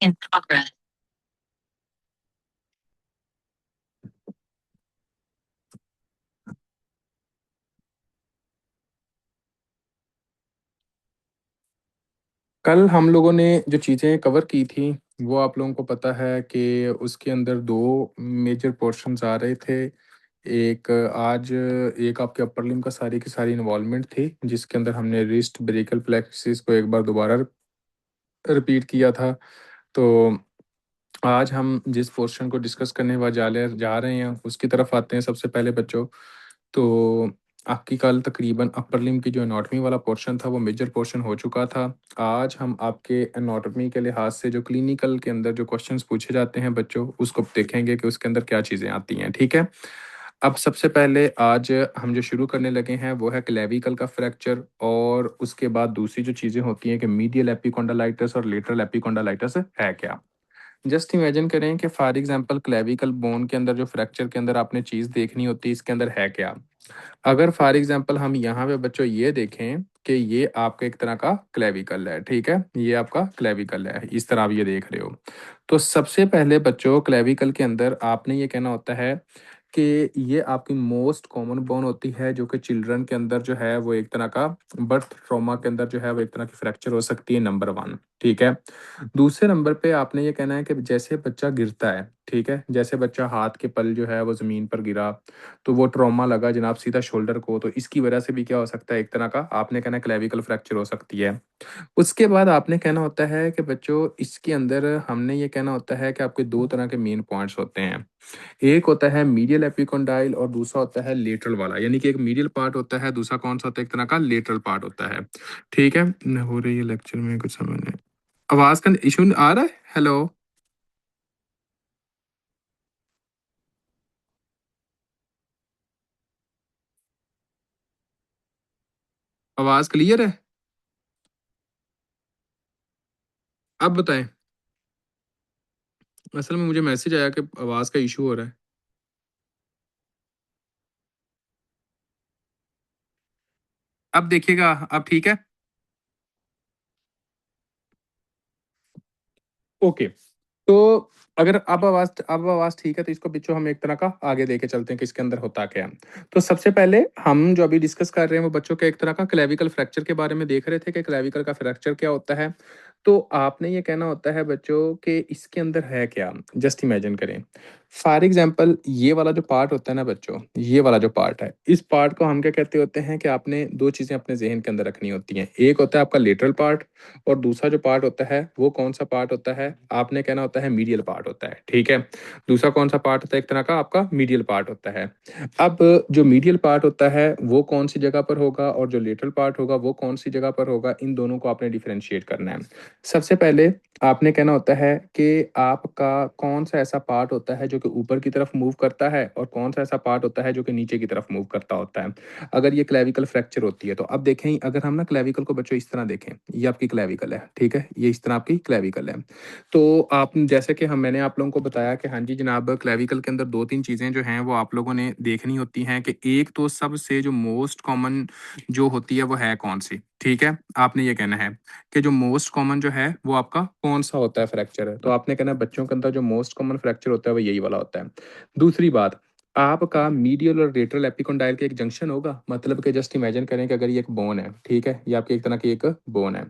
In progress. कल हम लोगों ने जो चीज़ें कवर की थी, वो आप लोगों को पता है कि उसके अंदर 2 मेजर पोर्शंस आ रहे थे। एक आपके अपर लिम्ब का सारी की सारी इन्वॉल्वमेंट थी, जिसके अंदर हमने रिस्ट ब्रेकियल प्लेक्सिस को एक बार दोबारा रिपीट किया था। तो आज हम जिस पोर्शन को डिस्कस करने जा रहे हैं, उसकी तरफ आते हैं सबसे पहले बच्चों। तो आपकी कल तकरीबन अपर लिम्ब की जो एनाटॉमी वाला पोर्शन था, वो मेजर पोर्शन हो चुका था। आज हम आपके एनाटॉमी के लिहाज से जो क्लिनिकल के अंदर जो क्वेश्चंस पूछे जाते हैं बच्चों, उसको देखेंगे कि उसके अंदर क्या चीज़ें आती हैं, ठीक है? अब सबसे पहले आज हम जो शुरू करने लगे हैं, वो है क्लेविकल का फ्रैक्चर, और उसके बाद दूसरी जो चीज़ें होती हैं कि मीडियल एपिकोंडालाइटिस और लेटरल एपिकोंडालाइटिस है क्या? जस्ट इमेजिन करें कि फॉर एग्जांपल क्लेविकल बोन के अंदर जो फ्रैक्चर के अंदर आपने चीज़ देखनी होती है, इसके अंदर है क्या? अगर फॉर एग्जांपल हम यहाँ पे बच्चों ये देखें कि ये आपका एक तरह का क्लेविकल है, ठीक है? ये आपका क्लेविकल है, इस तरह आप ये देख रहे हो। तो सबसे पहले बच्चों क्लेविकल के अंदर आपने ये कहना होता है कि ये आपकी मोस्ट कॉमन बोन होती है, जो कि चिल्ड्रन के अंदर जो है वो एक तरह का बर्थ ट्रॉमा के अंदर जो है वो एक तरह की फ्रैक्चर हो सकती है, नंबर 1, ठीक है? दूसरे नंबर पे आपने ये कहना है कि जैसे बच्चा गिरता है, ठीक है? जैसे बच्चा हाथ के पल जो है वो ज़मीन पर गिरा, तो वो ट्रॉमा लगा जनाब सीधा शोल्डर को, तो इसकी वजह से भी क्या हो सकता है, एक तरह का आपने कहना है क्लेविकल फ्रैक्चर हो सकती है। उसके बाद आपने कहना होता है कि बच्चों इसके अंदर हमने ये कहना होता है कि आपके 2 तरह के मेन पॉइंट्स होते हैं। एक होता है मीडियल एपिकोंडाइल और दूसरा होता है लेटरल वाला, यानी कि एक मीडियल पार्ट होता है, दूसरा कौन सा होता है, एक तरह का लेटरल पार्ट होता है, ठीक है? हो रही है लेक्चर में कुछ समझ नहीं, आवाज का इशू आ रहा है? हेलो, आवाज क्लियर है? अब बताएं। असल में मुझे मैसेज आया कि आवाज का इशू हो रहा है। अब देखिएगा, अब ठीक है? ओके। तो अगर अब आवाज ठीक है, तो इसको बिच्छू हम एक तरह का आगे लेके चलते हैं कि इसके अंदर होता क्या है। तो सबसे पहले हम जो अभी डिस्कस कर रहे हैं वो बच्चों के एक तरह का क्लेविकल फ्रैक्चर के बारे में देख रहे थे कि क्लेविकल का फ्रैक्चर क्या होता है। तो आपने ये कहना होता है बच्चों कि इसके अंदर है क्या। जस्ट इमेजिन करें, फॉर एग्जाम्पल ये वाला जो पार्ट होता है ना बच्चों, ये वाला जो पार्ट है, इस पार्ट को हम क्या कहते होते हैं कि आपने 2 चीजें अपने जहन के अंदर रखनी होती हैं। एक होता है आपका लेटरल पार्ट, और दूसरा जो पार्ट होता है वो कौन सा पार्ट होता है, आपने कहना होता है मीडियल पार्ट होता है, ठीक है? दूसरा कौन सा पार्ट होता है, एक तरह का आपका मीडियल पार्ट होता है। अब जो मीडियल पार्ट होता है वो कौन सी जगह पर होगा, और जो लेटरल पार्ट होगा वो कौन सी जगह पर होगा, इन दोनों को आपने डिफरेंशिएट करना है। सबसे पहले आपने कहना होता है कि आपका कौन सा ऐसा पार्ट होता है जो कि ऊपर की तरफ मूव करता है, और कौन सा ऐसा पार्ट होता है जो कि नीचे की तरफ मूव करता होता है, अगर ये क्लेविकल फ्रैक्चर होती है तो। अब देखें, अगर हम ना क्लेविकल को बच्चों इस तरह देखें, ये आपकी क्लेविकल है, ठीक है? ये इस तरह आपकी क्लेविकल है। तो आप जैसे कि हम मैंने आप लोगों को बताया कि हाँ जी जनाब, क्लेविकल के अंदर 2-3 चीज़ें जो हैं वो आप लोगों ने देखनी होती हैं कि एक तो सबसे जो मोस्ट कॉमन जो होती है वो है कौन सी, ठीक है? आपने ये कहना है कि जो मोस्ट कॉमन जो है वो आपका कौन सा होता है फ्रैक्चर है, तो आपने कहना है बच्चों के अंदर जो मोस्ट कॉमन फ्रैक्चर होता है वो यही वाला होता है। दूसरी बात, आपका मीडियल और लेटरल एपिकोंडाइल के एक जंक्शन होगा, मतलब कि जस्ट इमेजिन करें कि अगर ये एक बोन है, ठीक है? ये आपकी एक तरह की एक बोन है।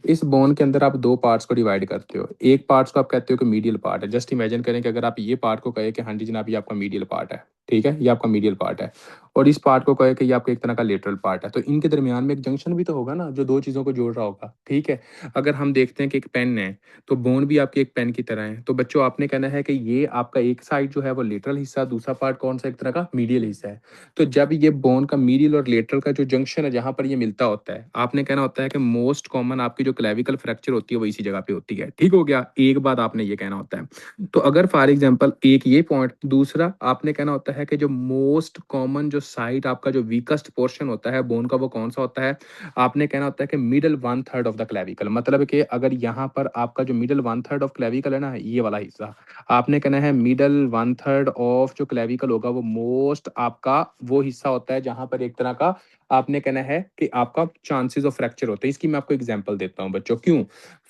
इस बोन के अंदर आप 2 पार्ट्स को डिवाइड करते हो। एक पार्ट्स को आप कहते हो कि मीडियल पार्ट है। जस्ट इमेजिन करें कि अगर आप ये पार्ट को कहे कि हाँ जी जनाब ये आपका मीडियल पार्ट है, ठीक है? ये आपका मीडियल पार्ट है, और इस पार्ट को कहे कि ये आपका एक तरह का लेटरल पार्ट है, तो इनके दरमियान में एक जंक्शन भी तो होगा ना, जो 2 चीज़ों को जोड़ रहा होगा, ठीक है? अगर हम देखते हैं कि एक पेन है, तो बोन भी आपकी एक पेन की तरह है। तो बच्चों आपने कहना है कि ये आपका एक साइड जो है वो लेटरल हिस्सा, दूसरा पार्ट कौन सा, एक तरह का मीडियल हिस्सा है। तो जब ये बोन का मीडियल और लेटरल का जो जंक्शन है, जहां पर ये मिलता होता है, आपने कहना होता है कि मोस्ट कॉमन आपकी जो क्लेविकल फ्रैक्चर होती है वो इसी जगह पे होती है। ठीक हो गया? एक बात आपने ये कहना होता है। तो अगर फॉर एग्जाम्पल एक ये पॉइंट, दूसरा आपने कहना होता है कि जो मोस्ट कॉमन जो जो साइड आपका जो वीकेस्ट पोर्शन होता है बोन का वो कौन सा होता है? आपने कहना होता है कि मिडल 1/3 ऑफ द क्लेविकल, मतलब कि अगर यहाँ पर आपका जो मिडल 1/3 ऑफ क्लेविकल है ना, ये वाला हिस्सा, आपने कहना है मिडल 1/3 ऑफ जो क्लेविकल होगा वो मोस्ट आपका वो हिस्सा होता है जहाँ पर एक तरह का आपने कहना है कि आपका चांसेस ऑफ फ्रैक्चर होते हैं। इसकी मैं आपको एग्जांपल देता हूँ बच्चों, क्यों?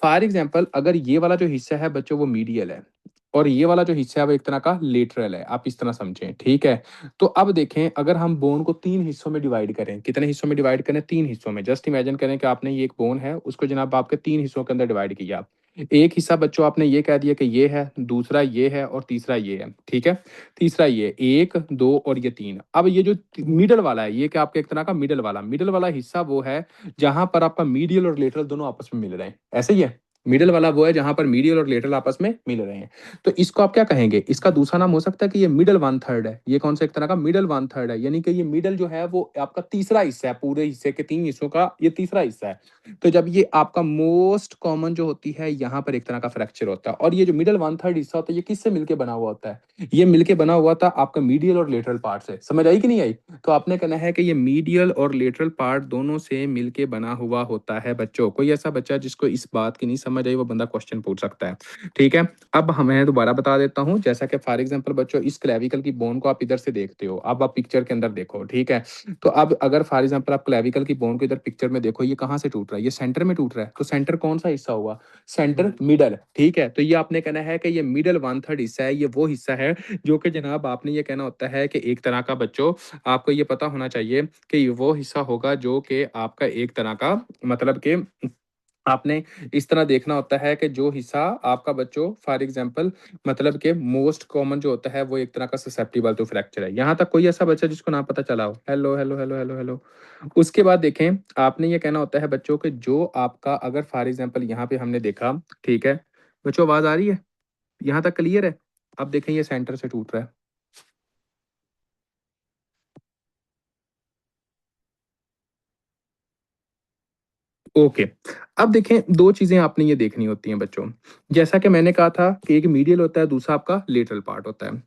फॉर एग्जांपल अगर ये वाला जो हिस्सा है बच्चों वो मीडियल है और ये वाला जो हिस्सा है वो एक तरह का लेटरल है, आप इस तरह समझें, ठीक है? तो अब देखें, अगर हम बोन को 3 हिस्सों में डिवाइड करें, कितने हिस्सों में डिवाइड करें? 3 हिस्सों में। जस्ट इमेजिन करें कि आपने ये एक बोन है, उसको जनाब आपके 3 हिस्सों के अंदर डिवाइड किया। एक हिस्सा बच्चों आपने ये कह दिया कि ये है, दूसरा ये है और तीसरा ये है, ठीक है? तीसरा ये 1, 2 और ये 3। अब ये जो मिडल वाला है, ये क्या आपका एक तरह का मिडल वाला हिस्सा वो है जहाँ पर आपका मीडियल और लेटरल दोनों आपस में मिल रहे हैं। ऐसे ही है? मिडल वाला वो है जहाँ पर मीडियल और लेटरल आपस में मिल रहे हैं। तो इसको आप क्या कहेंगे? इसका दूसरा नाम हो सकता है कि ये मिडल 1/3 है। ये कौन सा एक तरह का मिडल 1/3 है, यानी कि ये मिडल जो है वो आपका तीसरा हिस्सा है, पूरे हिस्से के 3 हिस्सों का ये तीसरा हिस्सा है। तो जब ये आपका मोस्ट कॉमन जो होती है यहाँ पर एक तरह का फ्रैक्चर होता है, और ये जो मिडल 1/3 हिस्सा होता है ये किससे मिलके बना हुआ होता है? ये मिलके बना हुआ था आपका मीडियल और लेटरल पार्ट से। समझ आई कि नहीं आई? तो आपने कहना है कि ये मीडियल और लेटरल पार्ट दोनों से मिलके बना हुआ होता है बच्चों। कोई ऐसा बच्चा जिसको इस बात की नहीं समझ आई, वो बंदा क्वेश्चन पूछ सकता है, ठीक है? अब मैं दोबारा बता देता हूँ, जैसा कि फॉर एग्जांपल बच्चों इस क्लेविकल की बोन को आप इधर से देखते हो, अब आप पिक्चर के अंदर देखो, ठीक है? तो अब अगर फॉर एग्जांपल आप क्लेविकल की बोन को इधर पिक्चर में देखो, ये कहाँ से टूट रहा है? ये सेंटर में टूट रहा है। तो सेंटर कौन सा हिस्सा हुआ? सेंटर मिडल, ठीक है? तो ये आपने कहना है कि ये मिडल 1/3 हिस्सा है, ये वो हिस्सा है जो कि जनाब आपने ये कहना होता है कि एक तरह का बच्चों आपको ये पता होना चाहिए कि ये वो हिस्सा होगा जो कि आपका एक तरह का मतलब कि आपने इस तरह देखना होता है कि जो हिस्सा आपका बच्चों फॉर एग्जांपल मतलब कि मोस्ट कॉमन जो होता है वो एक तरह का ससेप्टिबल टू फ्रैक्चर है। यहाँ तक कोई ऐसा बच्चा जिसको ना पता चला हो? Hello hello hello hello hello. उसके बाद देखें, आपने ये कहना होता है बच्चों कि जो आपका अगर फॉर एग्जांपल यहाँ पे हमने देखा, ठीक है बच्चों, आवाज आ रही है? यहाँ तक क्लियर है? अब देखें ये सेंटर से टूट रहा है। ओके। अब देखें, दो चीजें आपने ये देखनी होती हैं बच्चों। जैसा कि मैंने कहा था कि एक मीडियल होता है, दूसरा आपका लेटरल पार्ट होता है।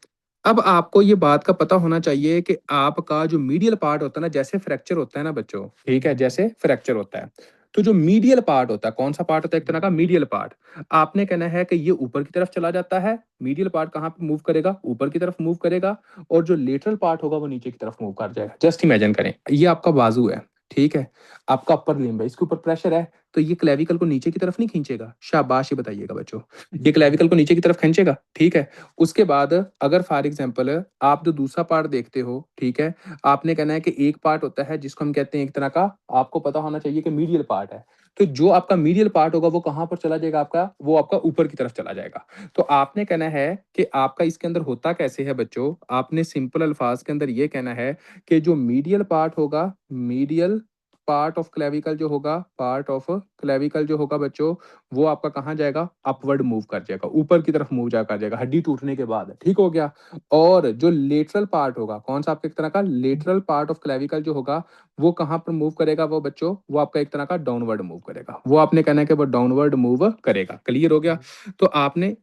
अब आपको ये बात का पता होना चाहिए कि आपका जो मीडियल पार्ट होता है ना, जैसे फ्रैक्चर होता है ना बच्चों, ठीक है, जैसे फ्रैक्चर होता है, तो जो मीडियल पार्ट होता है, कौन सा पार्ट होता है? एक तरह का मीडियल पार्ट। आपने कहना है कि ये ऊपर की तरफ चला जाता है। मीडियल पार्ट कहाँ पे मूव करेगा? ऊपर की तरफ मूव करेगा। और जो लेटरल पार्ट होगा वो नीचे की तरफ मूव कर जाएगा। जस्ट इमेजिन करें, ये आपका बाजू है, ठीक है? आपका अपर लिम्ब है, इसके ऊपर प्रेशर है, तो ये क्लेविकल को नीचे की तरफ नहीं खींचेगा? शाबाश, ये बताइएगा बच्चों, ये क्लेविकल को नीचे की तरफ खींचेगा, ठीक है? उसके बाद अगर फॉर एग्जांपल आप जो दूसरा पार्ट देखते हो, ठीक है, आपने कहना है कि एक पार्ट होता है जिसको हम कहते हैं एक तरह का, आपको पता होना चाहिए कि मीडियल पार्ट है। तो जो आपका मीडियल पार्ट होगा वो कहां पर चला जाएगा? आपका वो आपका ऊपर की तरफ चला जाएगा। तो आपने कहना है कि आपका इसके अंदर होता कैसे है बच्चों? आपने सिंपल अल्फाज के अंदर ये कहना है कि जो मीडियल पार्ट होगा, मीडियल पार्ट ऑफ क्लेविकल जो होगा, पार्ट ऑफ क्लेविकल जो होगा बच्चों, वो आपका कहाँ जाएगा? अपवर्ड मूव कर जाएगा, ऊपर की तरफ मूव जा कर जाएगा हड्डी टूटने के बाद, ठीक हो गया? और जो लेटरल पार्ट होगा, कौन सा आपका एक तरह का लेटरल पार्ट ऑफ क्लेविकल जो होगा, वो कहाँ पर मूव करेगा वो बच्चों? वो आपका एक तरह का डाउनवर्ड मूव करेगा। वो आपने कहना है कि वो डाउनवर्ड मूव करेगा। क्लियर हो गया? तो आपने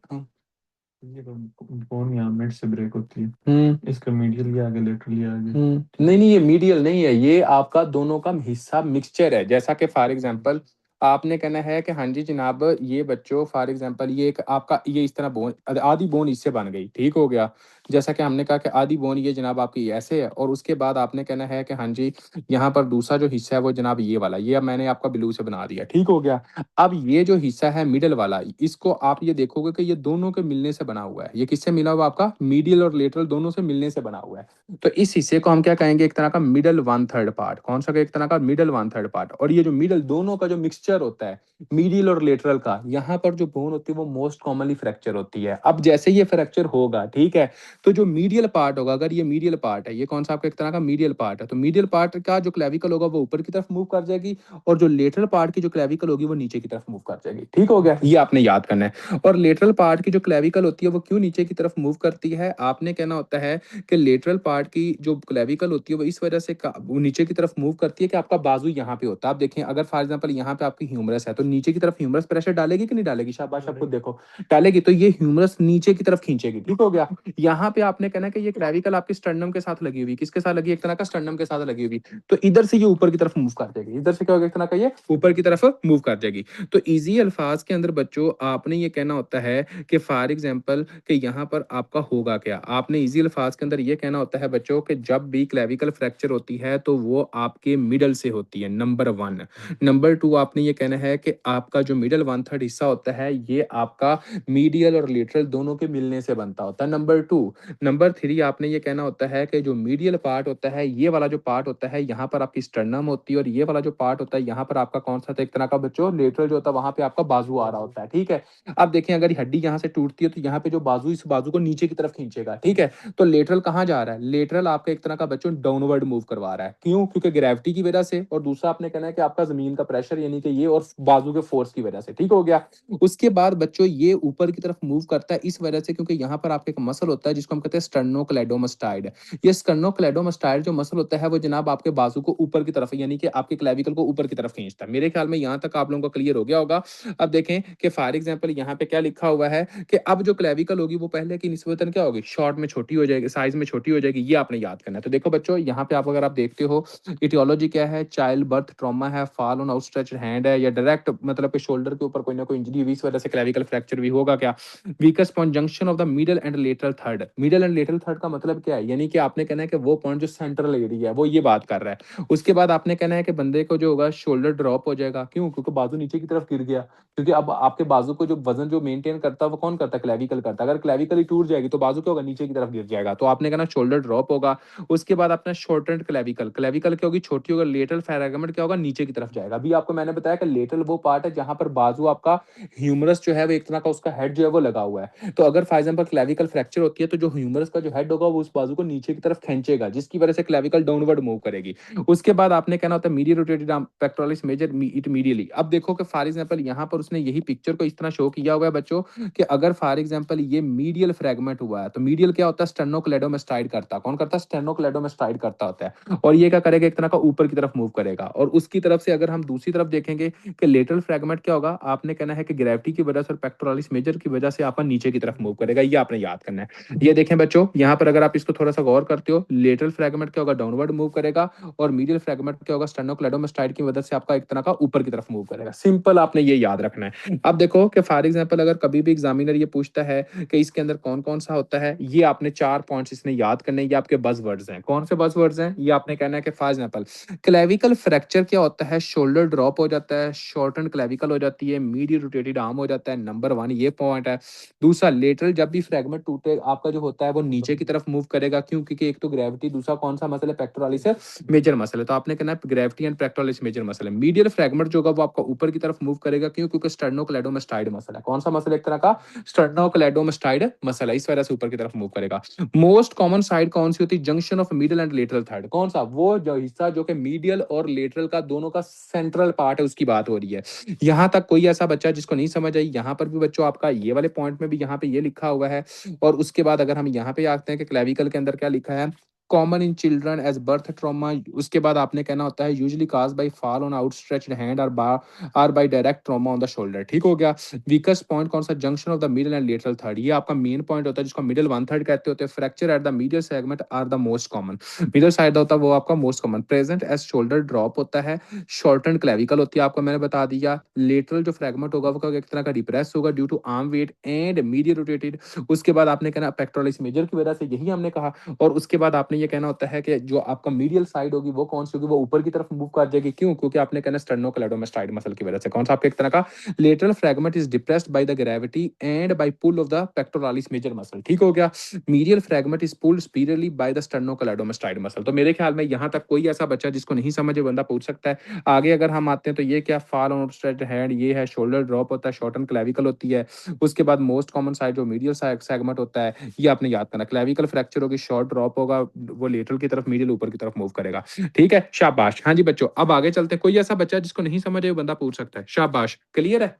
ये बोन यहाँ मिड से ब्रेक होती है, इसका मीडियल ये आगे लेटरल ये आगे। नहीं नहीं, ये मीडियल नहीं है, ये आपका दोनों का हिस्सा मिक्सचर है। जैसा कि फॉर एग्जांपल आपने कहना है कि हाँ जी जनाब, ये बच्चों फॉर एग्जांपल ये एक आपका ये इस तरह बोन, आधी बोन इससे बन गई, ठीक हो गया? जैसा कि हमने कहा कि आधी बोन ये जनाब आपकी ऐसे है, और उसके बाद आपने कहना है कि हाँ जी यहाँ पर दूसरा जो हिस्सा है वो जनाब ये वाला, ये अब मैंने आपका ब्लू से बना दिया, ठीक हो गया? अब ये जो हिस्सा है मिडल वाला, इसको आप ये देखोगे कि ये दोनों के मिलने से बना हुआ है। ये किससे मिला हुआ? आपका मीडियल और लेटरल दोनों से मिलने से बना हुआ है। तो इस हिस्से को हम क्या कहेंगे? एक तरह का मिडल 1/3 पार्ट। कौन सा? एक तरह का मिडल 1/3 पार्ट। और ये जो मिडल दोनों का जो मिक्सचर होता है, मीडियल और लेटरल का, यहाँ पर जो बोन होती है वो मोस्ट कॉमनली फ्रैक्चर होती है। अब जैसे ये फ्रैक्चर होगा, ठीक है, तो जो मीडियल पार्ट होगा, अगर ये मीडियल पार्ट है, ये कौन सा आपका एक तरह का मीडियल पार्ट है, तो मीडियल पार्ट का जो क्लेविकल होगा वो ऊपर की तरफ मूव कर जाएगी, और जो लेटरल पार्ट की जो क्लेविकल होगी वो नीचे की तरफ मूव कर जाएगी, ठीक हो गया? ये आपने याद करना है। और लेटरल पार्ट की जो क्लेविकल होती है वो क्यों नीचे की तरफ मूव करती है? आपने कहना होता है कि लेटरल पार्ट की जो क्लेविकल होती है वो इस वजह से वो नीचे की तरफ मूव करती है कि आपका बाजू यहाँ पे होता है। आप देखें, अगर फॉर एग्जांपल यहाँ पे आपके आपकी ह्यूमरस है, तो नीचे की तरफ ह्यूमरस प्रेशर डालेगी कि नहीं डालेगी? शाबाश, आप खुद देखो, डालेगी। तो ये ह्यूमरस नीचे की तरफ खींचेगी, ठीक हो गया। यहाँ पे आपने कहना है कि ये क्लेविकल आपकी स्टर्नम के साथ लगी हुई, किसके साथ लगी? एक तरह का स्टर्नम के साथ लगी हुई। तो इधर से ये ऊपर की तरफ मूव कर जाएगी, इधर से क्या होगा, एक तरह का ये ऊपर की तरफ मूव कर जाएगी। तो इजी अल्फाज के अंदर बच्चों आपने ये कहना होता है कि फॉर एग्जाम्पल कि यहाँ पर आपका होगा क्या। आपने इजी अल्फाज के अंदर ये कहना होता है बच्चों कि जब भी क्लेविकल फ्रैक्चर होती है तो वो आपके मिडल से होती है, नंबर वन। नंबर टू, आपने ये कहना है कि आपका जो मिडल वन थर्ड हिस्सा होता है ये आपका मीडियल और लेटरल दोनों के मिलने से बनता होता है, नंबर टू। नंबर थ्री, आपने ये कहना होता है कि जो मीडियल पार्ट होता है, ये वाला जो पार्ट होता है यहाँ पर आपकी स्टर्नम होती है, और ये वाला जो पार्ट होता है यहाँ पर आपका कौन सा था, एक तरह का बच्चों लेटरल जो होता है, वहां पे आपका बाजू आ रहा होता है, ठीक है। अब देखें, अगर हड्डी यहाँ से टूटती है तो यहाँ पे जो बाजू, इस बाजू को नीचे की तरफ खींचेगा, ठीक है। तो लेटरल कहाँ जा रहा है? लेटरल आपका एक तरह का बच्चों डाउनवर्ड मूव करवा रहा है, क्यों? क्योंकि ग्रेविटी की वजह से, और दूसरा आपने कहना है कि आपका जमीन का प्रेशर यानी कि ये, और बाजू के फोर्स की वजह से, ठीक हो गया। उसके बाद बच्चों ये ऊपर की तरफ मूव करता है इस वजह से क्योंकि यहाँ पर आपका एक मसल होता है जिसको हम कहते हैं स्टर्नोक्लेडोमास्टाइड। ये स्टर्नोक्लेडोमास्टाइड जो मसल होता है वो जनाब आपके बाजू को ऊपर की तरफ यानी कि आपके क्लेविकल को ऊपर की तरफ खींचता है। मेरे ख्याल में यहाँ तक आप लोगों को क्लियर हो गया होगा। अब देखें कि फॉर एग्जाम्पल यहाँ पे क्या लिखा हुआ है कि अब जो क्लेविकल होगी वो पहले की निस्बतन क्या होगी, शॉर्ट में छोटी हो जाएगी, साइज में छोटी हो जाएगी, ये आपने याद करना है। तो देखो बच्चों, यहाँ पे आप अगर आप देखते हो इटियोलॉजी क्या है, चाइल्ड बर्थ ट्रॉमा है, फॉल ऑन आउटस्ट्रेच्ड हैंड है, या डायरेक्ट मतलब कि शोल्डर के ऊपर कोई ना कोई इंजरी हुई, इस वजह से क्लेविकल फ्रैक्चर भी होगा क्या। Weakest point junction of the middle and lateral third. Middle and lateral third का मतलब क्या है, यानी कि आपने कहना है कि वो पॉइंट जो सेंट्रल एरिया है वो ये बात कर रहा है। उसके बाद आपने कहना है कि बंदे को जो होगा शोल्डर ड्रॉप हो जाएगा, क्यों? क्योंकि बाजू नीचे की तरफ गिर गया, क्योंकि अब आपके बाजू को जो वजन जो मेंटेन करता है वो कौन करता है? क्लेविकल करता है। अगर क्लेविकल ही टूट जाएगी तो बाजू क्या होगा, नीचे की तरफ गिर जाएगा। तो आपने कहना शोल्डर ड्रॉप होगा। उसके बाद अपना शॉर्टेंड क्लेविकल, क्लेविकल क्या होगी, छोटी होगा। लेटरल फ्रैगमेंट क्या होगा, नीचे की तरफ जाएगा। अभी आपको मैंने बताया कि लेटरल वो पार्ट है जहां पर बाजू आपका ह्यूमरस जो है वो एक तरह का उसका हेड जो है वो लगा हुआ है। तो अगर फॉर एग्जांपल क्लेविकल फ्रैक्चर होती है तो जो ह्यूमरस का जो हेड होगा वो उस बाजू को नीचे की तरफ खींचेगा, जिसकी वजह से क्लेविकल डाउनवर्ड मूव करेगी। उसके बाद आपने कहना होता है medial rotated arm pectoralis measure it medially. अब देखो कि फॉर एग्जांपल यहाँ पर उसने यही पिक्चर को इस तरह शो किया हुआ है बच्चों कि अगर फॉर एग्जांपल ये मीडियल फ्रैगमेंट हुआ है तो मीडियल क्या होता है, स्टेनोक्लेडोमास्टाइड करता है। कौन करता है? स्टेनोक्लेडोमास्टाइड करता होता है। और ये क्या करेगा, एक तरह का ऊपर की तरफ मूव करेगा। और उसकी तरफ से अगर हम दूसरी तरफ देखेंगे कि लेटरल फ्रैगमेंट क्या होगा, आपने कहना है कि ग्रेविटी की वजह से और पेक्टोरलिस मेजर की वजह से आपका नीचे की तरफ मूव करेगा, ये आपने याद करना है। ये देखें बच्चों, यहाँ पर अगर आप इसको थोड़ा सा गौर करते हो, लेटरल फ्रैगमेंट क्या होगा, डाउनवर्ड मूव करेगा, और मीडियल फ्रैगमेंट क्या होगा, स्टेनोक्लेडोमास्टाइड की वजह से आपका एक तरह का ऊपर की तरफ मूव करेगा। सिंपल, आपने ये याद रखना है। अब देखो कि फॉर एग्जांपल अगर कभी भी एग्जामिनर ये पूछता है कि इसके अंदर कौन कौन सा होता है, ये आपने चार पॉइंट्स इसने याद करने हैं। ये आपके बज़वर्ड्स हैं। कौन से बज़वर्ड्स हैं? ये आपने कहना है कि फॉर एग्जांपल क्लेविकल फ्रैक्चर क्या होता है, शोल्डर ड्रॉप हो जाता है, शॉर्टन क्लेविकल हो जाती है, मीडियल रोटेटेड आर्म हो जाता है, नंबर वन ये पॉइंट है। दूसरा, लेटरल जब भी फ्रैगमेंट टूटे आपका जो होता है वो नीचे की तरफ मूव करेगा, क्यों? क्योंकि एक तो ग्रेविटी, दूसरा कौन सा मसल है, पेक्टोरलिस मेजर मसल है। तो आपने कहना है gravity and pectoralis major muscle है। मीडियल फ्रैगमेंट जो होगा वो आपका ऊपर की तरफ मूव करेगा, क्यों? क्योंकि स्टर्नोक्लेडोमास्टाइड मसल है। कौन सा मसल, एक तरह का स्टर्नोक्लेडोमास्टाइड मसल है, इस वजह से ऊपर की तरफ मूव करेगा। मोस्ट कॉमन साइड कौन सी होती है? Junction of middle and lateral third. कौन सा? वो जो हिस्सा जो कि मीडियल और लेटरल का दोनों का सेंट्रल पार्ट है, उसकी बात हो रही है। यहां तक कोई ऐसा बच्चा जिसको नहीं समझ आई, यहाँ पर भी बच्चों आपका ये वाले पॉइंट में भी यहाँ पे ये लिखा हुआ है। और उसके बाद अगर हम यहाँ पे आते हैं कि क्लेविकल के अंदर क्या लिखा है, common in children as birth trauma. उसके बाद आपने कहना होता है usually caused by fall on outstretched hand और by direct trauma on the shoulder, ठीक हो गया। वीकेस्ट पॉइंट कौन सा? Junction of the middle and lateral third, ये आपका मेन पॉइंट होता है जिसको मिडल वन थर्ड कहते होते हैं। Fracture at the medial segment are the most common. Middle side होता है वो आपका most common. Present as shoulder drop होता है, शॉर्टन क्लेविकल होती है, आपको मैंने बता दिया। लेटरल जो फ्रैगमेंट होगा वो एक तरह का डिप्रेस होगा due to arm weight and medial rotated. उसके बाद आपने कहना पेक्टोरलिस मेजर की वजह से, यही हमने कहा। और उसके बाद आपने ये कहना होता है कि जो आपका मीडियल साइड होगी वो कौन सी होगी, वो ऊपर की तरफ मूव कर जाएगी, क्यों? क्योंकि आपने कहना स्टर्नोक्लेडोमास्टाइड मसल की वजह से। कौन सा? आपका एक तरह का lateral fragment is depressed by the gravity and by pull of the pectoralis major muscle, ठीक हो गया। Medial fragment is pulled superiorly by the sternocleidomastoid muscle. तो मेरे ख्याल में यहाँ तक कोई ऐसा बच्चा जिसको नहीं समझे बंदा पूछ सकता है। आगे अगर हम आते हैं तो ये क्या, फॉल ऑन आउटस्ट्रेच्ड हैंड, ये है शोल्डर ड्रॉप होता है, शॉर्टन क्लेविकल होती है। उसके बाद मोस्ट कॉमन साइड जो मीडियल सेगमेंट होता है, ये आपने याद करना। क्लेविकल फ्रैक्चर होगी, शॉर्ट ड्रॉप होगा, वो लेटरल की तरफ, मीडियल ऊपर की तरफ मूव करेगा, ठीक है। शाबाश। हाँ जी बच्चों, अब आगे चलते हैं। कोई ऐसा बच्चा जिसको नहीं समझे वो बंदा पूछ सकता है। शाबाश, क्लियर है?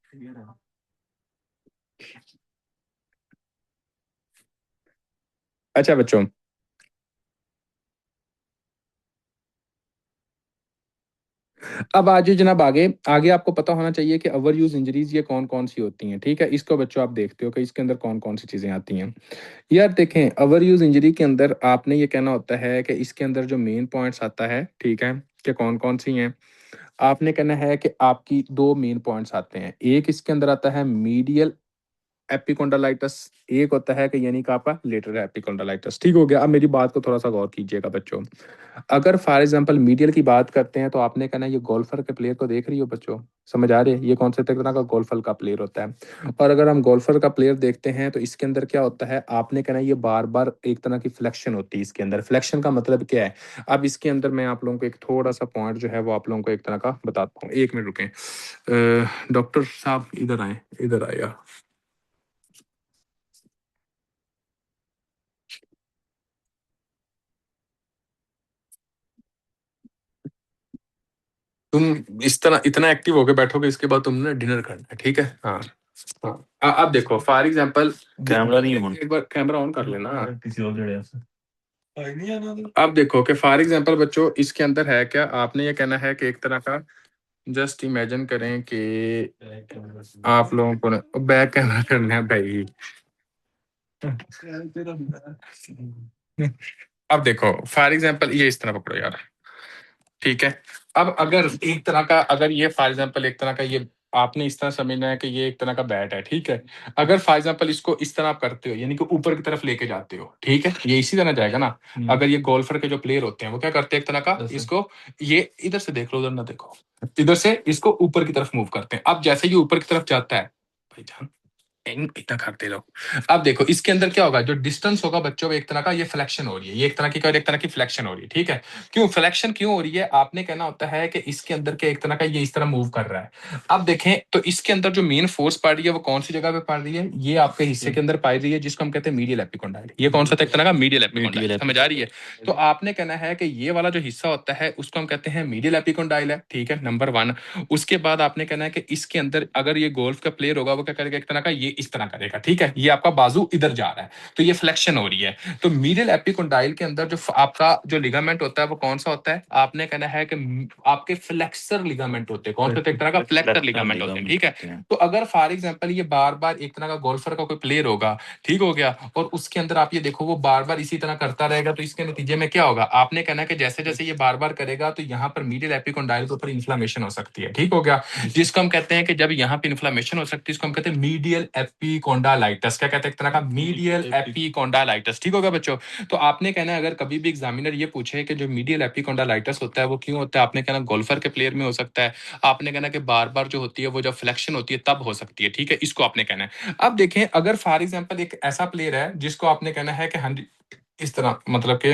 क्लियर है। अच्छा बच्चों, अब आज जनाब आगे आगे आपको पता होना चाहिए कि ओवर यूज इंजरीज ये कौन कौन सी होती हैं, ठीक है। इसको बच्चों आप देखते हो कि इसके अंदर कौन कौन सी चीज़ें आती हैं। यार देखें, ओवर यूज इंजरी के अंदर आपने ये कहना होता है कि इसके अंदर जो मेन पॉइंट्स आता है, ठीक है, कि कौन कौन सी हैं। आपने कहना है कि आपकी दो मेन पॉइंट्स आते हैं। एक इसके अंदर आता है मीडियल एपिकोंडालाइटिस, एक होता है कि यानी कि आपका लेटरल एपिकोंडालाइटिस, ठीक हो गया। अब मेरी बात को थोड़ा सा गौर कीजिएगा बच्चों। अगर फॉर एग्जांपल मीडियल की बात करते हैं तो आपने कहना है ये गोल्फर के प्लेयर को देख रही हो बच्चों, समझ आ रही है, ये कौन से तरह का गोल्फर का प्लेयर होता है। और अगर हम गोल्फर का प्लेयर देखते हैं तो इसके अंदर क्या होता है, आपने कहना है ये बार बार एक तरह की फ्लेक्शन होती है इसके अंदर। फ्लेक्शन का मतलब क्या है, अब इसके अंदर मैं आप लोगों को एक थोड़ा सा पॉइंट जो है वो आप लोगों को एक तरह का बताता हूँ। एक मिनट रुकें, डॉक्टर साहब इधर आए, इधर आए यार। तुम इस तरह इतना एक्टिव होके बैठोगे, इसके बाद तुमने डिनर करना है, ठीक है। हाँ हाँ। अब देखो फॉर एग्जांपल, कैमरा नहीं है एक बार कैमरा ऑन कर लेना। किसी और जगह से। अब देखो कि फॉर एग्जांपल बच्चों इसके अंदर है क्या, आपने ये कहना है कि एक तरह का, जस्ट इमेजिन करें कि आप लोगों को बैक कैमरा करना है भाई। अब देखो फॉर एग्जांपल ये इस तरह पकड़ो यार, ठीक है। अब अगर एक तरह का, अगर ये फॉर एग्जांपल एक तरह का, ये आपने इस तरह समझना है कि ये एक तरह का बैट है, ठीक है। अगर फॉर एग्जांपल इसको इस तरह आप करते हो, यानी कि ऊपर की तरफ लेके जाते हो, ठीक है, ये इसी तरह जाएगा ना। अगर ये गोल्फर के जो प्लेयर होते हैं वो क्या करते हैं, एक तरह का इसको, ये इधर से देख लो, उधर ना देखो, इधर से इसको ऊपर की तरफ मूव करते हैं। अब जैसे ये ऊपर की तरफ जाता है, भाईजान इतना करते रहो। अब देखो इसके अंदर क्या होगा, जो डिस्टेंस होगा बच्चों, एक तरह का ये फ्लेक्शन हो रही है, ये एक तरह की एक तरह की फ्लेक्शन हो रही है, ठीक है। क्यों फ्लेक्शन क्यों हो रही है, आपने कहना होता है कि इसके अंदर के एक तरह का ये इस तरह मूव कर रहा है। अब देखें तो इसके अंदर जो मेन फोर्स पड़ रही है वो कौन सी जगह पे पड़ रही है, ये आपके हिस्से के अंदर पाई रही है, जिसको हम कहते हैं मीडियल एपिकोंडाइल। ये कौन सा था, एक तरह का मीडियल एपिकोंडाइल, समझ आ रही है। तो आपने कहना है कि ये वाला जो हिस्सा होता है उसको हम कहते हैं मीडियल एपिकोंडाइल है, ठीक है, नंबर वन। उसके बाद आपने कहना है कि इसके अंदर अगर ये गोल्फ का प्लेयर होगा वो क्या करेगा, एक तरह का ये इस तरह करेगा, ठीक है। ये आपका बाजू इधर जा रहा है, तो ये फ्लेक्शन हो रही है। तो मीडियल एपिकोंडाइल के अंदर जो आपका जो लिगामेंट होता है वो कौन सा होता है, आपने कहना है कि आपके फ्लेक्सर लिगामेंट होते हैं। कौन सा, एक तरह का फ्लेक्सर लिगामेंट होते हैं, ठीक है। तो अगर फॉर एग्जांपल ये बार बार एक तरह का गोल्फर का कोई प्लेयर होगा, ठीक हो गया, और उसके अंदर आप ये देखो वो बार बार इसी तरह करता रहेगा, तो इसके नतीजे में क्या होगा, आपने कहना है कि जैसे जैसे ये बार बार करेगा तो यहाँ पर मीडियल एपिकोंडाइल के ऊपर इन्फ्लेमेशन हो सकती है, ठीक हो गया। जिसको हम कहते हैं कि जब यहाँ पे इन्फ्लेमेशन हो सकती है इसको हम कहते हैं मीडियल एपिकोंडालाइटिस। क्या कहते हैं, एक तरह का मीडियल एपिकोंडालाइटिस, ठीक होगा बच्चों। तो आपने कहना है अगर कभी भी एग्जामिनर ये पूछे कि जो मीडियल एपिकोंडालाइटिस होता है वो क्यों होता है, आपने कहना गोल्फर के प्लेयर में हो सकता है। आपने कहना कि बार बार जो होती है वो जब फ्लेक्शन होती है तब हो सकती है, ठीक है, इसको आपने कहना है। अब देखें अगर फॉर एग्जाम्पल एक ऐसा प्लेयर है जिसको आपने कहना है कि हाँ इस तरह, मतलब कि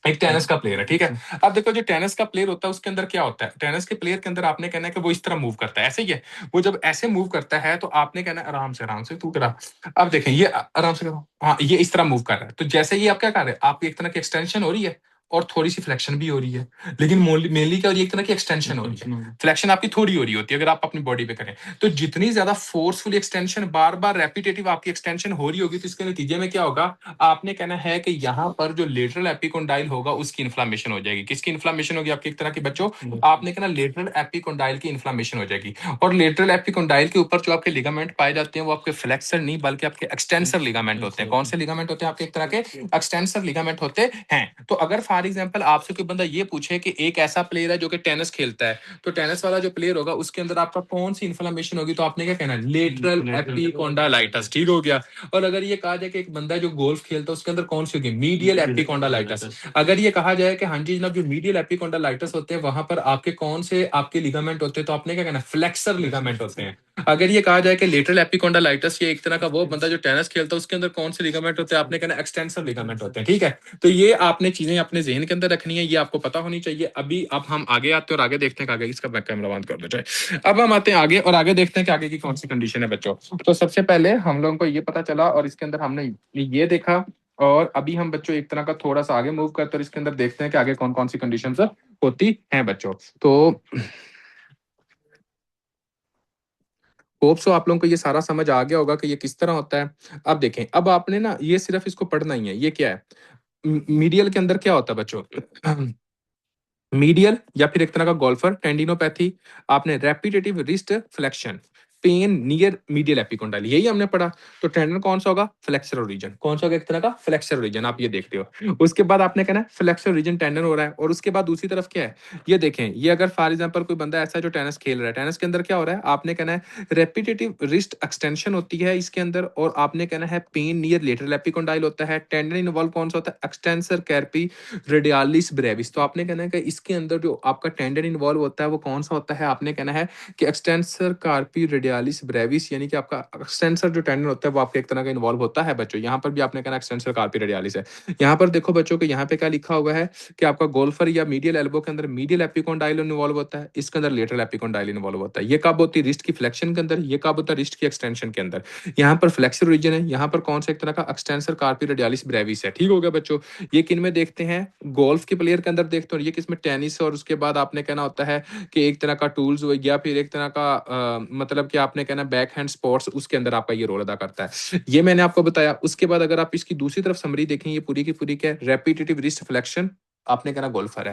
एक टेनिस का प्लेयर है, ठीक है। अब देखो जो टेनिस का प्लेयर होता है उसके अंदर क्या होता है, टेनिस के प्लेयर के अंदर आपने कहना है कि वो इस तरह मूव करता है, ऐसे ही है। वो जब ऐसे मूव करता है तो आपने कहना है आराम से तू करा। अब देखें ये आराम से करो, हाँ ये इस तरह मूव कर रहा है, तो जैसे ही आप क्या कर रहे हैं, आपकी एक तरह की एक्सटेंशन हो रही है और थोड़ी सी फ्लेक्शन भी हो रही है। लेकिन मेनली क्या हो रही है, एक तरह की एक्सटेंशन हो रही है, फ्लेक्शन आपकी थोड़ी हो रही होती है अगर आप अपनी बॉडी पे करें। तो जितनी ज्यादा फोर्सफुल एक्सटेंशन, बार बार रेपिटेटिव आपकी एक्सटेंशन हो रही होगी, तो इसके नतीजे में क्या होगा, आपने कहना है कि यहाँ पर जो लेटरल एपिकोंडाइल होगा उसकी इन्फ्लामेशन हो जाएगी। किसकी इन्फ्लामेशन होगी, आपकी एक तरह की बच्चों, आपने कहना लेटरल एपिकोंडाइल की इन्फ्लामेशन हो जाएगी। और लेटरल एपिकोंडाइल के ऊपर जो आपके लिगामेंट पाए जाते हैं वो आपके फ्लेक्सर नहीं बल्कि आपके एक्सटेंसर लिगामेंट होते हैं। कौन से लिगामेंट होते हैं, आपके एक तरह के एक्सटेंसर लिगामेंट होते हैं। तो अगर फॉर एग्जांपल आपसे कोई बंदा ये पूछे कि एक ऐसा प्लेयर है जो कि टेनिस खेलता है, तो टेनिस वाला जो प्लेयर होगा उसके अंदर आपका कौन सी इन्फ्लामेशन होगी, तो आपने क्या कहना है, लेटरल एपिकोंडालाइटिस, ठीक हो गया। और अगर ये कहा जाए कि एक बंदा जो गोल्फ खेलता है उसके अंदर कौन सी होगी, मीडियल एपिकोंडालाइटिस। अगर ये कहा जाए कि हाँ जी जनाब जो मीडियल एपिकोंडालाइटिस होते हैं वहां पर आपके कौन से आपके लिगामेंट होते हैं, तो आपने क्या कहना है, फ्लेक्सर लिगामेंट होते हैं। अगर ये कहा जाए कि लेटरल एपिकोंडालाइटिस ये एक तरह का वो बंदा जो टेनिस खेलता है उसके अंदर कौन से लिगामेंट होते हैं, आपने कहना एक्सटेंसर लिगामेंट होते हैं, ठीक है। तो ये आपने चीजें अपने जहन के अंदर रखनी है, ये आपको पता होनी चाहिए। अभी अब हम आगे आते हैं और आगे देखते हैं कि आगे इसका बैक कैमरा बंद कर दो जाए। अब हम आते हैं आगे और आगे देखते हैं कि आगे की कौन सी कंडीशन है बच्चों। तो सबसे पहले हम लोगों को ये पता चला और इसके अंदर हमने ये देखा, और अभी हम बच्चों एक तरह का थोड़ा सा आगे मूव करते हैं और इसके अंदर देखते हैं कि आगे कौन कौन सी कंडीशन होती हैं बच्चों। तो होप सो आप लोगों को ये सारा समझ आ गया होगा कि ये किस तरह होता है। अब देखें, अब आपने ना ये सिर्फ इसको पढ़ना ही है, ये क्या है, मीडियल के अंदर क्या होता है बच्चों, मीडियल या फिर एक तरह का गोल्फर टेंडिनोपैथी, आपने repetitive wrist flexion, pain near medial epicondyle, यही हमने पढ़ा। तो टेंडन कौन सा होगा? Flexor region. कौन सा होगा? एक तरह का फ्लेक्सर रीजन, आप ये देखते हो। उसके बाद आपने कहना है फ्लेक्सर रीजन टेंडन हो रहा है, और उसके बाद दूसरी तरफ क्या है, ये देखें, ये अगर फॉर एग्जांपल कोई बंदा ऐसा है जो टेनिस खेल रहा है, टेनिस के अंदर क्या हो रहा है, आपने कहना है रेपिटेटिव रिस्ट एक्सटेंशन होती है इसके अंदर, और आपने कहना है पेन नियर लेटरल एपिकोंडाइल होता है। टेंडन इन्वॉल्व कौन सा होता है? Extensor carpi radialis brevis. तो आपने कहना है कि इसके अंदर जो आपका टेंडन इन्वॉल्व होता है वो कौन सा होता है? आपने कहना है कि एक्सटेंसर कार्पी रेडियालिस ब्रेविस, यानी कि आपका एक्सटेंसर जो टेंडन होता है वो आपके एक तरह का इन्वॉल्व होता है बच्चों। यहाँ पर भी आपने कहना एक्सटेंसर कार्पी रेडियालिस है। यहाँ पर देखो बच्चों को यहाँ पे क्या लिखा हुआ है कि आपका गोल्फर या मीडियल एल्बो के अंदर मीडियल एपिकोंडाइल इन्वॉल्व होता है, इसके अंदर लेटरल एपिकोंडाइल इन्वॉल्व होता है। ये कब होती है? रिस्ट की फ्लेक्शन के अंदर, ये कब होता है? रिस्ट की एक्सटेंशन के अंदर। यहाँ पर फ्लेक्सर रीजन है, यहाँ पर कौन सा एक तरह का एक्सटेंसर कार्पी रेडियालिस ब्रेविस है। ठीक हो गया बच्चों। ये किन में देखते हैं? गोल्फ के प्लेयर के अंदर देखते हो, ये किसमें? टेनिस। और उसके बाद आपने कहना होता है कि एक तरह का टूल्स हो गया, फिर एक तरह का मतलब कि आपने कहना बैक हैंड स्पोर्ट्स, उसके अंदर आपका ये रोल अदा करता है। ये मैंने आपको बताया। उसके बाद अगर आप इसकी दूसरी तरफ समरी देखें, ये पूरी की पूरी क्या है? रेपिटेटिव रिस्ट फ्लेक्शन, आपने कहना गोल्फर है।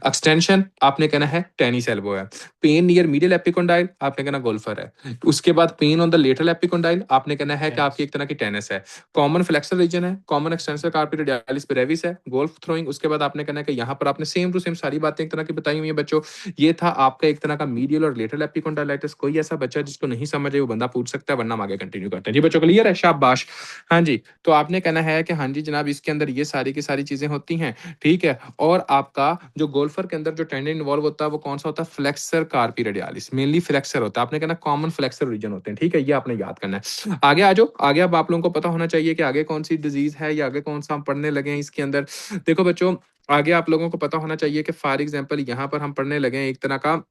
एक्सटेंशन आपने कहना है टेनिस एल्बो है। पेन नियर मीडियल एपिकोंडाइल, आपने कहना गोल्फर है। उसके बाद pain on the lateral epicondyle, आपने कहना है कि आपकी एक तरह की टेनिस है। कॉमन फ्लेक्सर रीजन है, कॉमन एक्सटेंसर कार्पी रेडियालिस ब्रेविस है, गोल्फ थ्रोइंग। उसके बाद आपने कहना है कि यहाँ पर आपने सेम टू सेम सारी बातें एक तरह की बताई हुई है बच्चों। ये था आपका एक तरह का मीडियल और लेटरल एपिकोंडाइलिटिस। कोई ऐसा बच्चा जिसको नहीं समझ है वो बंदा पूछ सकता है, वरना हम आगे कंटिन्यू करते हैं। जी बच्चों क्लियर है? शाबाश। हाँ जी। तो आपने कहना है कि हाँ जी जनाब, इसके अंदर ये सारी की सारी चीजें होती हैं। ठीक है। और आपका जो गोल्फर के अंदर जो टेंडन इन्वॉल्व होता है वो कौन सा होता है? फ्लेक्सर कार्पी रेडियालिस, मेनली फ्लेक्सर होता है। आपने कहना कॉमन फ्लेक्सर रीजन होते हैं। ठीक है, ये आपने याद करना है। आगे आ जाओ। आगे अब आप लोगों को पता होना चाहिए कि आगे कौन सी डिजीज है या आगे कौन सा हम पढ़ने लगे हैं इसके अंदर। देखो बच्चों, आगे आप लोगों को पता होना चाहिए कि फॉर एग्जाम्पल यहाँ पर हम पढ़ने लगे हैं एक तरह का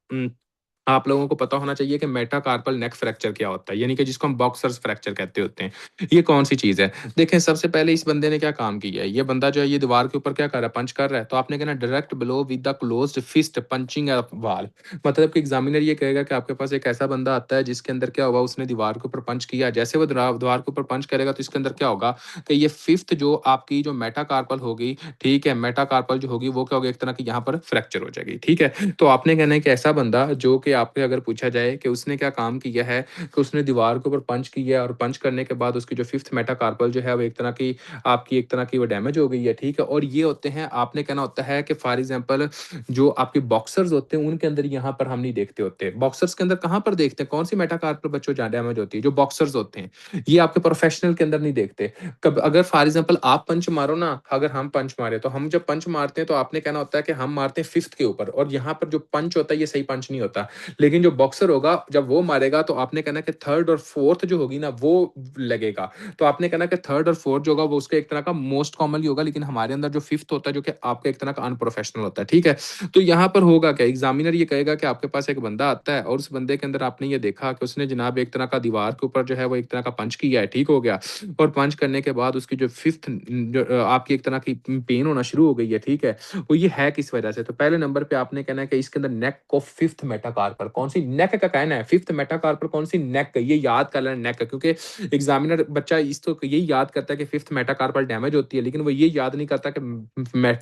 आप लोगों को पता होना चाहिए कि मेटाकार्पल नेक फ्रैक्चर क्या होता है, यानी कि जिसको हम बॉक्सर्स फ्रैक्चर कहते होते हैं। ये कौन सी चीज है? देखें, सबसे पहले इस बंदे ने क्या काम किया है। ये बंदा जो है ये दीवार के ऊपर क्या कर रहा है? पंच कर रहा है। तो आपने कहना direct blow with the closed fist punching a wall. मतलब कि एग्जामिनर ये कहेगा कि आपके पास एक ऐसा बंदा आता है जिसके अंदर क्या होगा, उसने दीवार के ऊपर पंच किया। जैसे वो दीवार के ऊपर पंच करेगा तो इसके अंदर क्या होगा कि ये फिफ्थ जो आपकी जो मेटाकार्पल होगी, ठीक है, मेटाकार्पल जो होगी वो क्या होगी? एक तरह की यहाँ पर फ्रैक्चर हो जाएगी। ठीक है। तो आपने कहना है कि ऐसा बंदा जो कि आपसे अगर पूछा जाए कि उसने क्या काम किया है, कि उसने दीवार के ऊपर पंच किया और पंच करने के बाद उसकी जो फिफ्थ मेटाकार्पल जो है वो एक तरह की आपकी एक तरह की वो डैमेज हो गई है। ठीक है। और ये होते हैं, आपने कहना होता है कि फॉर एग्जाम्पल जो आपके बॉक्सर्स होते हैं उनके अंदर यहाँ पर हम नहीं देखते होते। बॉक्सर्स के अंदर कहाँ पर देखते हैं? कौन सी मेटाकार्पल बच्चों जहाँ डैमेज होती है? जो बॉक्सर्स होते हैं, ये आपके प्रोफेशनल के अंदर नहीं देखते। कब अगर फॉर एग्जाम्पल आप पंच मारो ना, अगर हम पंच मारे तो हम जब पंच मारते हैं तो आपने कहना होता है कि हम मारते हैं फिफ्थ के ऊपर, और यहाँ पर जो पंच होता है ये सही पंच नहीं होता। लेकिन जो बॉक्सर होगा जब वो मारेगा तो आपने कहना कि थर्ड और फोर्थ जो होगी ना वो लगेगा। तो आपने कहना कि थर्ड और फोर्थ जो होगा वो उसका एक तरह का मोस्ट कॉमनली होगा, लेकिन हमारे अंदर जो फिफ्थ होता है जो कि आपका एक तरह का अनप्रोफेशनल होता है। ठीक है। तो यहाँ पर होगा क्या, एग्जामिनर ये कहेगा कि आपके पास एक बंदा आता है और उस बंदे के अंदर आपने ये देखा कि उसने जनाब एक तरह का दीवार के ऊपर जो है वो एक तरह का पंच किया है। ठीक हो गया। और पंच करने के बाद उसकी जो फिफ्थ जो आपकी एक तरह की पेन होना शुरू हो गई है। ठीक है। वो ये है किस वजह से? तो पहले नंबर पे आपने कहना है कि इसके अंदर नेक को फिफ्थ मेटाकार्पल, कौन सी नेक का कहना है? फिफ्थ मेटाकार्पल कौन सी नेक का? ये याद कर लेना नेक का, क्योंकि एग्जामिनर बच्चा इस तो यही याद करता है कि फिफ्थ मेटाकार्पल डैमेज होती है, लेकिन वो ये याद नहीं करता कि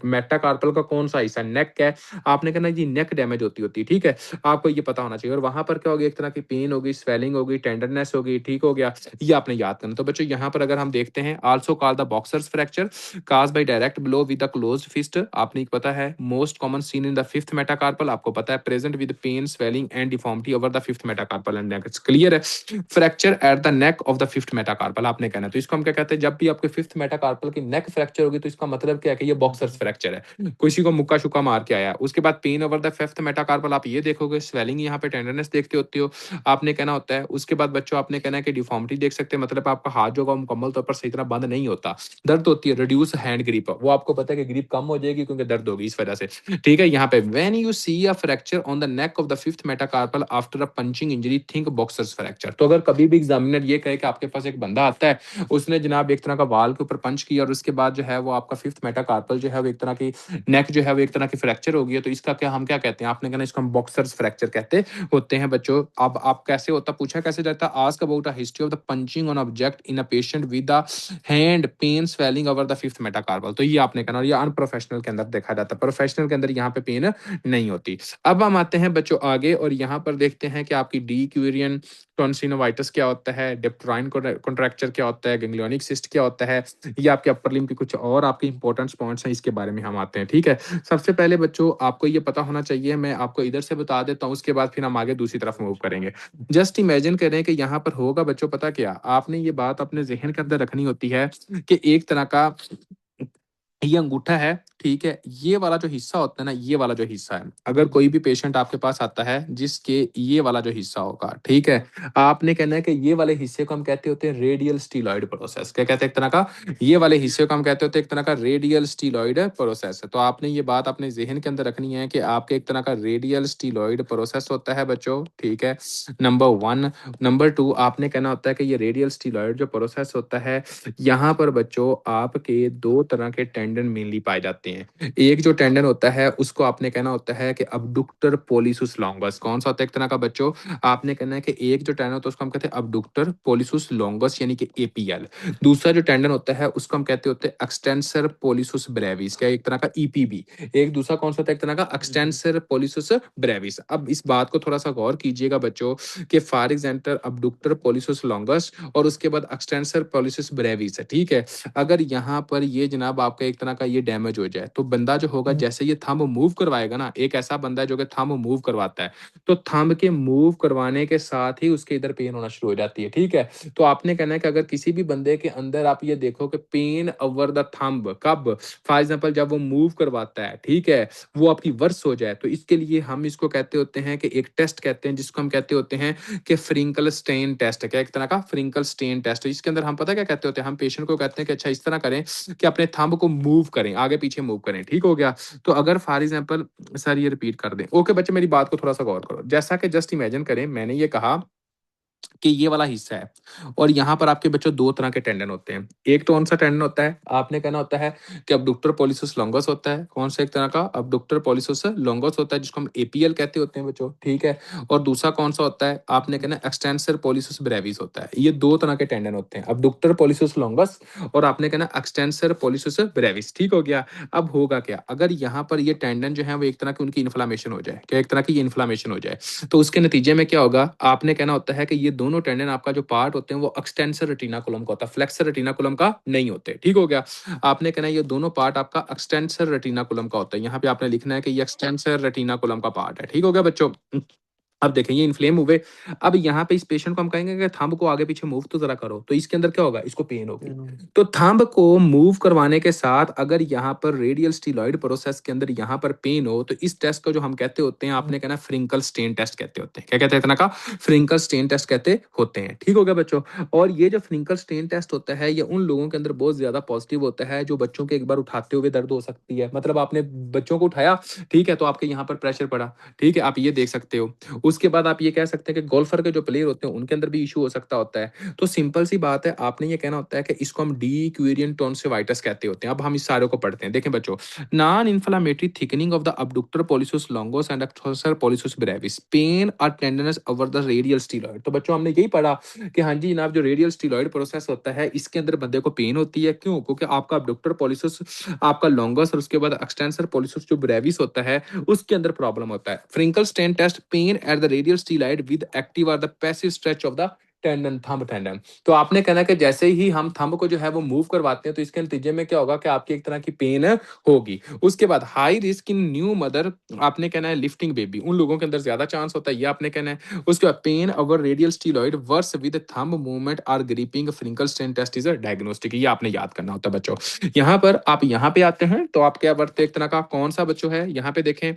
मेटाकार्पल का कौन सा हिस्सा नेक है। आपने कहना जी नेक डैमेज होती है। ठीक है। आपको ये पता होना चाहिए। और वहां पर क्या होगी? एक तरह की पेन होगी, स्वेलिंग होगी, टेंडरनेस होगी। ठीक हो गया। ये आपने याद करना। तो बच्चों यहाँ पर अगर हम देखते हैं, also called the boxer's fracture caused by direct blow with the closed fist, आपने पता है most common seen in the fifth metacarpal, आपको पता है present with pain swelling and deformity over the fifth metacarpal and neck. Clear है? Fracture at the neck of the fifth metacarpal, आपने कहना है। तो इसको हम क्या कहते हैं? जब भी आपके फिफ्थ मेटाकार्पल की नेक फ्रैक्चर होगी तो इसका मतलब क्या है कि ये बॉक्सर्स फ्रैक्चर है, किसी को मुक्का शुक्का मार के आया। उसके बाद pain over the fifth metacarpal, आप ये देखोगे, स्वेलिंग यहाँ पे, टेंडरनेस देखते होते हो, आपने कहना होता है। उसके बाद बच्चों आपने कहना है कि डिफॉर्मिटी देख सकते हैं, मतलब आपका हाथ जो होगा मुकम्मल तौर पर सही तरह बंद नहीं होता, दर्द होती है। रिड्यूस हैंड ग्रिप, वो आपको पता है कि ग्रिप कम हो जाएगी क्योंकि दर्द होगी इस वजह से। ठीक है। यहाँ पे when you see a fracture on the neck of the fifth metacarpal after a punching injury, think boxer's fracture. तो अगर कभी भी एग्जामिनर ये कहे कि आपके पास एक बंदा आता है, उसने जनाब एक तरह का वाल के ऊपर पंच किया और उसके बाद जो है वो आपका फिफ्थ मेटाकार्पल जो है वो एक तरह की नेक जो है वो एक तरह की फ्रैक्चर हो गई है, तो इसका क्या हम क्या कहते हैं? आपने कहना इसको हम बॉक्सर्स फ्रैक्चर कहते होते हैं बच्चों। अब आप कैसे होता, पूछा कैसे जाता, ask about a history of the punching on object in a patient with the hand pain swelling over the fifth metacarpal. तो ये आपने कहना, और ये अनप्रोफेशनल के अंदर देखा जाता है, प्रोफेशनल के अंदर यहाँ पे पेन नहीं होती। अब हम आते हैं बच्चों आगे और यहाँ पर देखते हैं कि आपकी डी क्यूरियन टॉन्सिलोवाइटिस क्या होता है, डिप्टोराइन कॉन्ट्रैक्चर क्या होता है, गैंग्लियोनिक सिस्ट क्या होता है, ये आपके अपर लिम्ब के कुछ और आपके इंपॉर्टेंट पॉइंट्स हैं, इसके बारे में हम आते हैं। ठीक है, सबसे पहले बच्चों आपको ये पता होना चाहिए, मैं आपको इधर से बता देता हूँ, उसके बाद फिर हम आगे दूसरी तरफ मूव करेंगे। जस्ट इमेजिन करें कि यहाँ पर होगा बच्चों, पता क्या, आपने ये बात अपने जहन के अंदर रखनी होती है कि एक तरह का ये अंगूठा है, ठीक है, ये वाला जो हिस्सा होता है ना, ये वाला जो हिस्सा है, अगर कोई भी पेशेंट आपके पास आता है जिसके ये वाला जो हिस्सा होगा, ठीक है, आपने कहना है कि ये वाले हिस्से को हम कहते होते हैं रेडियल स्टीलॉइड प्रोसेस। क्या कहते हैं? एक तरह का, ये वाले हिस्से को हम कहते होते हैं एक तरह का रेडियल स्टीलॉइड प्रोसेस है। तो आपने ये बात अपने जहन के अंदर रखनी है कि आपके एक तरह का रेडियल स्टीलॉइड प्रोसेस होता है बच्चों, ठीक है, नंबर वन। नंबर टू, आपने कहना होता है कि ये रेडियल स्टीलॉइड जो प्रोसेस होता है, यहाँ पर बच्चों आपके दो तरह के टेंडन मेनली पाए जाते हैं। एक जो टेंडन होता है उसको आपने कहना होता है कि अबडक्टर पोलिसुस लॉन्गस। कौन सा होता है एक तरह का बच्चों? आपने कहना है कि एक जो टेंडन होता है उसको हम कहते हैं अबडक्टर पोलिसुस लॉन्गस यानी कि एपीएल। दूसरा जो टेंडन होता है उसको हम कहते होते हैं एक्सटेंसर पोलिसुस ब्रेविस, क्या एक तरह का ईपीबी। एक दूसरा कौन सा होता है एक तरह का एक्सटेंसर पोलिसुस ब्रेविस। अब इस बात को थोड़ा सा गौर कीजिएगा बच्चों कि फॉर एग्जांपल अबडक्टर पोलिसुस लॉन्गस और उसके बाद एक्सटेंसर पोलिसुस ब्रेविस है, ठीक है। अगर यहाँ पर ये जनाब आपका एक तरह का ये डैमेज हो जाए तो बंदा जो होगा जैसे ये थंब मूव करवाएगा ना, एक ऐसा बंदा है जो कि थंब मूव करवाता है, तो थंब के मूव करवाने के साथ ही उसके इधर पेन होना शुरू हो जाती है, ठीक है। तो आपने कहना है कि अगर किसी भी बंदे के अंदर आप ये देखो कि पेन ओवर द थंब, कब? फॉर एग्जांपल जब वो मूव करवाता है, ठीक है, वो आपकी वर्स हो जाए, तो इसके लिए हम इसको कहते होते हैं कि एक टेस्ट कहते हैं जिसको हम कहते होते हैं कि फ्रिंकल स्टेन टेस्ट। क्या एक तरह का फ्रिंकल स्टेन टेस्ट। इसके अंदर हम पता क्या कहते होते हैं, हम पेशेंट को कहते हैं कि अच्छा इस तरह करें कि अपने थंब को मूव करें, आगे पीछे मूव करें, ठीक हो गया। तो अगर फॉर एग्जांपल सर ये रिपीट कर दें, ओके बच्चे मेरी बात को थोड़ा सा गौर करो, जैसा कि जस्ट इमेजिन करें मैंने ये कहा कि ये वाला हिस्सा है और यहाँ पर आपके बच्चों दो तरह के टेंडन होते हैं। एक तो कौन सा टेंडन होता है, आपने कहना होता है कि अबडक्टर पॉलिसस लॉन्गस होता है। कौन सा एक तरह का? अबडक्टर पॉलिसस लॉन्गस होता है जिसको हम एपीएल कहते होते हैं बच्चों, ठीक है। और दूसरा कौन सा होता है, आपने कहना एक्सटेंसर पॉलिसस ब्रेविस होता है। ये दो तरह के टेंडन होते हैं, अबडक्टर पॉलिसस लॉन्गस और आपने कहना एक्सटेंसर पॉलिसस ब्रेविस, ठीक हो गया। अब होगा क्या, अगर यहाँ पर ये टेंडन जो है वो एक तरह की उनकी इन्फ्लामेशन हो जाए, क्या एक तरह की इन्फ्लामेशन हो जाए, तो उसके नतीजे में क्या होगा, आपने कहना होता है कि ये दोनों टेंडन आपका जो पार्ट होते हैं वो एक्सटेंसर रेटिनाकुलम का होता है, फ्लेक्सर रेटिनाकुलम का नहीं होते, ठीक हो गया। आपने कहना है ये दोनों पार्ट आपका एक्सटेंसर रेटिनाकुलम का होता है, यहाँ पे आपने लिखना है कि ये एक्सटेंसर रेटिनाकुलम का पार्ट है, ठीक हो गया बच्चों। अब देखें ये इन्फ्लेम हुए, अब यहाँ पे इस पेशेंट को हम कहेंगे कि थंब को आगे पीछे मूव तो जरा करो, तो इसके अंदर क्या होगा, इसको पेन होगी। तो थंब को मूव करवाने के साथ अगर यहाँ पर रेडियल स्टीलॉइड प्रोसेस के अंदर यहाँ पर पेन हो, तो इस टेस्ट को जो हम कहते होते हैं, आपने कहना फ्रिंकल स्टेन टेस्ट कहते होते हैं। क्या कहते हैं इतना का? फ्रिंकल स्टेन टेस्ट कहते होते हैं, ठीक हो गया बच्चों। और ये जो फ्रिंकल स्टेन टेस्ट होता है ये उन लोगों के अंदर बहुत ज्यादा पॉजिटिव होता है जो बच्चों के एक बार उठाते हुए दर्द हो सकती है, मतलब आपने बच्चों को उठाया, ठीक है, तो आपके यहाँ पर प्रेशर पड़ा, ठीक है, आप ये देख सकते हो। उसके बाद आप ये कह सकते हैं कि गोल्फर के जो प्लेयर होते हैं उनके अंदर भी इशू हो सकता होता है। तो सिंपल सी बात है, आपने ये कहना होता है कि इसको हम डी क्यूरियन टॉन्सिलाइटिस कहते होते हैं। अब हम इस सारे को पढ़ते हैं, देखें बच्चों, non inflammatory thickening of the abductor pollicis longus and extensor pollicis brevis, pain और tenderness over the radial styloid. तो बच्चों हमने यही पढ़ा कि हाँ जी जनाब, जो रेडियल स्टीलॉइड प्रोसेस होता है इसके अंदर बंदे को पेन होती है, क्यों? क्योंकि आपका अबडक्टर पॉलिसस आपका लॉन्गस और उसके बाद एक्सटेंसर पॉलिसस जो ब्रेविस होता है उसके अंदर प्रॉब्लम होता है। Finkelstein test, pain at the radial styloid with active और the passive stretch of the tendon, thumb tendon. तो आपने कहना है कि जैसे ही हम थंब को जो है वो मूव करवाते हैं तो इसके नतीजे में क्या होगा कि आपकी एक तरह की पेन होगी। उसके बाद high risk in new mother, आपने कहना है लिफ्टिंग बेबी, उन लोगों के अंदर ज्यादा चांस होता है, ये आपने कहना है। उसके बाद pain over radial styloid worse with thumb movement or gripping, Finkelstein test is a diagnostic, ये आपने याद करना होता है बच्चों। यहाँ पर आप यहाँ पे आते हैं तो आप क्या बढ़ते एक तरह का कौन सा बच्चों है, यहाँ पे देखें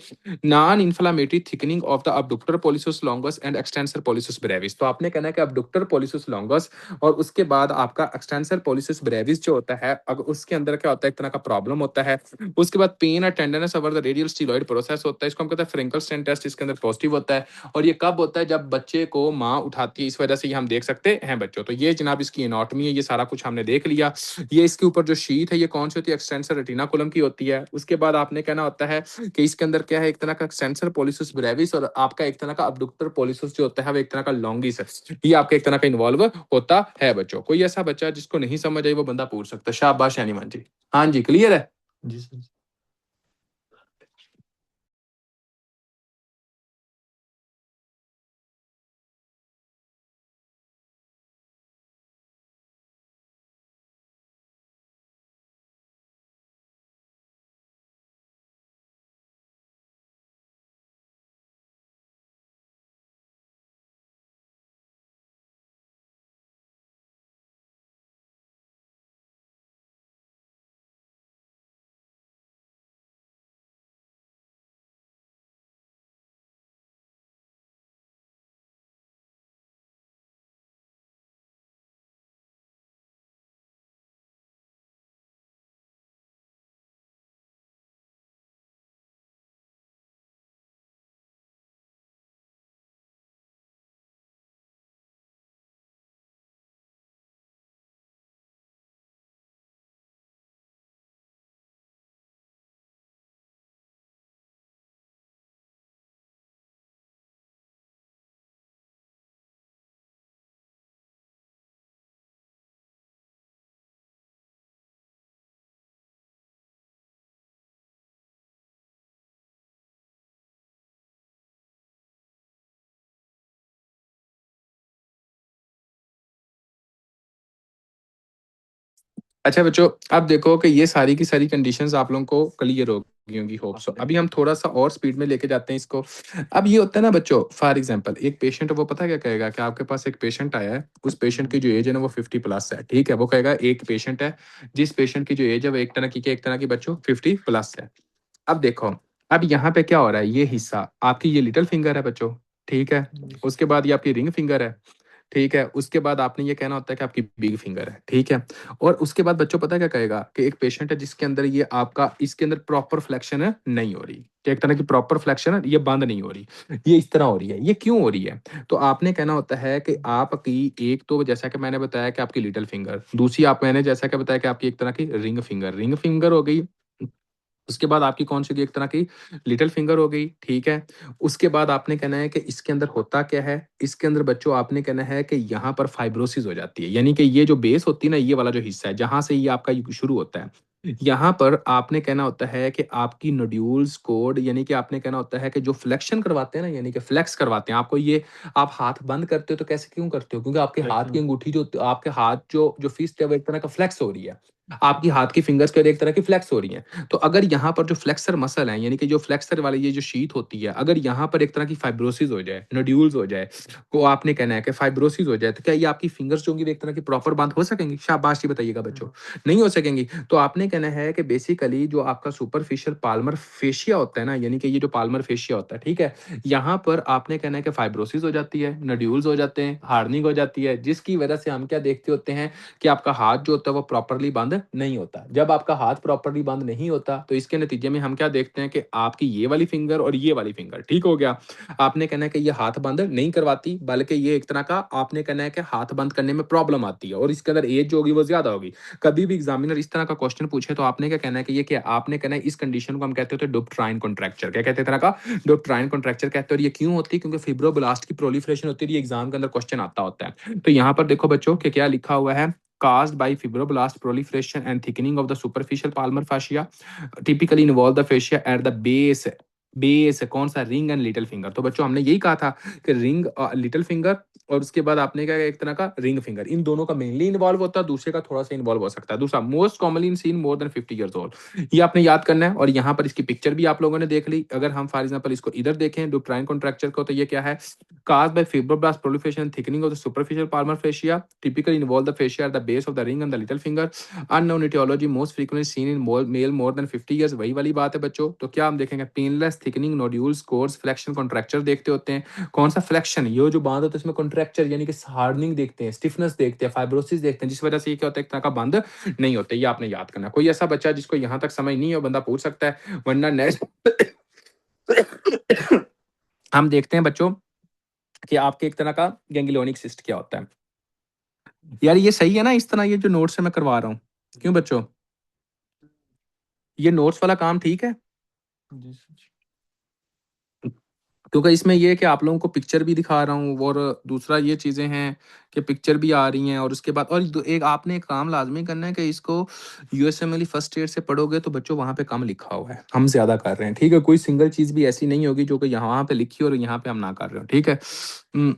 non inflammatory thickening of the abductor pollicis longus and extensor pollicis brevis. तो आपने कहना है कि अबडक्टर अबडक्टर पॉलिसिस लॉन्गस और उसके बाद आपका एक्सटेंसर पॉलिसिस ब्रेविस जो होता है, अगर उसके अंदर क्या होता है, एक तरह का प्रॉब्लम होता है। उसके बाद पेन और tenderness over the radial styloid process होता है, इसको हम कहते हैं फ्रेंकल स्टेन टेस्ट, इसके अंदर पॉजिटिव होता है। और ये कब होता है, जब बच्चे को माँ उठाती है, इस वजह से ये हम देख सकते हैं बच्चों। तो ये जनाब इसकी एनाटॉमी है, ये सारा कुछ हमने देख लिया। ये इसके ऊपर जो शीट है ये कौन सी होती है, एक्सटेंसर रेटिनाकुलम की होती है। उसके बाद आपने कहना होता है कि इसके अंदर क्या है, एक तरह का एक्सटेंसर पॉलिसिस ब्रेविस और आपका एक तरह का अबडक्टर पॉलिसिस जो होता है वो एक तरह का लॉन्गिस है। ये आपका एक तरह का इन्वॉल्व होता है बच्चों। कोई ऐसा बच्चा जिसको नहीं समझ आई वो बंदा पूछ सकता है। शाबाश यानीमान जी। हाँ जी, क्लियर है। जी सर। अच्छा बच्चों, अब देखो कि ये सारी की सारी कंडीशंस आप लोगों को क्लियर हो गई होंगी, होप सो। अभी हम थोड़ा सा और स्पीड में लेके जाते हैं इसको। अब ये होता है ना बच्चों, फॉर एग्जांपल एक पेशेंट, वो पता क्या कहेगा कि आपके पास एक पेशेंट आया है, उस पेशेंट की जो एज है ना वो 50+ है, ठीक है। वो कहेगा एक पेशेंट है जिस पेशेंट की जो एज है वो एक तरह की बच्चों 50+ है। अब देखो, अब यहाँ पे क्या हो रहा है, ये हिस्सा आपकी ये लिटिल फिंगर है बच्चों, ठीक है। उसके बाद ये आपकी रिंग फिंगर है, ठीक है। उसके बाद आपने ये कहना होता है कि आपकी बिग फिंगर है, ठीक है। और उसके बाद बच्चों पता क्या कहेगा कि एक पेशेंट है जिसके अंदर ये आपका इसके अंदर प्रॉपर फ्लेक्शन है नहीं हो रही, कि एक तरह की प्रॉपर फ्लेक्शन है ये बंद नहीं हो रही, ये इस तरह हो रही है। ये क्यों हो रही है? तो आपने कहना होता है कि आपकी एक तो जैसा कि मैंने बताया कि आपकी लिटिल फिंगर, दूसरी आप मैंने जैसा कि बताया कि आपकी एक तरह की रिंग फिंगर हो गई। उसके बाद आपकी कौन सी होगी, एक तरह की लिटिल फिंगर हो गई, ठीक है। उसके बाद आपने कहना है कि इसके अंदर होता क्या है, इसके अंदर बच्चों आपने कहना है कि यहाँ पर फाइब्रोसिस हो जाती है, यानी कि ये जो बेस होती है ना, ये वाला जो हिस्सा है जहां से ये आपका शुरू होता है, यहाँ पर आपने कहना होता है कि आपकी नोड्यूल्स कोड, यानी कि आपने कहना होता है कि जो फ्लेक्शन करवाते हैं ना, यानी कि फ्लेक्स करवाते हैं आपको, ये आप हाथ बंद करते हो तो कैसे क्यों करते हो, क्योंकि आपके हाथ की अंगूठी जो आपके हाथ जो जो फिस्ट है वो एक तरह का फ्लेक्स हो रही है, आपकी हाथ की फिंगर्स के एक तरह की फ्लेक्स हो रही है। तो अगर यहाँ पर जो फ्लेक्सर मसल है, यानी कि जो फ्लेक्सर वाली ये जो शीट होती है, अगर यहाँ पर एक तरह की फाइब्रोसिस हो जाए, नोड्यूल्स हो जाए, को आपने कहना है कि फाइब्रोसिस हो जाए, तो क्या ये आपकी फिंगर्स जो होंगी एक तरह की प्रॉपर बांध हो सकेंगी? शाबाश, ये बताइएगा बच्चों। नहीं हो सकेंगी। तो आपने कहना है कि बेसिकली जो आपका सुपरफिशियल पाल्मर फेशिया होता है ना, यानी कि ये जो पाल्मर फेशिया होता है, ठीक है, यहाँ पर आपने कहना है कि फाइब्रोसिस हो जाती है, नोड्यूल्स हो जाते हैं, हार्डनिंग हो जाती है, जिसकी वजह से हम क्या देखते होते हैं कि आपका हाथ जो होता है वो प्रॉपरली बंद नहीं होता। जब आपका हाथ प्रॉपरली बंद नहीं होता तो इसके नतीजे में हम क्या देखते हैं कि आपकी ये वाली फिंगर और ये वाली फिंगर, ठीक हो गया, आपने कहना है कि ये हाथ बंद नहीं करवाती, बल्कि ये एक तरह का आपने कहना है कि हाथ बंद करने में प्रॉब्लम आती है, और इसके अंदर एज जो होगी वो ज्यादा होगी। कभी भी एग्जामिनर इस तरह का क्वेश्चन पूछे तो आपने क्या कहना है कि ये क्या, आपने कहना है इस कंडीशन को हम कहते होते हैं डुप्ट्राइन कॉन्ट्रैक्चर। क्या कहते हैं? तरह का डुप्ट्राइन कॉन्ट्रैक्चर कहते हैं। और ये क्यों होती है? क्योंकि फिब्रोब्लास्ट की प्रोलिफरेशन होती है। ये एग्जाम के अंदर क्वेश्चन आता होता है। तो यहाँ पर देखो बच्चों कि क्या लिखा हुआ है, caused by fibroblast proliferation and thickening of the superficial palmar fascia, typically involve the fascia at the base कौन सा, रिंग एंड लिटिल फिंगर। तो बच्चों हमने यही कहा था कि रिंग लिटिल फिंगर और उसके बाद आपने क्या, एक तरह का रिंग फिंगर, इन दोनों का मेनली इन्वॉल्व होता है, दूसरे का थोड़ा सा इन्वॉल्व हो सकता है। दूसरा, most commonly in seen more than 50 years old, ये आपने याद करना है। और यहाँ पर इसकी पिक्चर भी आप लोगों ने देख ली। अगर हम फॉर एग्जांपल इसको इधर देखें डुप्ट्राइन कॉन्ट्रैक्चर को, तो ये क्या है, caused by fibroblast proliferation and thickening of the superficial palmar fascia, typically involve the fascia at the base of the ring and the little finger, unknown etiology, most frequently seen in male more than 50 years। वही वाली बात है बच्चों। तो क्या हम देखेंगे, painless thickening, nodules, course, flexion, contracture देखते होते हैं। कौन सा फ्लेक्शन, ये जो बांध होता है इसमें फ्रैक्चर यानी कि हार्डनिंग देखते हैं, स्टिफनेस देखते हैं, फाइब्रोसिस देखते हैं, जिस वजह से ये क्या होता है, एक तरह का बंद नहीं होते। ये आपने याद करना। कोई ऐसा बच्चा जिसको यहाँ तक समझ नहीं है, बंदा पूछ सकता है, वरना नेक्स्ट हम देखते हैं बच्चों कि आपके एक तरह का गैंग्लियोनिक सिस्ट क्या होता है। यार ये सही है ना इस तरह, ये जो नोट्स से मैं करवा रहा हूँ? क्यों बच्चों, ये नोट्स वाला काम ठीक है? जी सर। क्योंकि इसमें ये है कि आप लोगों को पिक्चर भी दिखा रहा हूँ, और दूसरा ये चीज़ें हैं कि पिक्चर भी आ रही हैं, और उसके बाद और एक आपने एक काम लाजमी करना है कि इसको यूएसएमएल फर्स्ट ईयर से पढ़ोगे तो बच्चों वहाँ पे कम लिखा हुआ है, हम ज्यादा कर रहे हैं, ठीक है? कोई सिंगल चीज़ भी ऐसी नहीं होगी जो कि यहाँ वहाँ पे लिखी और यहाँ पे हम ना कर रहे हो, ठीक है? हम्म,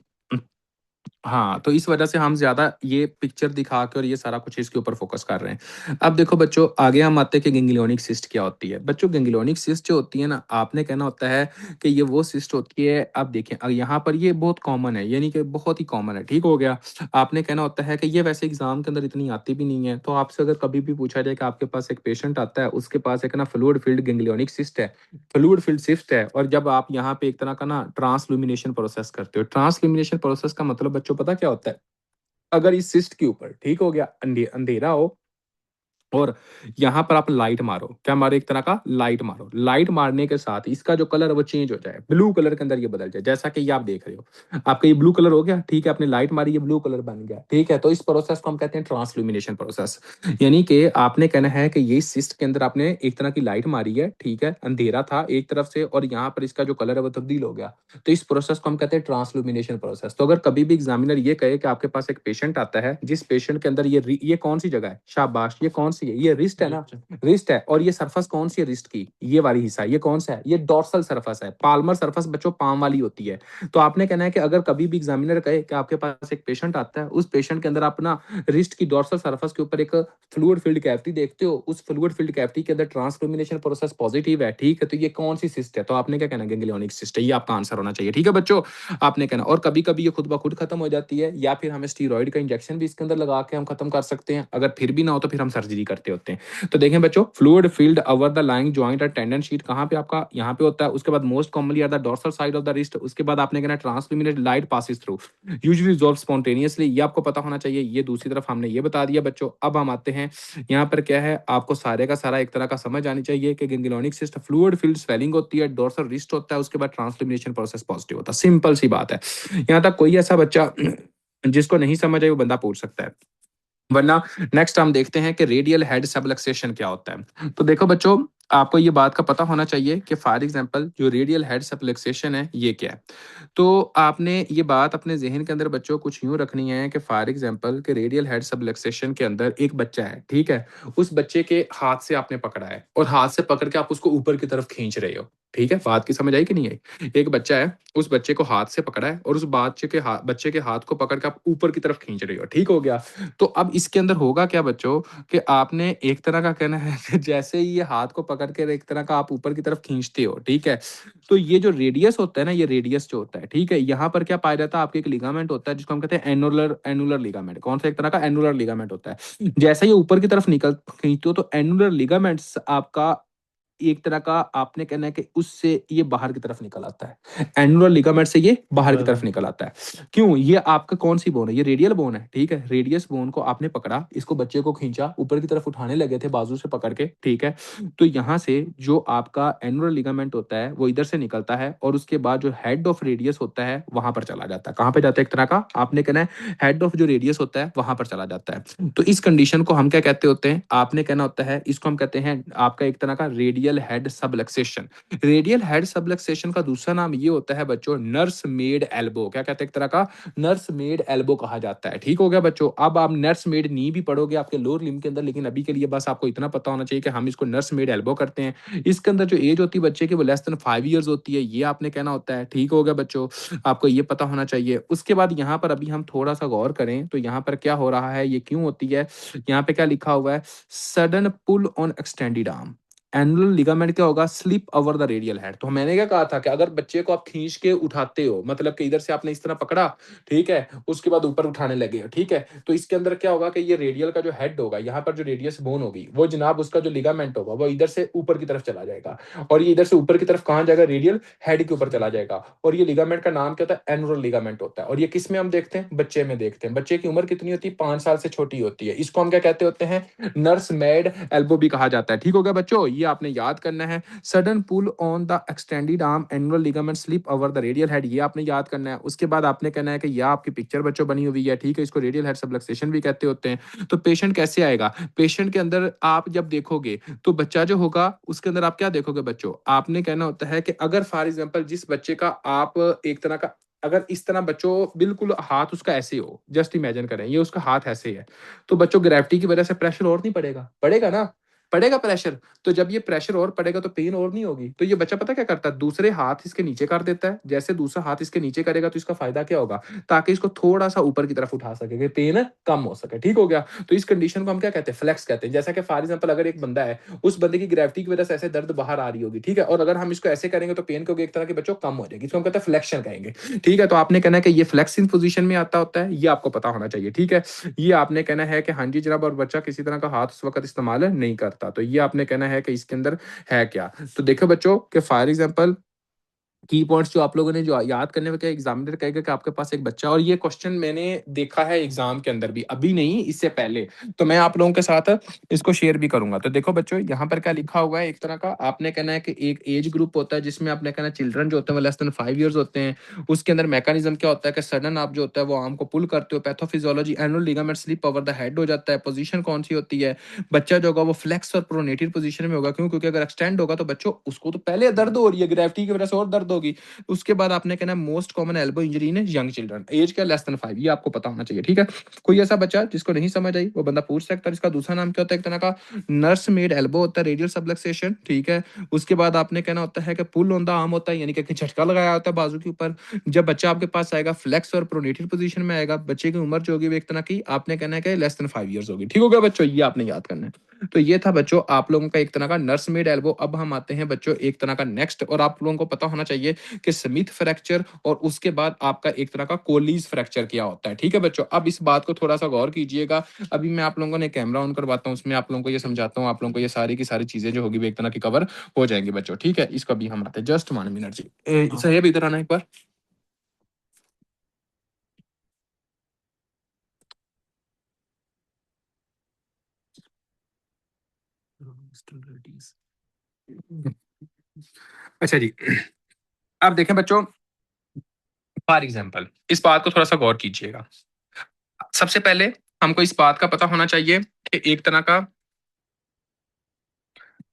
हाँ, तो इस वजह से हम ज़्यादा ये पिक्चर दिखा के और ये सारा कुछ इसके ऊपर फोकस कर रहे हैं। अब देखो बच्चों, आगे हम आते हैं कि गैंग्लियोनिक सिस्ट क्या होती है। बच्चों गैंग्लियोनिक सिस्ट जो होती है ना, आपने कहना होता है कि ये वो सिस्ट होती है। अब देखें, यहाँ पर ये बहुत कॉमन है, यानी कि बहुत ही कॉमन है, ठीक हो गया? आपने कहना होता है कि ये वैसे एग्जाम के अंदर इतनी आती भी नहीं है, तो आपसे अगर कभी भी पूछा जाए कि आपके पास एक पेशेंट आता है, उसके पास एक ना फ्लूइड फिल्ड गैंग्लियोनिक सिस्ट है, फ्लूइड फील्ड शिफ्ट है, और जब आप यहाँ पे एक तरह का ना ट्रांसल्यूमिनेशन प्रोसेस करते हो, ट्रांसल्यूमिनेशन प्रोसेस का मतलब बच्चों पता क्या होता है? अगर इस सिस्ट के ऊपर, ठीक हो गया, अंधेरा हो और यहाँ पर आप लाइट मारो, क्या मारो? एक तरह का लाइट मारो। लाइट मारने के साथ इसका जो कलर है वो चेंज हो जाए, ब्लू कलर के अंदर ये बदल जाए, जैसा कि ये आप देख रहे हो। आपका ये ब्लू कलर हो गया, ठीक है? आपने लाइट मारी, ये ब्लू कलर बन गया, ठीक है? तो इस प्रोसेस को हम कहते हैं ट्रांसल्यूमिनेशन प्रोसेस। यानी कि आपने कहना है कि ये सिस्ट के अंदर आपने एक तरह की लाइट मारी है, ठीक है? अंधेरा था एक तरफ से और यहाँ पर इसका जो कलर है वो तब्दील हो गया, तो इस प्रोसेस को हम कहते हैं ट्रांसल्यूमिनेशन प्रोसेस। तो अगर कभी भी एग्जामिनर ये कहे कि आपके पास एक पेशेंट आता है, जिस पेशेंट के अंदर ये कौन सी जगह है, शाबाश, ये कौन सी है? ये रिस्ट है ना, रिस्ट है। और ये सरफस कौन सी है रिस्ट की? ये वाली हिस्सा, ये कौन सा है? ये डोर्सल सरफस है। पाल्मर सरफस बच्चों पाम वाली होती है। तो आपने कहना है कि अगर कभी भी एग्जामिनर कहे कि आपके पास एक पेशेंट आता है, उस पेशेंट के अंदर आप ना रिस्ट की डोर्सल सरफस के ऊपर एक फ्लूइड फील्ड कैविटी देखते हो, उस फ्लूइड फील्ड कैविटी के अंदर ट्रांसल्यूमिनेशन प्रोसेस पॉजिटिव है, ठीक है? तो ये कौन सी सिस्ट है? तो आपने क्या कहना? गैंग्लियोनिक सिस्ट है। ये आपका आंसर होना चाहिए, ठीक है बच्चों? आपने कहना। और कभी कभी ये खुद ब खुद खत्म हो जाती है, या फिर हमें स्टीरॉइड का इंजेक्शन भी इसके अंदर लगा के हम खत्म कर सकते हैं। अगर फिर भी ना हो तो फिर हम सर्जरी करते होते हैं। तो देखें बच्चों, fluid filled over the lying joint और टेंडन शीट कहाँ पे आपका? यहाँ पे होता है। उसके बाद most commonly are the dorsal side of the wrist. उसके बाद आपने कहना transilluminate light passes through, usually resolve spontaneously. ये आपको पता होना चाहिए। ये दूसरी तरफ हमने ये बता दिया बच्चों। अब हम आते हैं यहाँ पर क्या है, आपको सारे का सारा एक तरह का समझ आनी चाहिए कि ganglionic cyst fluid field swelling होती है, डोर्सल रिस्ट होता है, उसके बाद ट्रांसल्यूमिनेशन प्रोसेस पॉजिटिव होता है। सिंपल सी बात है। यहाँ तक कोई ऐसा बच्चा जिसको नहीं समझ आए वो बंदा पूछ सकता है, वरना नेक्स्ट हम देखते हैं कि रेडियल हेड सबलक्सेशन क्या होता है। तो देखो बच्चों, आपको ये बात का पता होना चाहिए कि फॉर एग्जांपल जो रेडियल हेड सबलक्सेशन है ये क्या है। तो आपने ये बात अपने जहन के अंदर बच्चों कुछ यूं रखनी है कि फॉर एग्जांपल के रेडियल हेड सबलक्सेशन के अंदर एक बच्चा है, ठीक है? उस बच्चे के हाथ से आपने पकड़ा है और हाथ से पकड़ के आप उसको ऊपर की तरफ खींच रहे हो, ठीक है? बात की समझ आई कि नहीं आई? एक बच्चा है, उस बच्चे को हाथ से पकड़ा है और उस बच्चे के हाथ को पकड़ के आप ऊपर की तरफ खींच रहे हो, ठीक हो गया? तो अब इसके अंदर होगा क्या बच्चों कि आपने एक तरह का कहना है कि जैसे ही ये हाथ को पकड़ के एक तरह का आप ऊपर की तरफ खींचते हो, ठीक है? तो ये जो रेडियस होता है ना, ये रेडियस जो होता है, ठीक है, यहाँ पर क्या पाया जाता है? आपके एक लिगामेंट होता है जिसको हम कहते हैं एनुलर एनुलर लिगामेंट। कौन सा? एक तरह का एनुलर लिगामेंट होता है। जैसे ही ऊपर की तरफ निकल खींचते हो तो एनुलर लिगामेंट्स आपका एक तरह का आपने कहना है कि उससे ये बाहर की तरफ निकल आता है। एनुलर लिगामेंट से ये बाहर की तरफ निकल आता है। क्यों? ये आपका कौन सी बोन है? ये रेडियल बोन है, ठीक है? रेडियस बोन को आपने पकड़ा, इसको बच्चे को खींचा, ऊपर की तरफ उठाने लगे थे बाजू से पकड़ के, ठीक है? तो यहाँ से जो आपका एनुलर लिगामेंट होता है वो इधर से निकलता है और उसके बाद जो हेड ऑफ रेडियस होता है वहां पर चला जाता है। कहां पे जाता है? एक तरह का आपने कहना है हेड ऑफ जो रेडियस होता है वहां पर चला जाता है। तो इस कंडीशन को हम क्या कहते होते हैं? आपने कहना होता है, इसको हम कहते हैं आपका एक तरह का radial head subluxation. Radial head subluxation का दूसरा नाम ये होता है बच्चों नर्स मेड एल्बो। क्या कहते हैं? एक तरह का नर्स मेड एल्बो कहा जाता है, ठीक हो गया बच्चों? अब आप नर्स मेड नी भी पढ़ोगे आपके लोअर लिम्ब के अंदर, लेकिन अभी के लिए बस आपको इतना पता होना चाहिए कि हम इसको नर्स मेड एल्बो करते हैं। इसके अंदर जो एज होती है बच्चे की वो लेस देन 5 ईयर्स होती है, ये आपने कहना होता है, ठीक हो गया बच्चों? आपको ये पता होना चाहिए। उसके बाद यहाँ पर अभी हम थोड़ा सा गौर करें तो यहाँ पर क्या हो रहा है, ये क्यों होती है? यहाँ पे क्या लिखा हुआ है? Sudden pull on extended arm. Annular ligament क्या होगा, slip over the radial head. तो मैंने क्या कहा था कि अगर बच्चे को आप खींच के उठाते हो, मतलब कि इधर से आपने इस तरह पकड़ा, ठीक है, उसके बाद ऊपर उठाने लगे, ठीक है, तो इसके अंदर क्या होगा कि ये रेडियल का जो हेड होगा, यहाँ पर जो रेडियस बोन होगी, वो जनाब उसका जो लिगामेंट होगा वो इधर से ऊपर की तरफ चला जाएगा, और ये इधर से ऊपर की तरफ कहां जाएगा, रेडियल हेड के ऊपर चला जाएगा। और ये लिगामेंट का नाम क्या होता है, एनुलर लिगामेंट होता है। और ये किस में हम देखते हैं, बच्चे में देखते हैं। बच्चे की उम्र कितनी होती है, 5 साल से छोटी होती है। इसको हम क्या कहते होते हैं, नर्स मेड एल्बो भी कहा जाता है। ठीक हो गया बच्चों, ये आपने याद करना है। Sudden pull on the extended arm annular ligament slip over the radial head, ये आपने याद करना है। उसके बाद आपने कहना है कि यह आपकी पिक्चर बच्चों बनी हुई है, ठीक है, इसको रेडियल हेड सबलक्सेशन भी कहते होते हैं। तो पेशेंट कैसे आएगा, पेशेंट के अंदर आप जब देखोगे तो बच्चा जो होगा उसके अंदर आप क्या देखोगे बच्चों, आपने कहना होता है कि अगर फॉर एग्जांपल जिस बच्चे का आप एक तरह का, अगर इस तरह बच्चों बिल्कुल हाथ उसका ऐसे हो, जस्ट इमेजिन करें ये उसका हाथ ऐसे है, तो बच्चों ग्रेविटी की वजह से प्रेशर और नहीं पड़ेगा, पड़ेगा ना, पड़ेगा प्रेशर। तो जब ये प्रेशर और पड़ेगा तो पेन और नहीं होगी। तो ये बच्चा पता क्या करता है, दूसरे हाथ इसके नीचे कर देता है। जैसे दूसरा हाथ इसके नीचे करेगा तो इसका फायदा क्या होगा, ताकि इसको थोड़ा सा ऊपर की तरफ उठा सके, पेन कम हो सके। ठीक हो गया। तो इस कंडीशन को हम क्या कहते हैं, फ्लेक्स कहते हैं। जैसा कि फॉर एग्जांपल अगर एक बंदा है, उस बंदे की ग्रेविटी की वजह से ऐसे दर्द बाहर आ रही होगी, ठीक है, और अगर हम इसको ऐसे करेंगे तो पेन को एक तरह के बच्चों कम हो जाएगी, इसको हम कहते हैं फ्लेक्शन कहेंगे। ठीक है, तो आपने कहना है कि ये फ्लेक्सिंग पोजीशन में आता होता है, ये आपको पता होना चाहिए। ठीक है, ये आपने कहना है कि हाँ जी जनाब, और बच्चा किसी तरह का हाथ उस वक्त इस्तेमाल नहीं करता, तो ये आपने कहना है कि इसके अंदर है क्या। तो देखो बच्चों कि फॉर एग्जांपल की पॉइंट्स जो आप लोगों ने जो याद करने में, क्या एग्जामिनर कहेगा कि आपके पास एक बच्चा, और ये क्वेश्चन मैंने देखा है एग्जाम के अंदर भी, अभी नहीं इससे पहले, तो मैं आप लोगों के साथ इसको शेयर भी करूंगा। तो देखो बच्चों यहाँ पर क्या लिखा हुआ है, एक तरह का आपने कहना है कि एक एज ग्रुप होता है जिसमें आपने कहना चिल्ड्रन जो होते हैं वो लेस देन 5 ईयर्स होते हैं। उसके अंदर मैकेनिज्म क्या होता है कि सडन आप जो होता है वो आर्म को पुल करते हो, pathophysiology annular ligament slip over the head हो जाता है। पोजीशन कौन सी होती है, बच्चा जो होगा वो फ्लेक्स और प्रोनेटेड पोजीशन में होगा। क्यों, क्योंकि अगर एक्सटेंड होगा तो बच्चों उसको तो पहले दर्द हो रही है, ग्रेविटी की वजह से और दर्द होगी। उसके बाद आपने कहना most common elbow injury in young children, as क्या लेस देन 5, ये आपको पता होना चाहिए। ठीक है, कोई ऐसा बच्चा जिसको नहीं समझ आई वो बंदा पूछ सकता है। इसका दूसरा नाम क्या होता है, एक तरह का नर्स मेड एल्बो होता है, रेडियल सबलक्सेशन। ठीक है, उसके बाद आपने कहना होता है कि पुल ऑन द आर्म होता है, यानी कि झटका लगाया होता है बाजू के ऊपर। जब बच्चा आपके पास आएगा फ्लेक्स और प्रोनेटेड पोजीशन में आएगा, बच्चे की उम्र जो होगी वो एक तरह की आपने कहना है कि लेस देन 5 ईयर्स होगी। ठीक होगा बच्चों, ये आपने याद करना है। तो ये था बच्चों आप लोगों का एक तरह का नर्स मेड एल्बो। अब हम आते हैं बच्चों एक तरह का नेक्स्ट, और आप लोगों को पता होना चाहिए कि स्मिथ फ्रैक्चर और उसके बाद आपका एक तरह का कोलीज फ्रैक्चर क्या होता है। ठीक है बच्चों, अब इस बात को थोड़ा सा गौर कीजिएगा। अभी मैं आप लोगों ने कैमरा ऑन करवाता हूँ, उसमें आप लोगों को ये समझाता हूँ, आप लोगों को ये सारी की सारी चीजें जो होगी वो एक तरह की कवर हो जाएंगी बच्चों। ठीक है, इसको अभी हम आते हैं, जस्ट 1 मिनट जी। सहेब इधर आना एक बार। अच्छा जी, अब देखें बच्चों, फॉर एग्जाम्पल इस बात को थोड़ा सा गौर कीजिएगा। सबसे पहले हमको इस बात का पता होना चाहिए कि एक तरह का,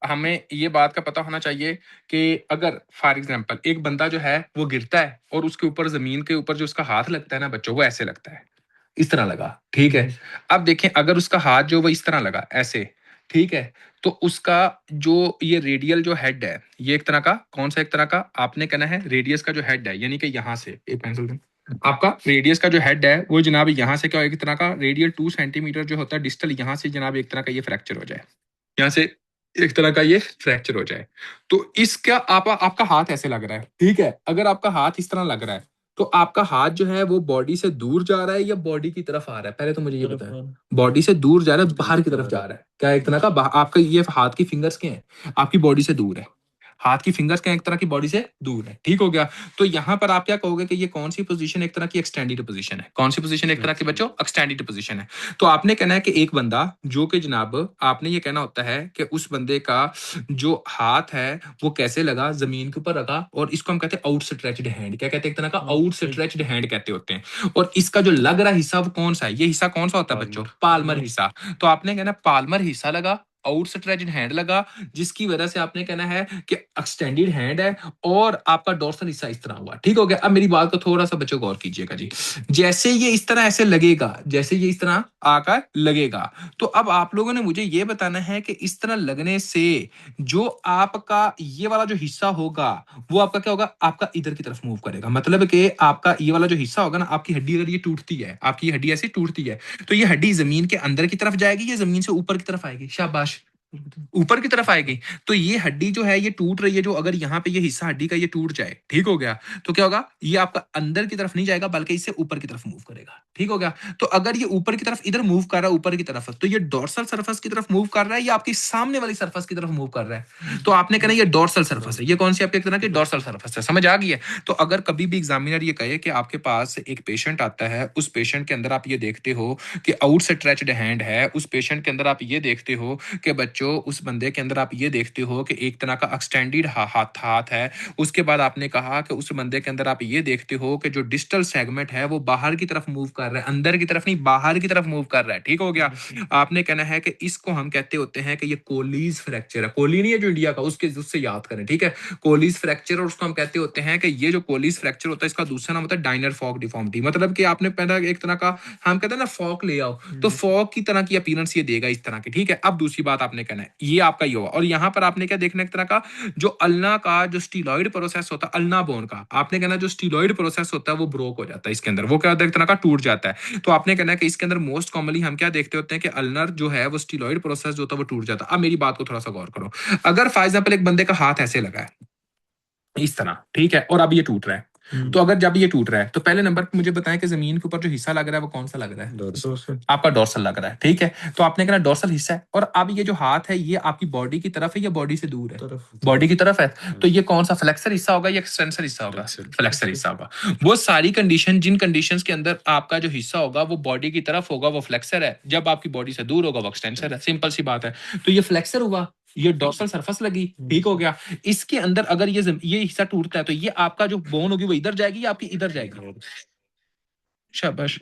हमें ये बात का पता होना चाहिए कि अगर फॉर एग्जांपल एक बंदा जो है वो गिरता है और उसके ऊपर जमीन के ऊपर जो उसका हाथ लगता है ना बच्चों, वो ऐसे लगता है, इस तरह लगा। ठीक है, अब देखें अगर उसका हाथ जो वो इस तरह लगा ऐसे, ठीक है, तो उसका जो ये रेडियल जो हेड है, ये एक तरह का कौन सा, एक तरह का आपने कहना है रेडियस का जो हेड है, यानी कि यहां से एक पेंसिल दें, आपका रेडियस का जो हेड है वो जनाब यहां से क्या, एक तरह का रेडियल 2 सेंटीमीटर जो होता है डिस्टल, यहां से जनाब एक तरह का ये फ्रैक्चर हो जाए, यहाँ से एक तरह का ये फ्रैक्चर हो जाए। तो इसका आपका हाथ ऐसे लग रहा है, ठीक है, अगर आपका हाथ इस तरह लग रहा है तो आपका हाथ जो है वो बॉडी से दूर जा रहा है या बॉडी की तरफ आ रहा है, पहले तो मुझे ये बताएं। बॉडी से दूर जा रहा है, बाहर की तरफ जा रहा है, क्या एक तरह का आपका ये हाथ की फिंगर्स क्या है, आपकी बॉडी से दूर है, हाथ की फिंगर्स क्या एक तरह की बॉडी से दूर है। ठीक हो गया। तो यहां पर आप क्या कहोगे कि ये कौन सी पोजीशन, एक तरह की एक्सटेंडेड पोजीशन है। कौन सी पोजीशन, एक तरह की बच्चों एक्सटेंडेड पोजीशन है। तो आपने कहना है कि एक बंदा जो कि जनाब आपने ये कहना होता है कि उस बंदे का जो हाथ है वो कैसे लगा, जमीन के ऊपर रखा, और इसको हम कहते हैं आउट स्ट्रेच्ड हैंड, क्या कहते हैं, एक तरह का आउट स्ट्रेच्ड हैंड कहते होते हैं। और इसका जो लग रहा हिस्सा वो कौन सा है, ये हिस्सा कौन सा होता है बच्चों, पाल्मर हिस्सा। तो आपने कहना पाल्मर हिस्सा लगा, आउट स्ट्रेच्ड हैंड लगा, जिसकी वजह से आपने कहना है कि एक्सटेंडेड हैंड है, और आपका डोर्सल हिस्सा इस तरह हुआ। ठीक हो गया। अब मेरी बात को थोड़ा सा बच्चों गौर कीजिएगा जी। जैसे ये इस तरह ऐसे लगेगा, जैसे ये इस तरह आकर लगेगा, तो अब आप लोगों ने मुझे ये बताना है कि इस तरह लगने से जो आपका ये वाला जो हिस्सा होगा वो आपका क्या होगा, आपका इधर की तरफ मूव करेगा। मतलब कि आपका ये वाला जो हिस्सा होगा ना, आपकी हड्डी अगर ये टूटती है, आपकी हड्डी ऐसे टूटती है, तो ये हड्डी जमीन के अंदर की तरफ जाएगी या जमीन से ऊपर की तरफ आएगी, शाबाश, ऊपर की तरफ आएगी। तो ये हड्डी जो है ये टूट रही है, जो अगर यहाँ पे ये हिस्सा हड्डी का ये टूट जाए, ठीक हो गया, तो क्या होगा, ये आपका अंदर की तरफ नहीं जाएगा बल्कि इससे ऊपर की तरफ मूव करेगा, ठीक हो गया। तो अगर ये ऊपर की तरफ इधर मूव कर रहा है, ऊपर की तरफ, तो ये डोर्सल सरफेस की तरफ मूव कर रहा है या आपकी सामने वाली सरफेस की तरफ मूव कर रहा है? तो आपने कहना ये डोर्सल सरफेस है। ये कौन सी आपके एक तरह की डोर्सल सरफेस है, समझ आ गई है? तो अगर कभी भी एग्जामिनर ये कहे कि आपके पास एक पेशेंट आता है, उस पेशेंट के अंदर आप ये देखते हो कि आउट स्ट्रेच्ड हैंड है, उस पेशेंट के अंदर आप ये देखते हो कि बच्चों उस बंदे के अंदर आप ये देखते हो कि एक तरह का एक्सटेंडेड हाथ है। उसके बाद आपने कहा कि उस बंदे के अंदर आप ये देखते हो कि जो डिस्टल सेगमेंट है वो बाहर की तरफ मूव कर रहा है, अंदर की तरफ नहीं, बाहर की तरफ मूव कर रहा है, ठीक हो गया। आपने कहना है कि इसको हम कहते होते हैं कि ये कोलीज फ्रैक्चर है। कोली नहीं है जो इंडिया का, उसके उससे याद करें, ठीक है, कोलीज फ्रैक्चर। और उसको हम कहते होते हैं कि ये जो कोलीज फ्रैक्चर होता है इसका दूसरा नाम होता है डाइनर फॉक डिफॉर्मिटी। मतलब कि आपने पहला एक तरह का, हम कहते हैं ना फॉक ले आओ, तो फॉक की तरह की अपीयरेंस ये देगा इस तरह की, ठीक है। अब दूसरी बात आपने कहना है ये आपका ये हुआ। और यहां पर आपने क्या देखना एक तरह का जो अल्ना का जो स्टीलॉइड प्रोसेस होता है, अल्ना बोन का, आपने कहना जो स्टीलॉइड प्रोसेस होता है वो ब्रोक हो जाता है इसके अंदर, वो क्या होता है एक तरह का टूट जाता है। तो आपने कहना है कि इसके अंदर मोस्ट कॉमनली हम क्या देखते होते हैं कि अल्नर जो है वो स्टीलॉइड प्रोसेस जो होता है वो टूट जाता है। अब मेरी बात को थोड़ा सा गौर करो, अगर फॉर एग्जाम्पल एक बंदे का हाथ ऐसे लगा है इस तरह, ठीक है, और अब ये टूट रहा है, तो अगर जब ये टूट रहा है तो पहले नंबर पे मुझे बताएं कि जमीन के ऊपर जो हिस्सा लग रहा है वो कौन सा लग रहा है? डोर्सल। आपका डोर्सल लग रहा है, ठीक है। तो आपने कहना डोर्सल हिस्सा है, और अब ये जो हाथ है ये आपकी बॉडी की तरफ है या बॉडी से दूर है? बॉडी की तरफ है। तो ये कौन सा फ्लेक्सर हिस्सा होगा या एक्सटेंसर हिस्सा होगा? फ्लेक्सर हिस्सा होगा। वो सारी कंडीशन, जिन कंडीशंस के अंदर आपका जो हिस्सा होगा वो बॉडी की तरफ होगा वो फ्लेक्सर है, जब आपकी बॉडी से दूर होगा वो एक्सटेंसर है, सिंपल सी बात है। तो ये फ्लेक्सर हुआ, ये डोर्सल सरफेस लगी, ठीक हो गया। इसके अंदर अगर ये हिस्सा टूटता है तो ये आपका जो बोन होगी वो इधर जाएगी या आपकी इधर जाएगी? शाबाश।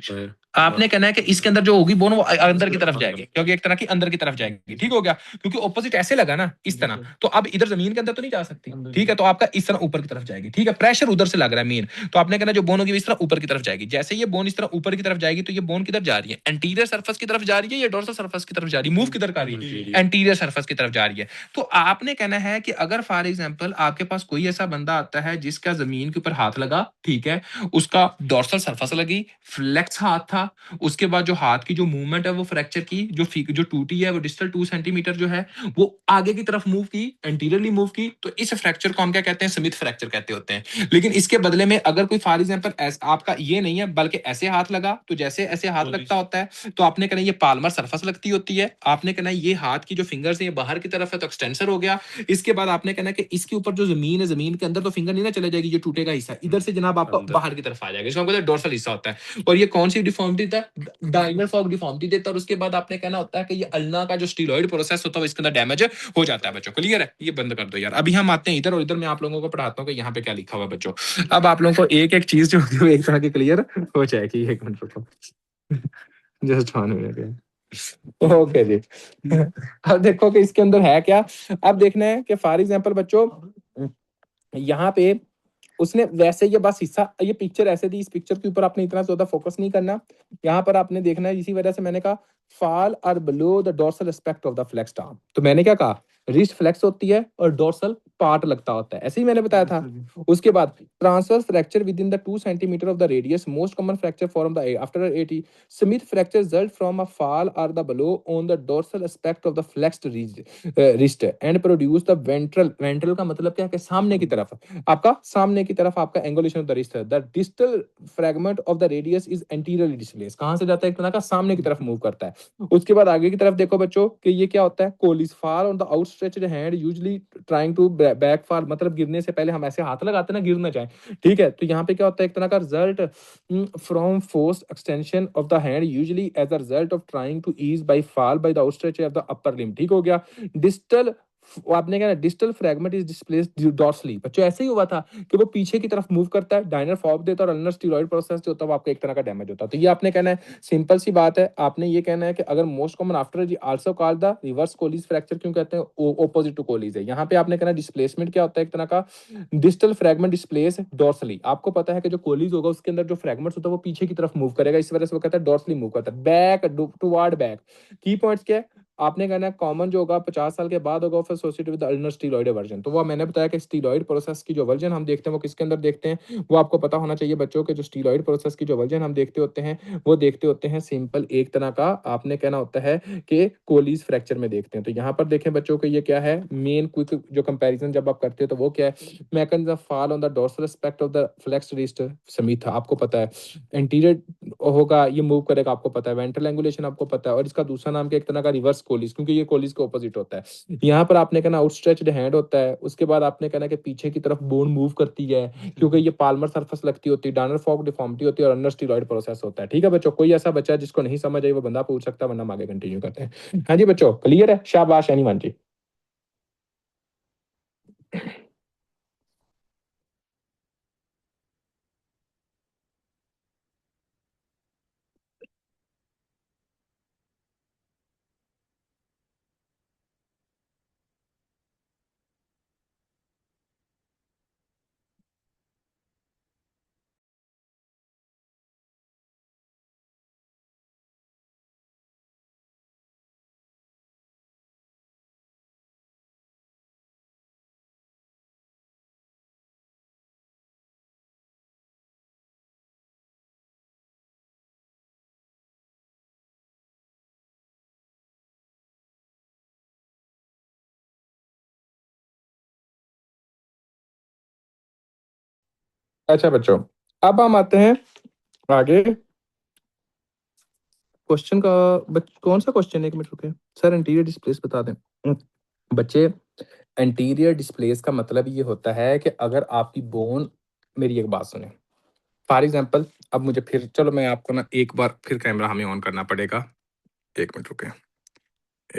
आपने कहना है कि इसके अंदर जो होगी बोन वो अंदर की तरफ जाएगी, क्योंकि एक तरह की अंदर की तरफ जाएगी, ठीक हो गया। क्योंकि ऑपोजिट ऐसे लगा ना इस तरह, तो अब इधर जमीन के अंदर तो नहीं जा सकती, ठीक है। तो आपका इस तरह ऊपर की तरफ जाएगी, ठीक है, प्रेशर उधर से लग रहा है मेन। तो आपने कहना जो बोन होगी इस तरह ऊपर की तरफ जाएगी। जैसे ये बोन इस तरह ऊपर की तरफ जाएगी तो ये बोन किधर जा रही है? एंटीरियर सरफेस की तरफ जा रही है या डोर्सल सरफेस की तरफ जा रही है? मूव किधर कर रही है? एंटीरियर सरफेस की तरफ जा रही है। तो आपने कहना है कि अगर फॉर एग्जाम्पल आपके पास कोई ऐसा बंदा आता है जिसका जमीन के ऊपर हाथ लगा, ठीक है, उसका डोर्सल सरफेस लगी, फ्लेक्स हाथ था, उसके बाद जो हाथ की जो मूवमेंट है वो फ्रैक्चर की, जो टूटी है वो डिस्टल 2 सेंटीमीटर जो है वो आगे की तरफ मूव की, एंटीरियरली मूव की, तो इस फ्रैक्चर को हम क्या कहते हैं? स्मिथ फ्रैक्चर कहते होते हैं। लेकिन इसके बदले में अगर कोई फॉर एग्जाम्पल आपका ये नहीं है बल्कि ऐसे हाथ लगा, तो जैसे ऐसे हाथ लगता होता है तो आपने कहना ये पाल्मर सरफेस लगती होती है। आपने कहना ये हाथ की जो फिंगर्स है ये बाहर की तरफ है तो एक्सटेंसर हो गया। इसके बाद आपने कहना कि इसके ऊपर जो जमीन है, जमीन के अंदर तो फिंगर नहीं ना चले जाएगी, जो टूटेगा हिस्सा इधर से जनाब आपका बाहर की तरफ आ जाएगा, इसको हम कहते हैं डोर्सल हिस्सा होता है। और ये कौन सी डिफॉर्मिटी देता है? डायमंड फॉक डिफॉर्मिटी देता है। और उसके बाद आपने कहना होता है कि ये अल्ना का जो स्टीलॉइड प्रोसेस होता है इसके अंदर डैमेज हो जाता है बच्चों। क्लियर है? ये बंद कर दो यार। अभी हम आते हैं इधर, और इधर मैं आप लोगों को पढ़ाता हूँ कि यहाँ पे क्या लिखा हुआ है बच्चों। अब आप लोगों को एक एक चीज जो होती है एक तरह की क्लियर हो जाएगी। एक मिनट रुको, जस्ट 1 मिनट। ओके जी। अब देखो कि इसके अंदर है क्या। अब देखना है कि फॉर एग्जाम्पल बच्चों यहाँ पे उसने वैसे ये बस हिस्सा, ये पिक्चर ऐसे दी, इस पिक्चर के ऊपर आपने इतना ज्यादा फोकस नहीं करना। यहाँ पर आपने देखना है, इसी वजह से मैंने कहा फाल और below the dorsal aspect of the flexed arm. तो मैंने क्या कहा, रिस्ट फ्लेक्स होती है और डोर्सल पार्ट लगता होता है, ऐसे ही मैंने बताया था। उसके बाद transverse fracture within the 2 centimetre of the radius, most common fracture form the after 80 Smith fracture result from a fall और the below on the dorsal aspect of the flexed wrist and produce the ventral. Ventral का मतलब क्या है? सामने की तरफ, आपका सामने की तरफ आपका एंगुलेशन ऑफ द रिस्ट है। The distal fragment of the radius is anteriorly displace. कहां से जाता है? एक तरह का सामने की तरफ मूव करता है। उसके बाद आगे की तरफ देखो बच्चों कि ये क्या होता है, Colles fall on the outstretched hand usually trying to back fall, मतलब गिरने से पहले हम ऐसे हाथ लगाते हैं ना, गिर ना जाए, ठीक है। तो यहाँ पे क्या होता है, एक तरह का result from force extension of the hand usually as a result of trying to ease by fall by the outstretch of the upper limb, ठीक हो गया। डिस्टल, आपने क्या distal fragment is displaced dorsally. बच्चों ऐसे ही हुआ था कि वो पीछे की तरफ मूव करता है, डायनर फॉर्म देता है, और अल्नर स्टीरॉयड प्रोसेस जो होता है वो आपका एक तरह का डैमेज होता है। तो ये आपने कहना है, सिंपल सी बात है, आपने ये कहना है कि अगर most common after also called the reverse Colles fracture, क्यों कहते हैं? ऑपोजिट टू कोलिस है। यहाँ पे आपने कहना डिस्प्लेसमेंट क्या होता है, एक तरह का डिस्टल फ्रैगमेंट डिस्प्लेस डॉर्सली। आपको पता है कि जो कोलिस होगा उसके अंदर जो फ्रैगमेंट्स होता है वो पीछे की तरफ मूव करेगा, इस वजह से वो कहता है डॉर्सली मूव करता है, बैक टुवर्ड बैक। की पॉइंट्स क्या है? आपने कहना है कॉमन जो होगा 50 साल के बाद होगा फिर एसोसिएटेड विद अल्नर स्टीलॉइड वर्जन। तो वो मैंने बताया कि स्टीलॉइड प्रोसेस की जो वर्जन हम देखते हैं वो किसके अंदर देखते हैं, वो आपको पता होना चाहिए बच्चों के जो स्टीलॉइड प्रोसेस की जो वर्जन हम देखते होते हैं वो देखते होते हैं सिंपल एक तरह का आपने कहना होता है कि कोलीज फ्रैक्चर में देखते हैं। तो यहाँ पर देखें बच्चों को ये क्या है मेन क्विक जो कंपैरिजन जब आप करते हो तो वो क्या है, mechanism of fall on the dorsal aspect of the flexed wrist Smith आपको पता है, एंटीरियर होगा ये मूव करेगा आपको पता है, वेंट्रल एंगुलेशन आपको पता है, और इसका दूसरा नाम क्या एक तरह का रिवर्स कोलिस क्योंकि ये कोलिस के ऑपोजिट होता है। यहाँ पर आपने कहना आउटस्ट्रेच्ड हैंड होता है, उसके बाद आपने कहना कि पीछे की तरफ बोन मूव करती है क्योंकि ये पाल्मर सरफेस लगती होती है, डानर फॉक डिफॉर्मिटी होती है और अंडर स्टीरॉइड प्रोसेस होता है। ठीक है बच्चों, कोई ऐसा बच्चा जिसको नहीं समझ आई वो बंदा पूछ सकता है वरना हम आगे कंटिन्यू करते हैं। हाँ जी बच्चों क्लियर है, शाबाश एनीवन जी। अच्छा बच्चों, अब हम आते हैं आगे क्वेश्चन का। कौन सा क्वेश्चन है, एक मिनट रुके सर, इंटीरियर डिस्प्लेस बता दें। बच्चे इंटीरियर डिस्प्लेस का मतलब ये होता है कि अगर आपकी बोन, मेरी एक बात सुने फॉर एग्जांपल, अब मुझे फिर चलो मैं आपको ना एक बार फिर कैमरा हमें ऑन करना पड़ेगा। एक मिनट रुके,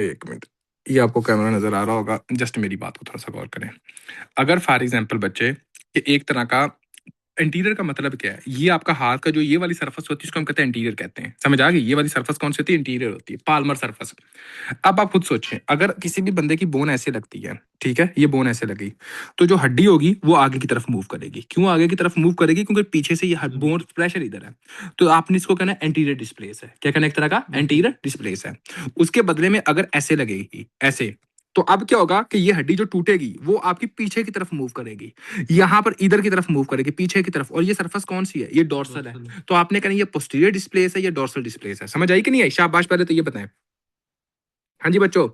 एक मिनट, ये आपको कैमरा नजर आ रहा होगा, जस्ट मेरी बात को थोड़ा सा गौर करें। अगर फॉर एग्जांपल बच्चे कि एक तरह का इंटीरियर का मतलब क्या है, ये आपका हाथ का जो ये वाली सरफेस होती है इसको हम कहते हैं इंटीरियर कहते हैं, समझ आ गई, ये वाली सरफेस कौन सी होती है, इंटीरियर होती है, पाल्मर सरफेस। अब आप खुद सोचें अगर किसी भी बंदे की बोन ऐसे लगती है, ठीक है, ये बोन ऐसे लगी तो जो हड्डी होगी वो आगे की तरफ मूव करेगी। क्यों आगे की तरफ मूव करेगी, क्योंकि पीछे से ये बोन प्रेशर इधर है। तो आपने इसको कहना है एंटीरियर डिस्प्लेस है, क्या कहना है, एक तरह का एंटीरियर डिस्प्लेस है। उसके बदले में अगर ऐसे लगेगी ऐसे, तो अब क्या होगा कि ये हड्डी जो टूटेगी वो आपकी पीछे की तरफ मूव करेगी, यहां पर इधर की तरफ मूव करेगी पीछे की तरफ, और ये सरफेस कौन सी है, ये डोर्सल है। तो आपने कहना ये पोस्टीरियर डिस्प्लेस है या डोर्सल डिस्प्लेस है, समझ आई कि नहीं आई, शाबाश, पहले तो ये बताएं। हाँ जी बच्चों,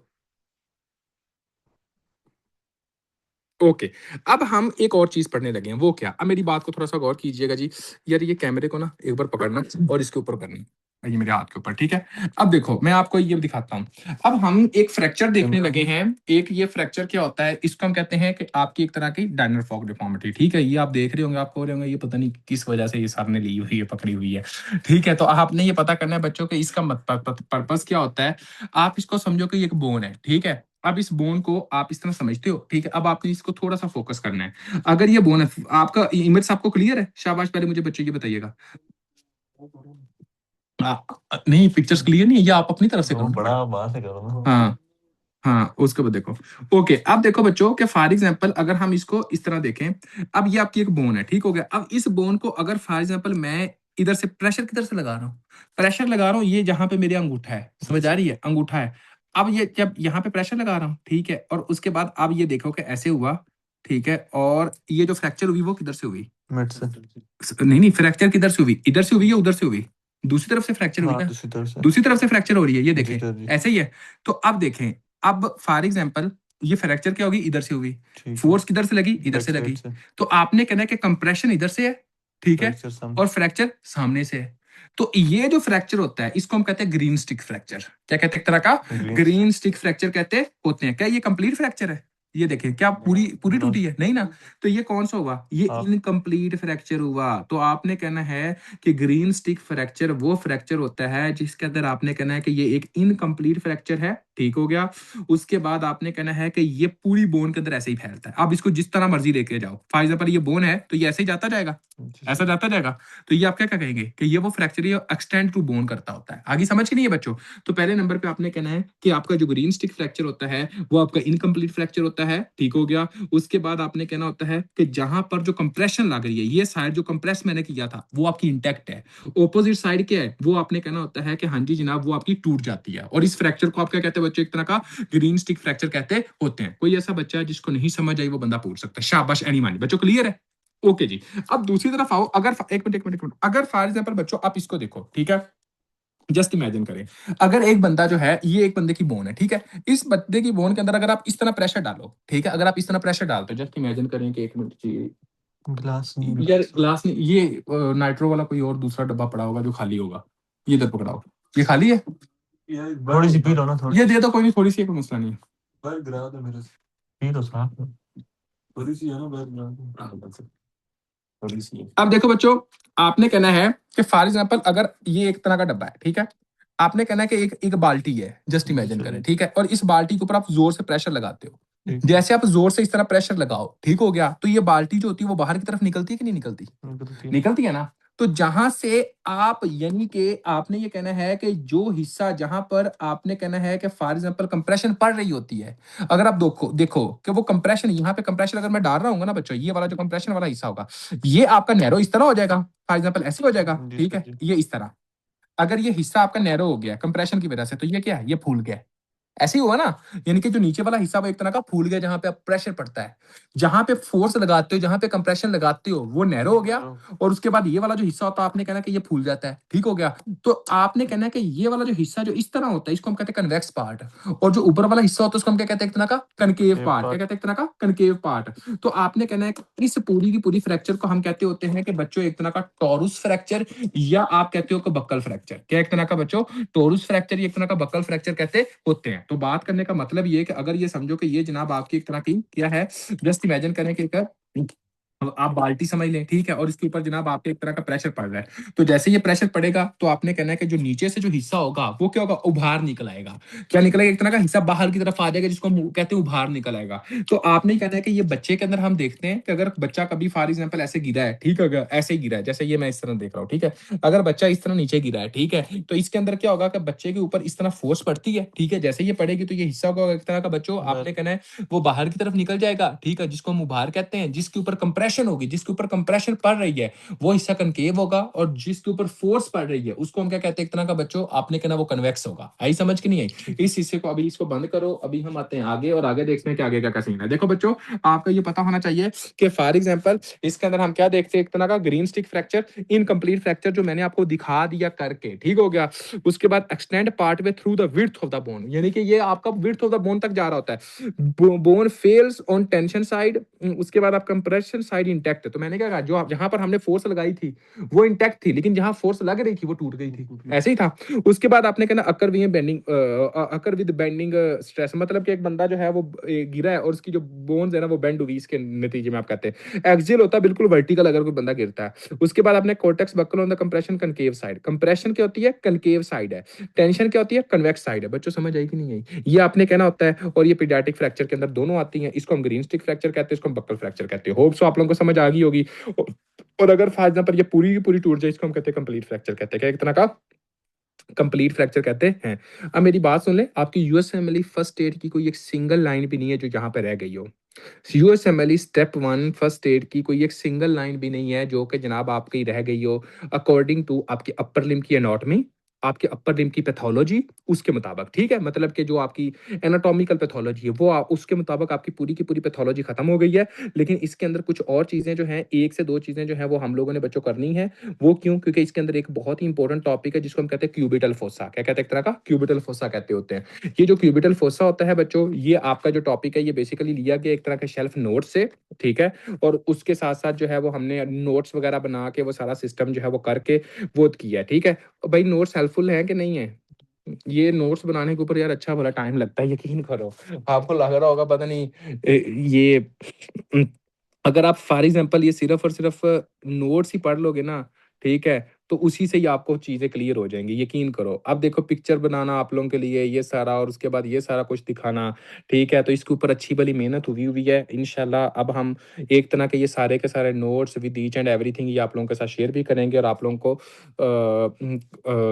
ओके। अब हम एक और चीज पढ़ने लगे हैं, वो क्या, अब मेरी बात को थोड़ा सा गौर कीजिएगा जी। यार ये कैमरे को ना एक बार पकड़ना और इसके ऊपर करना, ये मेरे हाथ के ऊपर, ठीक है। अब देखो मैं आपको ये दिखाता हूँ, अब हम एक फ्रैक्चर देखने लगे हैं। एक ये फ्रैक्चर क्या होता है, इसको हम कहते हैं कि आपकी एक तरह की डायनर फॉक डिफॉर्मिटी, ठीक है। ये आप देख रहे होंगे, आप कह रहे होंगे ये पता नहीं किस वजह से ये सर ने ली हुई है, पकड़ी हुई है, ठीक है। तो आपने ये पता करना है बच्चों के इसका पर्पस क्या होता है। आप इसको समझो कि ये एक बोन है, ठीक है। अब इस बोन को आप इस तरह समझते हो, ठीक है। अब आपने इसको थोड़ा सा फोकस करना है। अगर ये बोन है, आपका इमेज आपको क्लियर है, शाबाश, पहले मुझे बच्चे ये बताइएगा। नहीं पिक्चर्स क्लियर नहीं है, ये आप अपनी तरफ से करो, बड़ा बात है करो। हाँ हाँ, उसके बाद देखो। ओके, अब देखो बच्चों कि फॉर एग्जांपल अगर हम इसको इस तरह देखें, अब ये आपकी एक बोन है, ठीक हो गया। अब इस बोन को अगर फॉर एग्जांपल मैं इधर से प्रेशर किधर से लगा रहा हूँ, प्रेशर लगा रहा हूँ ये जहां पे मेरे अंगूठा है, समझ आ रही है, अंगूठा है। अब ये जब यहाँ पे प्रेशर लगा रहा हूँ, ठीक है, और उसके बाद अब ये देखो कि ऐसे हुआ, ठीक है, और ये जो फ्रैक्चर हुई वो किधर से हुई, मिड से। नहीं नहीं, फ्रैक्चर किधर से हुई, इधर से हुई या उधर से हुई, दूसरी तरफ से फ्रैक्चर हुई ना, दूसरी तरफ से फ्रैक्चर हो रही है, ये देखें ऐसे ही है। तो अब देखें, अब फॉर एग्जांपल ये फ्रैक्चर क्या होगी, इधर से होगी, फोर्स किधर से लगी, इधर से लगी। तो आपने कहना है कि कंप्रेशन इधर से है, ठीक है, और फ्रैक्चर सामने से है। तो ये जो फ्रैक्चर होता है इसको हम कहते हैं ग्रीन स्टिक फ्रैक्चर, क्या कहते हैं, एक तरह का ग्रीन स्टिक फ्रैक्चर कहते होते हैं। क्या ये कंप्लीट फ्रैक्चर है, ये देखें क्या पूरी पूरी टूटी है, नहीं ना। तो ये कौन सा हुआ, ये इनकम्प्लीट फ्रैक्चर हुआ। तो आपने कहना है कि ग्रीन स्टिक फ्रैक्चर वो फ्रैक्चर होता है जिसके अंदर आपने कहना है कि ये एक इनकम्प्लीट फ्रैक्चर है, ठीक हो गया। उसके बाद आपने कहना है कि ये पूरी बोन के अंदर ऐसे ही फैलता है। अब इसको जिस तरह मर्जी लेके जाओ, फॉर एग्जाम्पल ये बोन है तो ये ऐसे ही जाता जाएगा, ऐसा जाता जाएगा। तो ये आप क्या कहेंगे कि ये वो फ्रैक्चर एक्सटेंड टू बोन करता होता है। आगे समझ के नहीं है बच्चों। तो पहले नंबर पे आपने कहना है कि आपका जो ग्रीन स्टिक फ्रैक्चर होता है वो आपका इनकम्प्लीट फ्रैक्चर होता है। होता है, ठीक हो गया। उसके बाद आपने कहना होता है कि जहां पर जो कंप्रेशन लग रही है, ये साइड जो कंप्रेस मैंने किया था वो आपकी इंटैक्ट है। ऑपोजिट साइड क्या है, वो आपने कहना होता है कि हाँ जी जनाब वो आपकी टूट जाती है। और इस फ्रैक्चर को आप क्या कहते हैं बच्चों, एक तरह का ग्रीन स्टिक फ्रैक्चर कहते होते हैं। कोई ऐसा बच्चा है जिसको नहीं समझ आई वो बंदा पूछ सकता है। शाबाश एनी मानी, बच्चों क्लियर है? ओके जी। अब दूसरी तरफ आओ, अगर एक मिनट, अगर फॉर एग्जाम्पल बच्चों आप इसको देखो, ठीक है, जस्ट इमेजिन करें, अगर एक बंदा जो है, ये एक बंदे की बोन है, ठीक है, इस बंदे की बोन के अंदर अगर आप इस तरह प्रेशर डालो, ठीक है, अगर आप इस तरह प्रेशर डालते हो, जस्ट इमेजिन करें कि एक मिनट जी, ग्लास नहीं यार ग्लास नहीं, ये नाइट्रो वाला कोई और दूसरा डब्बा पड़ा होगा जो खाली होगा, ये इधर पकड़ाओ, ये खाली है, थोड़ी सी पी लो ना, थोड़ी ये दे दो, कोई नहीं, थोड़ी सी, कोई मसला नहीं है। बाहर गिरा दो मेरे से, पी लो साहब, थोड़ी सी है ना, बाहर गिरा दो थोड़ी सी। अब देखो बच्चों, आपने कहना है कि फॉर एग्जाम्पल अगर ये एक तरह का डब्बा है, ठीक है, आपने कहना है कि एक एक बाल्टी है, जस्ट इमेजिन करें, ठीक है, और इस बाल्टी के ऊपर आप जोर से प्रेशर लगाते हो, जैसे आप जोर से इस तरह प्रेशर लगाओ, ठीक हो गया, तो ये बाल्टी जो होती है वो बाहर की तरफ निकलती है कि नहीं निकलती? निकलती है ना। तो जहां से आप, यानी कि आपने ये कहना है कि जो हिस्सा जहां पर आपने कहना है कि फॉर एग्जाम्पल कंप्रेशन पड़ रही होती है, अगर आप देखो देखो कि वो कंप्रेशन, यहाँ पे कंप्रेशन अगर मैं डाल रहा हूँ ना बच्चों, ये वाला जो कंप्रेशन वाला हिस्सा होगा, ये आपका नैरो इस तरह हो जाएगा, फॉर एग्जाम्पल ऐसे हो जाएगा, ठीक है, ये इस तरह। अगर ये हिस्सा आपका नैरो हो गया कंप्रेशन की वजह से, तो ये क्या है, ये फूल गया, ऐसे ही हुआ ना। यानी कि जो नीचे वाला हिस्सा वो एक तरह का फूल गया, जहां पे आप प्रेशर पड़ता है, जहां पे फोर्स लगाते हो, जहां पे कंप्रेशन लगाते हो, वो नैरो हो गया। और उसके बाद ये वाला जो हिस्सा होता है, आपने कहना कि ये फूल जाता है, ठीक हो गया। तो आपने कहना है कि ये वाला जो हिस्सा जो इस तरह होता है, इसको हम कहते हैं कन्वेक्स पार्ट। और जो ऊपर वाला हिस्सा होता है उसको हम क्या कहते हैं, एक तरह का कनकेव पार्ट। क्या कहते हैं, एक तरह का कनकेव पार्ट। तो आपने कहना है कि इस पूरी की पूरी फ्रैक्चर को हम कहते होते हैं कि बच्चों एक तरह का टॉरुस फ्रैक्चर, या आप कहते हो कि बक्कल फ्रैक्चर। क्या एक तरह का बच्चों, टोरुस फ्रैक्चर, एक तरह का बक्कल फ्रैक्चर कहते होते हैं। तो बात करने का मतलब ये है कि अगर ये समझो कि ये जनाब आपकी एक तरह की क्या है, जस्ट इमेजिन करें कि आप बाल्टी समझ लें, ठीक है, और इसके ऊपर जनाब आपके एक तरह का प्रेशर पड़ रहा है। तो जैसे ये प्रेशर पड़ेगा तो आपने कहना है कि जो नीचे से जो हिस्सा होगा वो क्या होगा, उभार निकल आएगा। क्या निकलेगा, एक तरह का हिस्सा बाहर की तरफ आ जाएगा, जिसको हम कहते हैं उभार निकल आएगा। तो आपने कहना है कि ये बच्चे के अंदर हम देखते हैं कि अगर बच्चा कभी फॉर एग्जाम्पल ऐसे गिरा है, ठीक है, ऐसे ही गिरा है, जैसे ये मैं इस तरह देख रहा हूँ, ठीक है, अगर बच्चा इस तरह नीचे गिरा है, ठीक है, तो इसके अंदर क्या होगा कि बच्चे के ऊपर इस तरह फोर्स पड़ती है, ठीक है, जैसे ये पड़ेगी तो ये हिस्सा होगा एक तरह का बच्चों, आपने कहना है वो बाहर की तरफ निकल जाएगा, ठीक है, जिसको हम उभार कहते हैं। जिसके ऊपर कंप्रेशन होगी, जिसके ऊपर कंप्रेशन पड़ रही है, वो हिस्सा कनकेव होगा, और जिसके ऊपर फोर्स पड़ रही है उसको हम क्या कहते हैं, एक तरह का बच्चों, आपने कहना वो कन्वेक्स होगा। आई समझ के नहीं आई? इस हिस्से को अभी इसको बंद करो, अभी हम आते हैं आगे, और आगे देखते हैं कि आगे क्या सीन है। देखो बच्चों, आपको ये पता होना चाहिए कि फॉर एग्जाम्पल इसके अंदर हम क्या देखते हैं, एक तरह का green stick fracture, incomplete fracture, जो मैंने आपको दिखा दिया करके, ठीक हो गया। उसके बाद extend part way through the width of the bone, यानी कि ये आपका विड्थ ऑफ द बोन तक जा रहा होता है। Bone fails on tension side, उसके बाद आप कंप्रेशन साइड इंटैक्ट है। तो मैंने क्या कहा, जो जहां पर हमने फोर्स लगाई थी वो इंटैक्ट थी, लेकिन जहां फोर्स लग रही थी वो टूट गई थी, ऐसे ही था। उसके बाद आपने कहना occur we bending, occur with bending stress, मतलब कि एक बंदा जो है वो गिरा है और उसकी जो बोन्स है ना वो बेंड हुई, इसके नतीजे में आप कहते हैं एक्सियल होता है, बिल्कुल वर्टिकल अगर कोई बंदा गिरता है। उसके बाद आपने cortex buckle on the compression concave side, compression क्या होती है, कनकेव साइड है, टेंशन क्या होती है, कन्वेक्स साइड है। बच्चों समझ आई कि नहीं आई? ये आपने कहना होता है। और ये पीडियाट्रिक फ्रैक्चर के अंदर दोनों आती हैं, इसको हम ग्रीन स्टिक फ्रैक्चर कहते हैं, इसको हम बक्कल फ्रैक्चर कहते हैं। होप सो आप लोगों को समझ आ गई होगी। और अगर फॉर एग्जाम्पल ये पूरी की पूरी टूट जाए, इसको हम कहते हैं कंप्लीट फ्रैक्चर कहते हैं। क्या एक तरह का कंप्लीट फ्रैक्चर कहते हैं। अब मेरी बात सुन ले, आपकी यूएसएमएलई फर्स्ट एड की कोई एक सिंगल लाइन भी नहीं है जो यहाँ पे रह गई हो। यूएसएमएलई स्टेप 1 फर्स्ट एड की कोई एक सिंगल लाइन भी नहीं है जो कि जनाब आपकी रह गई हो, अकॉर्डिंग टू आपकी अपर लिम्ब की एनाटॉमी, आपके अपर लिम्ब की पैथोलॉजी, उसके मुताबिक, ठीक है, मतलब कि जो आपकी एनाटॉमिकल पैथोलॉजी है वो उसके मुताबिक आपकी पूरी की पूरी पैथोलॉजी खत्म हो गई है। लेकिन इसके अंदर कुछ और चीजें जो हैं, एक से दो चीजें जो हैं वो हम लोगों ने बच्चों करनी है। वो क्यों? क्योंकि इसके अंदर एक बहुत ही इंपॉर्टेंट टॉपिक है जिसको हम कहते हैं क्यूबिटल फोसा। क्या कहते हैं? एक तरह का क्यूबिटल फोसा कहते होते हैं। ये जो क्यूबिटल फोसा होता है बच्चों, ये आपका जो टॉपिक है ये बेसिकली लिया गया एक तरह के शेल्फ नोट से, ठीक है, और उसके साथ साथ जो है वो हमने नोट्स वगैरह बना के वो सारा सिस्टम जो है वो करके वो किया है, ठीक है। भाई नोट्स हेल्पफुल है कि नहीं है? ये नोट्स बनाने के ऊपर यार अच्छा भला टाइम लगता है, यकीन करो। आपको लग रहा होगा पता नहीं ये अगर आप फॉर एग्जाम्पल ये सिर्फ और सिर्फ नोट्स ही पढ़ लोगे ना, ठीक है, तो उसी से ही आपको चीज़ें क्लियर हो जाएँगी, यकीन करो। अब देखो पिक्चर बनाना आप लोगों के लिए ये सारा और उसके बाद ये सारा कुछ दिखाना, ठीक है? तो इसके ऊपर अच्छी भली मेहनत हुई हुई है। इंशाल्लाह अब हम एक तरह के ये सारे के सारे notes with each and everything ये आप लोगों के साथ शेयर भी करेंगे और आप लोगों को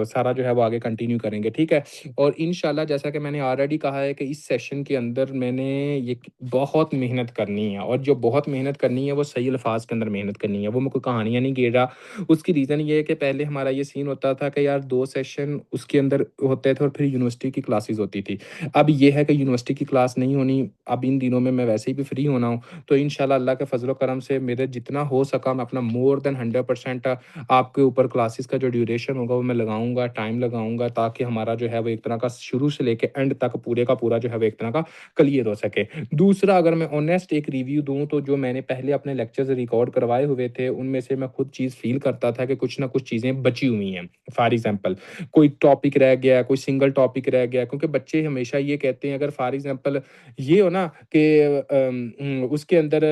सारा जो है वो आगे कंटिन्यू करेंगे, ठीक है? और इंशाल्लाह जैसा कि मैंने ऑलरेडी कहा है कि इस सेशन के अंदर मैंने ये बहुत मेहनत करनी है और जो बहुत मेहनत करनी है वो सही अल्फाज के अंदर मेहनत करनी है। वो मैं कोई कहानियाँ नहीं गिन रहा। उसकी रीज़न ये है कि पहले हमारा ये सीन होता था कि यार 2 सेशन उसके अंदर होते थे और फिर यूनिवर्सिटी की क्लासेस होती थी। अब ये है कि यूनिवर्सिटी की क्लास नहीं होनी, अब इन दिनों में मैं वैसे ही भी फ्री होना हूँ, तो इंशाल्लाह अल्लाह के फ़ज़ल व करम से मेरे जितना हो सका मैं अपना मोर देन 100% आपके ऊपर क्लासेस का जो ड्यूरेशन होगा वो मैं लगाऊँगा, टाइम लगाऊँगा ताकि हमारा जो है वो एक तरह का शुरू से लेके एंड तक पूरे का पूरा जो है वो एक तरह का क्लियर हो सके। दूसरा अगर मैं ऑनेस्ट एक रिव्यू दूँ तो जो मैंने पहले अपने लेक्चर्स रिकॉर्ड करवाए हुए थे, उनमें से मैं खुद चीज़ फ़ील करता था कि कुछ ना कुछ चीज़ें बची हुई हैं। फॉर एग्ज़ाम्पल कोई टॉपिक रह गया, कोई सिंगल टॉपिक रह गया क्योंकि बच्चे हमेशा ये कहते हैं अगर फॉर एग्ज़ाम्पल ये हो ना कि उसके अंदर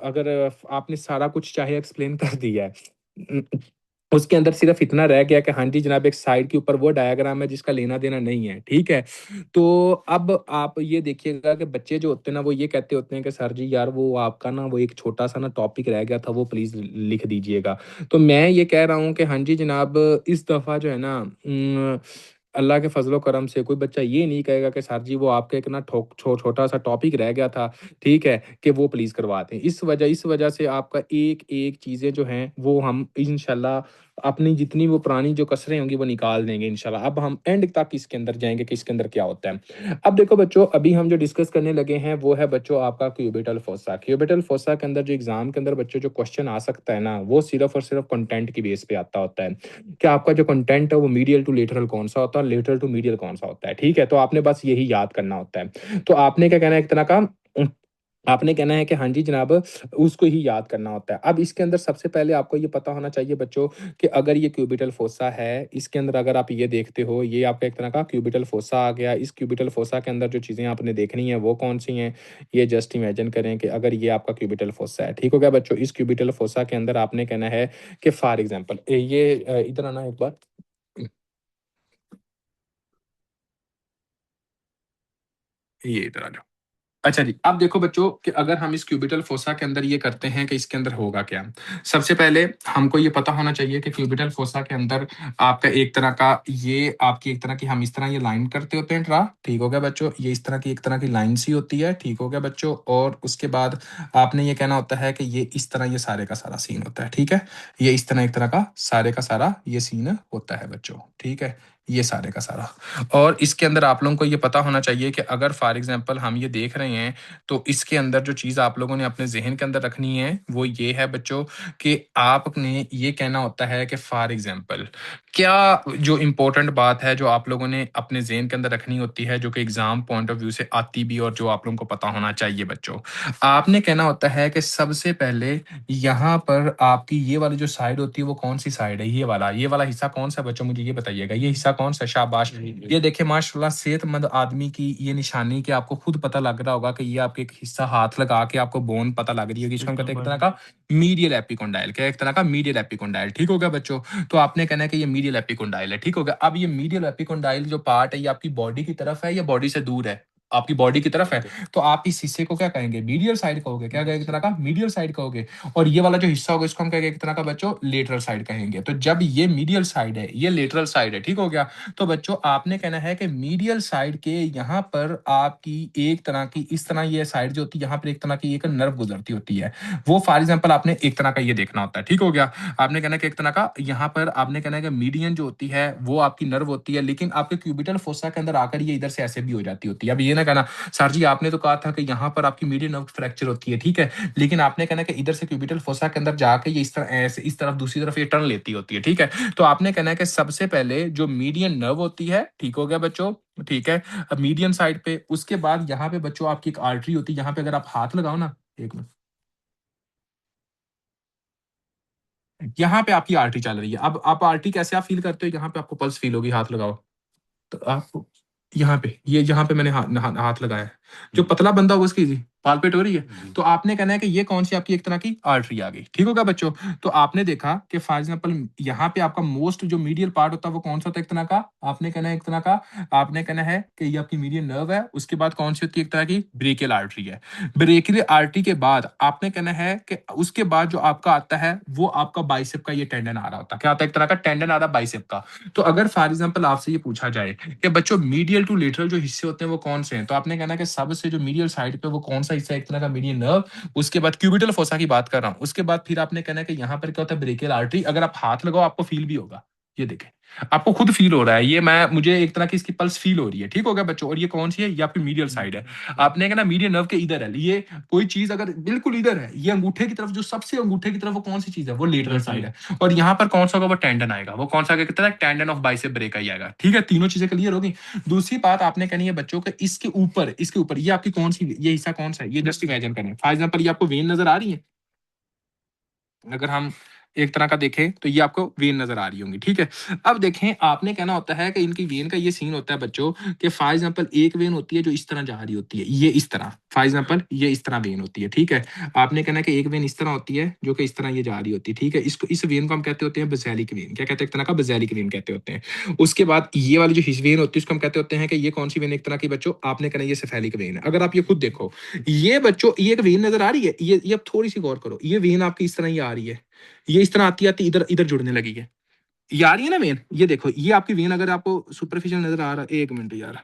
अगर आपने सारा कुछ चाहे एक्सप्लेन कर दिया है। उम, उसके अंदर सिर्फ़ इतना रह गया कि हाँ जी जनाब एक साइड के ऊपर वो डायग्राम है जिसका लेना-देना नहीं है, ठीक है? तो अब आप ये देखिएगा कि बच्चे जो होते हैं ना वो ये कहते होते हैं कि सर जी यार वो आपका ना वो एक छोटा-सा ना टॉपिक रह गया था वो प्लीज़ लिख दीजिएगा। तो मैं ये कह रहा हूँ कि हाँ जी जनाब इस दफ़ा जो है ना अल्लाह के फ़ज़ल व करम से कोई बच्चा ये नहीं कहेगा कि सर जी वो आपका एक ना छोटा-सा टॉपिक रह गया था, ठीक है? कि वो प्लीज़ करवा दें। इस वजह से आपका एक-एक चीज़ें जो हैं वो हम इंशाल्लाह अपनी जितनी वो पुरानी जो कसरें होंगी वो निकाल देंगे इंशाल्लाह। अब हम एंड तक इसके अंदर जाएँगे कि इसके अंदर क्या होता है। अब देखो बच्चों अभी हम जो डिस्कस करने लगे हैं वो है बच्चों आपका क्यूबिटल फोसा। क्यूबिटल फोसा के अंदर जो एग्ज़ाम के अंदर बच्चों जो क्वेश्चन आ सकता है ना, वो सिर्फ़ और सिर्फ़ कंटेंट की बेस पे आता होता है। कि आपका जो कंटेंट है वो मीडियल टू लेटरल कौन-सा होता है और लेटरल टू मीडियल कौन-सा होता है, ठीक है? तो आपने बस यही याद करना होता है। तो आपने क्या कहना है एक तरह का आपने कहना है कि हाँ जी जनाब, उसको ही याद करना होता है। अब इसके अंदर सबसे पहले आपको ये पता होना चाहिए बच्चों कि अगर ये क्यूबिटल फोसा है, इसके अंदर अगर आप ये देखते हो, ये आपका एक तरह का क्यूबिटल फोसा आ गया। इस क्यूबिटल फोसा के अंदर जो चीज़ें आपने देखनी है, वो कौन-सी हैं? ये जस्ट इमेजिन करें कि अगर ये आपका क्यूबिटल फोसा है, ठीक हो गया बच्चों? इस क्यूबिटल फोसा के अंदर आपने कहना है कि फॉर एग्ज़ाम्पल इधर आना एक बार। ये इधर आ जाओ। अच्छा जी, अब देखो बच्चों कि अगर हम इस क्यूबिटल फोसा के अंदर ये करते हैं कि इसके अंदर होगा क्या? सबसे पहले हमको ये पता होना चाहिए कि क्यूबिटल फोसा के अंदर आपका एक तरह का ये आपकी एक तरह की हम इस तरह ये लाइन करते होते हैं ड्रा, ठीक हो गया बच्चों? ये इस तरह की एक तरह की लाइन सी होती है, ठीक हो गया बच्चों? और उसके बाद आपने ये कहना होता है कि ये इस तरह ये सारे का सारा सीन होता है, ठीक है? ये इस तरह एक तरह का सारे का सारा ये सीन होता है बच्चों, ठीक है? ये सारे का सारा। और इसके अंदर आप लोगों को ये पता होना चाहिए कि अगर फॉर एग्ज़ाम्पल हम ये देख रहे हैं, तो इसके अंदर जो चीज़ आप लोगों ने अपने ज़हन के अंदर रखनी है, वो ये है बच्चों कि आपने ये कहना होता है कि फॉर एग्ज़ाम्पल क्या जो इम्पोर्टेंट बात है, जो आप लोगों ने अपने ज़हन के अंदर रखनी होती है, जो कि एग्ज़ाम पॉइंट ऑफ व्यू से आती भी और जो आप लोगों को पता होना चाहिए बच्चों। आपने कहना होता है कि सबसे पहले यहाँ पर आपकी ये वाली जो साइड होती है, वो कौन-सी साइड है? ये वाला हिस्सा कौन-सा है बच्चों मुझे ये बताइएगा। ये हिस्सा कौन-सा है? शाबाश। ये देखिए माशाल्लाह सेहतमंद आदमी की ये निशानी कि आपको खुद पता लग रहा होगा कि ये आपके एक हिस्सा हाथ लगा के आपको बोन पता लग रही होगी। इसको हम कहते हैं एक तरह का मीडियल एपिकोंडाइल। क्या है? एक तरह का मीडियल एपिकोंडाइल, ठीक हो गया बच्चों? तो आपने कहना है कि ये मीडियल एपिकोंडाइल है, ठीक हो गया? अब ये मीडियल एपिकोंडाइल जो पार्ट है, ये आपकी बॉडी की तरफ है या बॉडी से दूर है? आपकी बॉडी की तरफ है। तो आप इस हिस्से को क्या कहेंगे? मीडियल साइड कहोगे। क्या कहेंगे? एक तरह का मीडियल साइड कहोगे। और ये वाला जो हिस्सा होगा इसको हम कहेंगे एक तरह का बच्चों लेटरल साइड कहेंगे। तो जब ये मीडियल साइड है, ये लेटरल साइड है, ठीक हो गया? तो बच्चों आपने कहना है कि मीडियल साइड के यहाँ पर आपकी एक तरह की इस तरह ये साइड जो होती है, यहाँ पर एक तरह की एक नर्व गुजरती होती है। वो फॉर एग्ज़ाम्पल आपने एक तरह का ये देखना होता है, ठीक हो गया? आपने कहना है कि एक तरह का यहाँ पर आपने कहना है कि मीडियन जो होती है, वो आपकी नर्व होती है, लेकिन आपके क्यूबिटल फोसा के अंदर आकर ये इधर से ऐसे भी हो जाती होती है। अब ये ना कहना, "सर जी आपने तो कहा था कि यहाँ पर आपकी मीडियन नर्व फ्रैक्चर होती है, ठीक है? लेकिन आपने कहना है कि इधर से क्यूबिटल फोसा के अंदर जाके ये इस तरह ऐसे इस तरफ दूसरी तरफ ये टर्न लेती होती है, ठीक है? तो आपने कहना है कि सबसे पहले जो मीडियन नर्व होती है, ठीक हो गया बच्चों? ठीक है? अब मीडियन साइड पे उसके बाद यहाँ पे बच्चों आपकी एक आर्टरी होती है, यहाँ पे अगर आप हाथ लगाओ ना, 1 मिनट, यहाँ पे आपकी आर्टरी चल रही है। अब आप आर्टरी कैसे आप फ़ील करते हो? यहाँ पे आपको पल्स फ़ील होगी, हाथ लगाओ। तो आपको यहाँ पे मैंने हाथ लगाया है। जो पतला बंदा होगा उसकी पालपेट हो रही है, तो आपने कहना है कि ये कौन सी आपकी एक तरह की आर्टरी आ गई। ठीक होगा बच्चों। तो आपने देखा कि फॉर एग्जाम्पल यहाँ पे आपका मोस्ट जो मीडियल पार्ट होता है वो कौन सा होता है एक तरह का, आपने कहना है एक तरह का, आपने कहना है कि ये आपकी मीडियन नर्व है। उसके बाद कौन सी होती है एक तरह की ब्रेकियल आर्टरी है। ब्रेकियल आर्टरी के बाद आपने कहना है कि उसके बाद जो आपका आता है वो आपका बाइसेप का ये टेंडन आ रहा होता है। क्या आता है एक तरह का टेंडन आ रहा है बाइसेप का। तो अगर फॉर एग्जाम्पल आपसे ये पूछा जाए कि बच्चों मीडियल टू लेटरल जो हिस्से होते हैं वो कौन से हैं, तो आपने कहना है कि सबसे जो मीडियल साइड पे वो कौन सा हिस्सा है एक तरह का मीडियन नर्व। उसके बाद क्यूबिटल फोसा की बात कर रहा हूं। उसके बाद फिर आपने कहना है कि यहाँ पर क्या होता है ब्रेकियल आर्टरी। अगर आप हाथ लगाओ आपको फील भी होगा, ये देखें आपको खुद फील हो रहा है, ये मैं मुझे एक तरह की इसकी पल्स फील हो रही है। ठीक हो गया बच्चों। और ये कौन सी है, ये आपकी मीडियल साइड है। आपने कहना मीडियन नर्व के इधर है, ये कोई चीज अगर बिल्कुल इधर है, ये अंगूठे की तरफ, जो सबसे अंगूठे की तरफ वो कौन सी चीज है, वो लेटरल साइड है। और यहाँ पर कौन सा होगा, वो टेंडन आएगा। वो कौन सा कहता है, टेंडन ऑफ बाइसेप ब्रेक आएगा। ठीक है, तीनों चीजें क्लियर होगी। दूसरी बात आपने कहनी है बच्चों के इसके ऊपर ये आपकी कौन सी, ये हिस्सा कौन सा है, ये जस्ट इमेजिन करें। फॉर एग्जाम्पल ये आपको वेन नजर आ रही है। अगर हम एक तरह का देखें तो ये आपको वेन नजर आ रही होंगी। ठीक है, अब देखें आपने कहना होता है कि इनकी वेन का ये सीन होता है बच्चों कि फॉर एग्जांपल एक वेन होती है जो इस तरह जा रही होती है, ये इस तरह, फॉर एग्जांपल ये इस तरह वेन होती है। ठीक है, आपने कहना कि एक वेन इस तरह होती है जो कि इस तरह ये जा रही होती है। ठीक है, इसको इस वेन को हम कहते होते हैं बेसिलिक वेन। क्या कहते हैं, एक तरह का बेसिलिक वेन कहते होते हैं। उसके बाद ये वाली जो वेन होती है उसको हम कहते होते हैं कि ये कौन सी वेन एक तरह की बच्चों, आपने कहना ये सेफेलिक वेन है। अगर आप ये खुद देखो, ये बच्चों ये एक वेन नजर आ रही है, ये अब थोड़ी सी गौर करो, ये वेन आपकी इस तरह ही आ रही है, ये इस तरह आती आती इधर इधर जुड़ने लगी है। ये आ रही है ना वेन, ये देखो ये आपकी वेन अगर आपको सुपरफिशियल नजर आ रहा है, एक मिनट यार,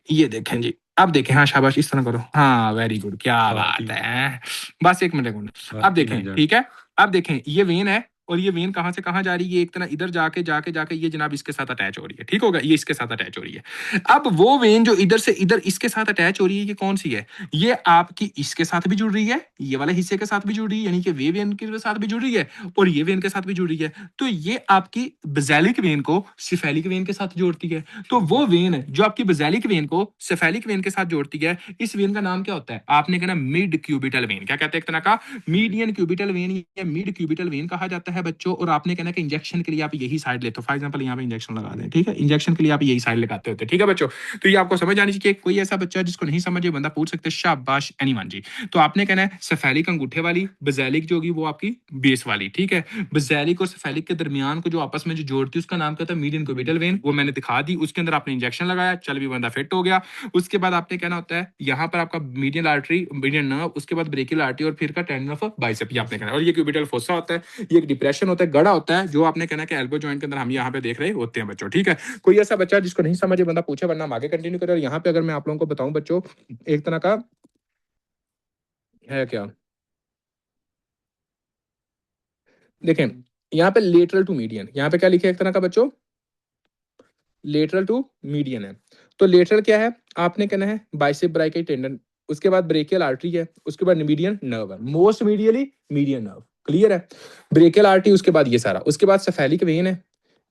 ये देखें जी, अब देखें, हाँ शाबाश, इस तरह करो, हाँ वेरी गुड, क्या बात है, बस एक मिनट एक मिनट, अब देखें, ठीक है, अब देखें ये वेन है, और ये वेन कहां से कहां जा रही है, एक तरह इधर जाके जाके जाके ये जनाब इसके साथ अटैच हो रही है। ठीक होगा, ये इसके साथ अटैच हो रही है। अब वो वेन जो इधर से इधर इसके साथ अटैच हो रही है, ये कौन सी है, ये आपकी इसके साथ भी जुड़ रही है, ये वाले हिस्से के साथ भी जुड़ रही है, यानी कि वे वेन के साथ भी जुड़ रही है, और ये वेन के साथ भी जुड़ रही है। तो ये आपकी बेसिलिक वेन को सिफेलिक वेन के साथ जोड़ती है। तो वो वेन है जो आपकी बेसिलिक वेन को सेफेलिक वेन के साथ जोड़ती है, इस वेन का नाम क्या होता है, आपने कहना मिड क्यूबिटल वेन। क्या कहते हैं, एक तरह का मीडियन क्यूबिटल वेन या मिड क्यूबिटल वेन कहा जाता है बच्चों। और आपने कहना कि इंजेक्शन के लिए आप यही साइड लेते हो, फॉर एग्जांपल यहाँ पे इंजेक्शन लगा दें। ठीक है, इंजेक्शन के लिए आप यही साइड लगाते होते हैं। ठीक है बच्चों, तो ये आपको समझ आनी चाहिए। कोई ऐसा बच्चा जिसको नहीं समझे, बंदा पूछ सकते हैं, शाबाश एनीवन जी। तो आपने कहना है सेफेलिक अंगूठे वाली, बेसिलिक जो होगी वो आपकी बेस वाली। ठीक है, बेसिलिक और सेफेलिक के दरमियान को जो आपस में जो जोड़ती है उसका नाम क्या होता है, मीडियन क्यूबिटल वेन। वो मैंने दिखा दी, उसके अंदर आपने इंजेक्शन लगाया, चल भी बंदा फिट हो गया। उसके बाद आपने कहना होता है यहाँ पर आपका मीडियन आर्टरी, मीडियन नर्व, उसके बाद ब्रेकियल आर्टरी, और फिर का टेंडन ऑफ बाइसेप, ये आपने कहना। और ये क्यूबिटल फोसा होता है, ये एक डिप्रेशन होता है, गड़ा होता है, जो आपने कहना कि एल्बो जॉइंट के अंदर हम यहाँ पे देख रहे होते हैं बच्चों। ठीक है, कोई ऐसा बच्चा जिसको नहीं समझे बंदा पूछे, वरना हम आगे कंटिन्यू करें। और यहाँ पे अगर मैं आप लोगों को बताऊं बच्चों, एक तरह का है क्या, देखें यहाँ पे लेटरल टू मीडियन, यहाँ पे क्या लिखे एक तरह का बच्चों, लेटरल टू मीडियन है। तो लेटरल क्या है, आपने कहना है बाइसेप ब्राइकी टेंडन, उसके बाद ब्रेकियल आर्टरी है, उसके बाद मीडियन नर्व है, most medially median nerve, clear है। ब्रेकियल आर्टरी, उसके बाद ये सारा, उसके बाद सेफेलिक वेन है,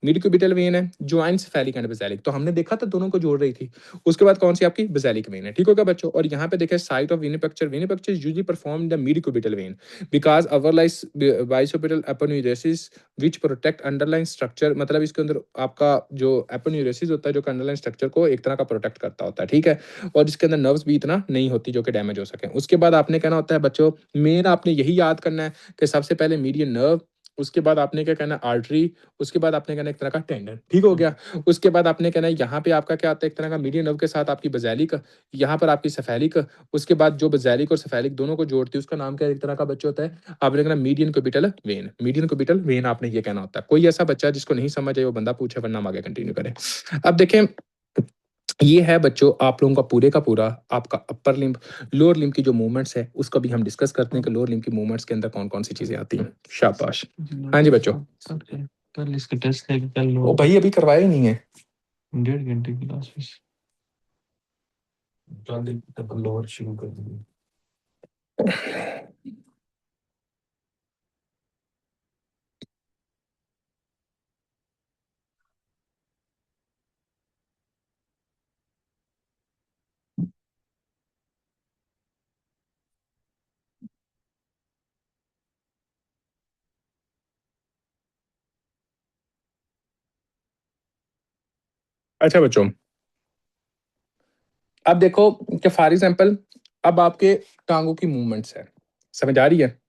मिड क्यूबिटल वेन है, ज्वाइंट सेफेलिक एंड बेसिलिक, तो हमने देखा था दोनों को जोड़ रही थी। उसके बाद कौन सी आपकी बेसिलिक वेन है। ठीक होगा बच्चों, और यहाँ पे देखें site of venipuncture, venipuncture usually perform the mid cubital vein because overlies bicipital aponeurosis which protect underline structure, मतलब इसके अंदर आपका जो एपोन्यूरेसिस होता है जो अंडरलाइन स्ट्रक्चर को एक तरह का प्रोटेक्ट करता होता है। ठीक है, और इसके अंदर नर्व्स भी इतना नहीं होती जो कि डैमेज हो सके। उसके बाद आपने कहना होता है बच्चों, मेन आपने यही याद करना है कि सबसे पहले मीडियन नर्व, उसके बाद आपने क्या कहना है आर्टरी, उसके बाद आपने कहना एक तरह का टेंडन। ठीक हो गया, उसके बाद आपने कहना है यहाँ पे आपका क्या आता है, एक तरह का मीडियन नर्व के साथ आपकी बेसिलिक, यहाँ पर आपकी सेफेलिक, उसके बाद जो बेसिलिक और सेफेलिक दोनों को जोड़ती है उसका नाम क्या एक तरह का बच्चा होता है, आपने कहना median cubital when, median cubital when आपने ये कहना होता है। कोई ऐसा बच्चा जिसको नहीं समझ आए वो बंदा पूछे, वरना हम आगे कंटिन्यू करें। अब देखें, ये है बच्चों आप लोगों का पूरे का पूरा आपका अपर लिम्ब, लोअर लिम्ब की जो मूवमेंट्स है उसको भी हम डिस्कस करते हैं कि लोअर लिम्ब की मूवमेंट्स के अंदर कौन कौन सी चीजें आती हैं। शाबाश, हाँ जी बच्चों। कल इसका टेस्ट लेके कल ओ भाई अभी करवाया ही नहीं है। 1.5 घंटे की क्लास में कल लोअर शुरू कर देंगे। अच्छा बच्चों, अब देखो कि फॉर एग्जाम्पल अब आपके टांगों की मूवमेंट्स है, समझ आ रही है